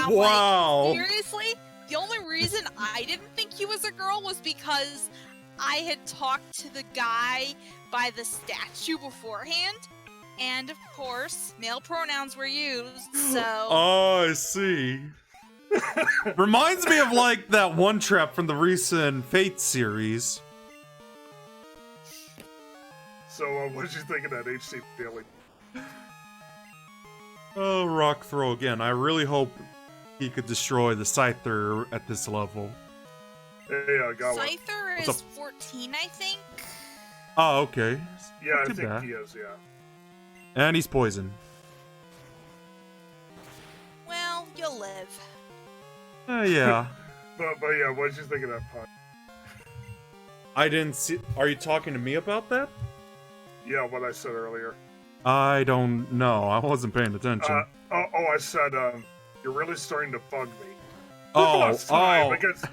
wow. Seriously? The only reason I didn't think he was a girl was because I had talked to the guy by the statue beforehand. And, of course, male pronouns were used, so... Oh, I see. Reminds me of, like, that one trap from the recent Fate series. So, what did you think of that HC feeling? Oh, rock throw again. I really hope he could destroy the Scyther at this level. Hey, Gawayno. Scyther What's is up? 14, I think? Oh, okay. Yeah, Not I too think bad. he is, yeah. And he's poisoned. Well, you'll live. Yeah. But yeah, what did you think of that pun? I didn't see... Are you talking to me about that? Yeah, what I said earlier. I don't know. I wasn't paying attention. I said, you're really starting to bug me. Oh, Against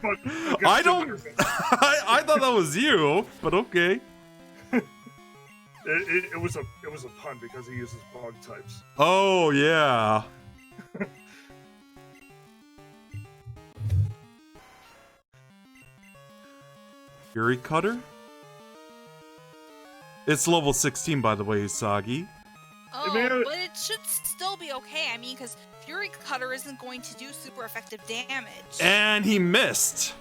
Bug, I don't... I thought that was you, but okay. It was a pun because he uses bug types. Oh, yeah. Fury Cutter? It's level 16, by the way, Usagi. Oh, Man. but it should still be okay. I mean, because Fury Cutter isn't going to do super effective damage. And he missed.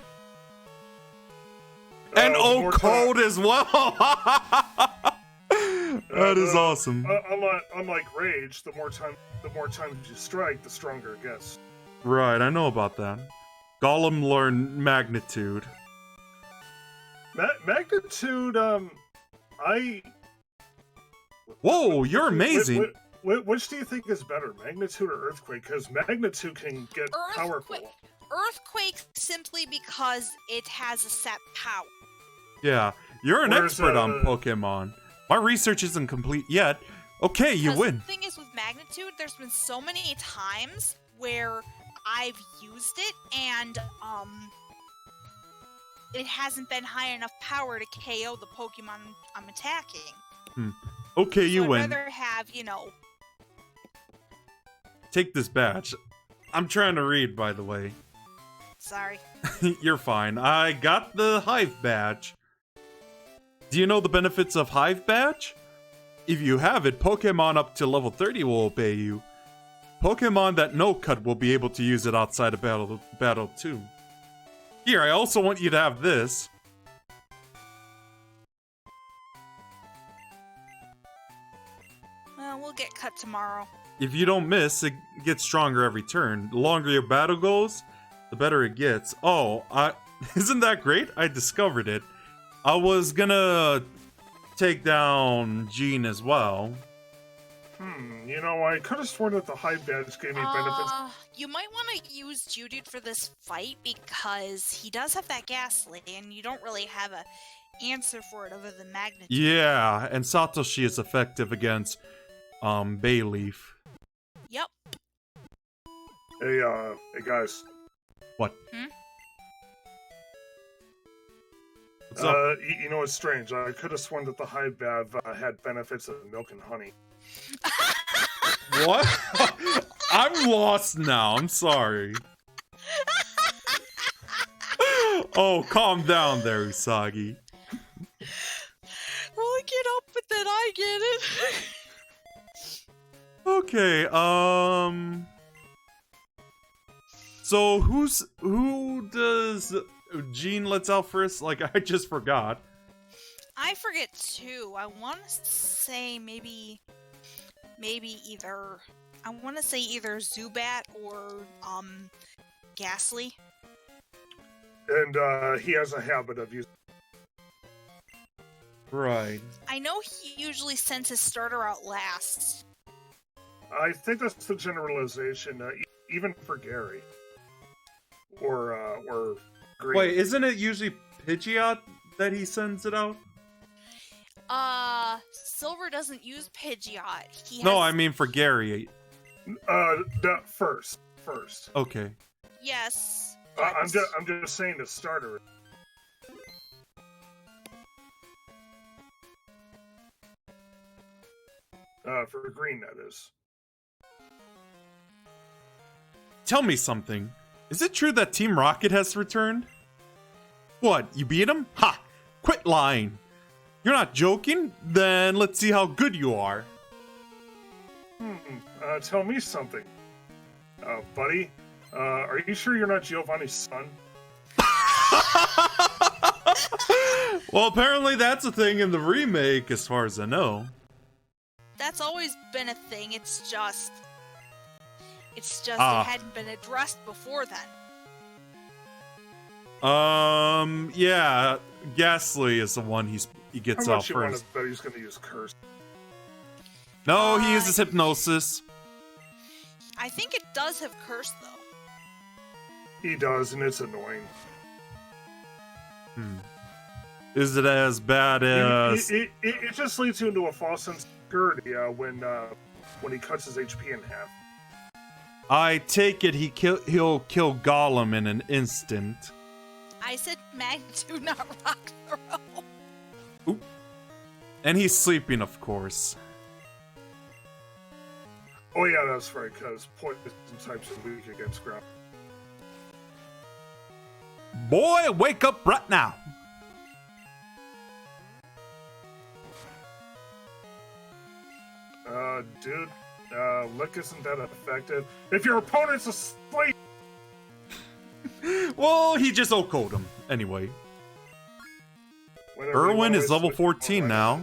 And more cold as well. That is awesome. Unlike Rage, the more times you strike, the stronger it gets. Right, I know about that. Golem learned Magnitude. Magnitude, Whoa, you're amazing. Which do you think is better, Magnitude or Earthquake? Because Magnitude can get powerful. Earthquake simply because it has a set power. Yeah, you're an Whereas, expert on Pokemon. My research isn't complete yet. Okay, you Because win. the thing is with Magnitude, there's been so many times where I've used it and it hasn't been high enough power to KO the Pokemon I'm attacking. Okay, you I'd win. rather have, Take this badge. I'm trying to read, by the way. Sorry. You're fine. I got the Hive badge. Do you know the benefits of Hive badge? If you have it, Pokemon up to level 30 will obey you. Pokemon that no-cut will be able to use it outside of battle too. Here, I also want you to have this. Well, we'll get cut tomorrow. If you don't miss, it gets stronger every turn. The longer your battle goes, the better it gets. Oh, isn't that great? I discovered it. I was gonna take down Jean as well. I could have sworn that the Hive badge gave me benefits. You might want to use Geodude for this fight because he does have that Ghastly, and you don't really have a answer for it other than Magnitude. Yeah, and Satoshi is effective against Bayleaf. Yep. Hey guys. What? Hmm? What's up? You know what's strange? I could have sworn that the Hive badge had benefits of milk and honey. What? I'm lost now. I'm sorry. Oh, calm down there, Usagi. Well, I get up, but then I get it. Okay, so who does Jean lets out first? Like, I just forgot. I forget too. I want to say maybe either Zubat or Ghastly. And he has a habit of using. Right. I know he usually sends his starter out last. I think that's the generalization, even for Gary. Or green. Wait, isn't it usually Pidgeot that he sends it out? Silver doesn't use Pidgeot. He has... No, I mean for Gary. First. Okay. Yes. I'm just saying the starter. For green, that is. Tell me something. Is it true that Team Rocket has returned? What, you beat him? Ha! Quit lying. You're not joking? Then let's see how good you are. Tell me something. Buddy, are you sure you're not Giovanni's son? Well, apparently that's a thing in the remake, as far as I know. That's always been a thing. It's just it hadn't been addressed before then. Yeah, Ghastly is the one he gets How off much you want first. to bet he's going to use curse? No, he uses hypnosis. I think it does have curse though. He does, and it's annoying. Is it as bad as? It just leads you into a false sense of security when he cuts his HP in half. I take it he'll kill Gollum in an instant. I said magnitude, not rock throw. Oop. And he's sleeping, of course. Oh yeah, that's right, because poison types are weak against ground. Boy, wake up right now. Dude, Lick isn't that effective. If your opponent's asleep! Well, he just OHKO'd him. Anyway. Irwin is level 14 now.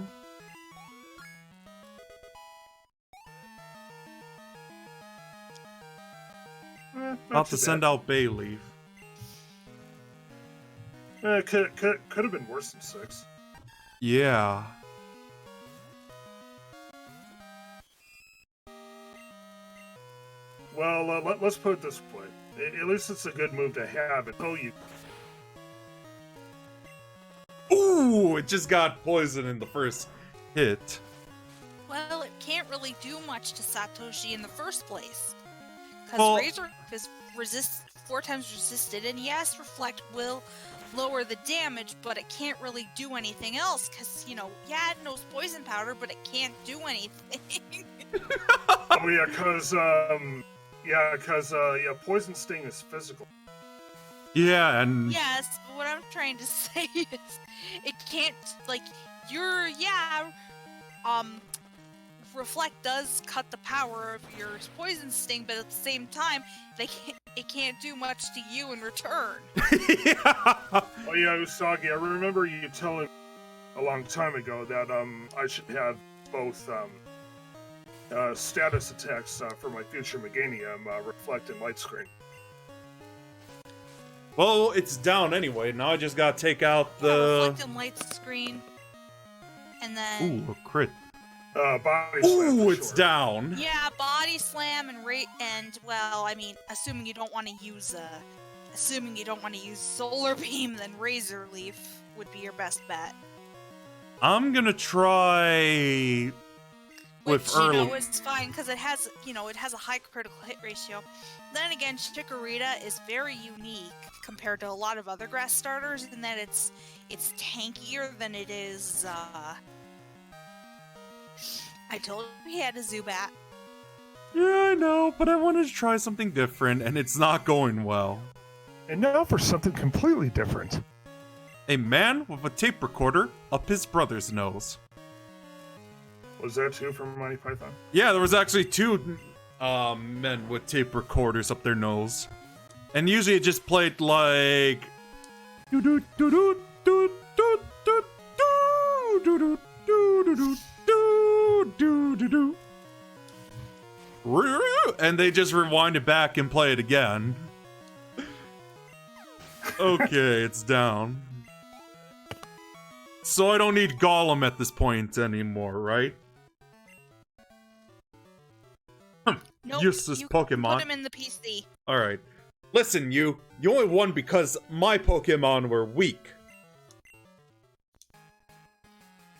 About to send out Bayleaf. Could have been worse than 6. Yeah. Well, let's put it this way. At least it's a good move to have until you... Ooh, it just got poisoned in the first hit. Well, it can't really do much to Satoshi in the first place. Because Well- Razor is 4 times resisted, and yes, Reflect will lower the damage, but it can't really do anything else, because, yeah, it knows poison powder, but it can't do anything. Oh yeah, because poison sting is physical. Yeah, and Yes, but what I'm trying to say is, it can't, Reflect does cut the power of your poison sting, but at the same time, it can't do much to you in return. yeah. Oh yeah, Usagi, I remember you telling a long time ago that I should have both status attacks for my future Meganium, Reflect and Light Screen. Well, it's down anyway. Now I just gotta take out the. Reflect and Light Screen, and then Ooh, a crit. Body slam. Ooh, for it's sure. down. yeah, Body Slam and assuming you don't want to use Solar Beam, then Razor Leaf would be your best bet. I'm gonna try with Which, early. is fine because it has a high critical hit ratio. Then again, Chikorita is very unique compared to a lot of other grass starters in that it's tankier than it is. I told you he had a Zubat. Yeah, I know, but I wanted to try something different, and it's not going well. And now for something completely different. A man with a tape recorder up his brother's nose. Was that too from Monty Python? Yeah, there was actually 2 men with tape recorders up their nose. And usually it just played like... And they just rewind it back and play it again. Okay, it's down. So I don't need Gollum at this point anymore, right? Nope, Useless you can Pokemon. Put him in the PC. Alright. Listen, you only won because my Pokemon were weak.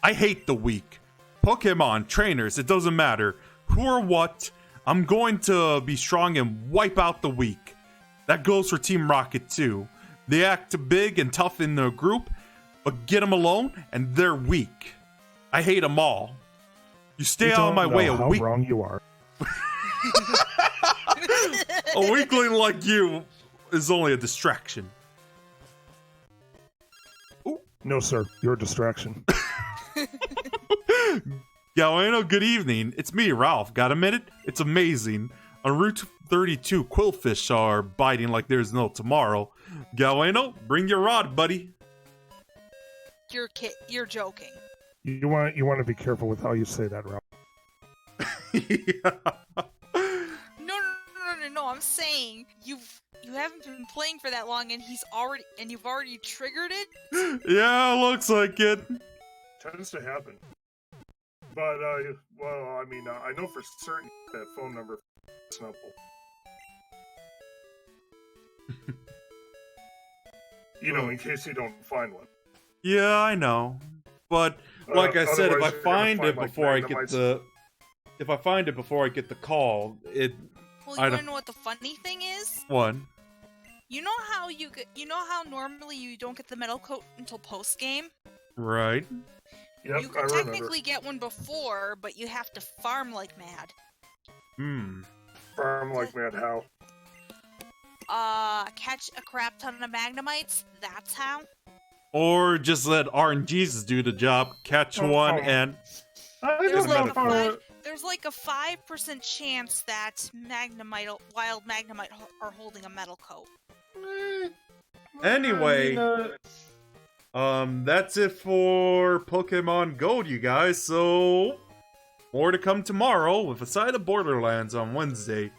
I hate the weak. Pokemon, trainers, it doesn't matter. Who or what, I'm going to be strong and wipe out the weak. That goes for Team Rocket too. They act big and tough in the group, but get them alone and they're weak. I hate them all. You stay out of my way. How wrong you are. A weakling like you is only a distraction. Ooh. No, sir. You're a distraction. Gawayno, good evening. It's me, Ralph. Got a minute? It's amazing. On Route 32, quillfish are biting like there's no tomorrow. Gawayno, bring your rod, buddy. You're joking. You want to be careful with how you say that, Ralph. Yeah. No. I'm saying you haven't been playing for that long, and you've already triggered it. Yeah, looks like it. Tends to happen. But well, I mean, I know for certain that phone number Snubble. You know, in case you don't find one. Yeah, I know. But like I said, if I you're find gonna it find, before I like, get the call, it Well, I you don't- wanna know what the funny thing is? one. You know how normally you don't get the metal coat until post game? Right. Yep, You I can remember. technically get one before, but you have to farm like mad. Farm like mad. How? Catch a crap ton of Magnemites. That's how. Or just let RNGs do the job, catch one and There's like, a metaphor. there's like a 5% chance that wild Magnemite are holding a metal coat. Anyway, that's it for Pokemon Gold, you guys. So, more to come tomorrow with a side of Borderlands on Wednesday.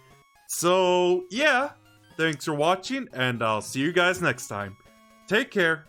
So, yeah, thanks for watching, and I'll see you guys next time. Take care.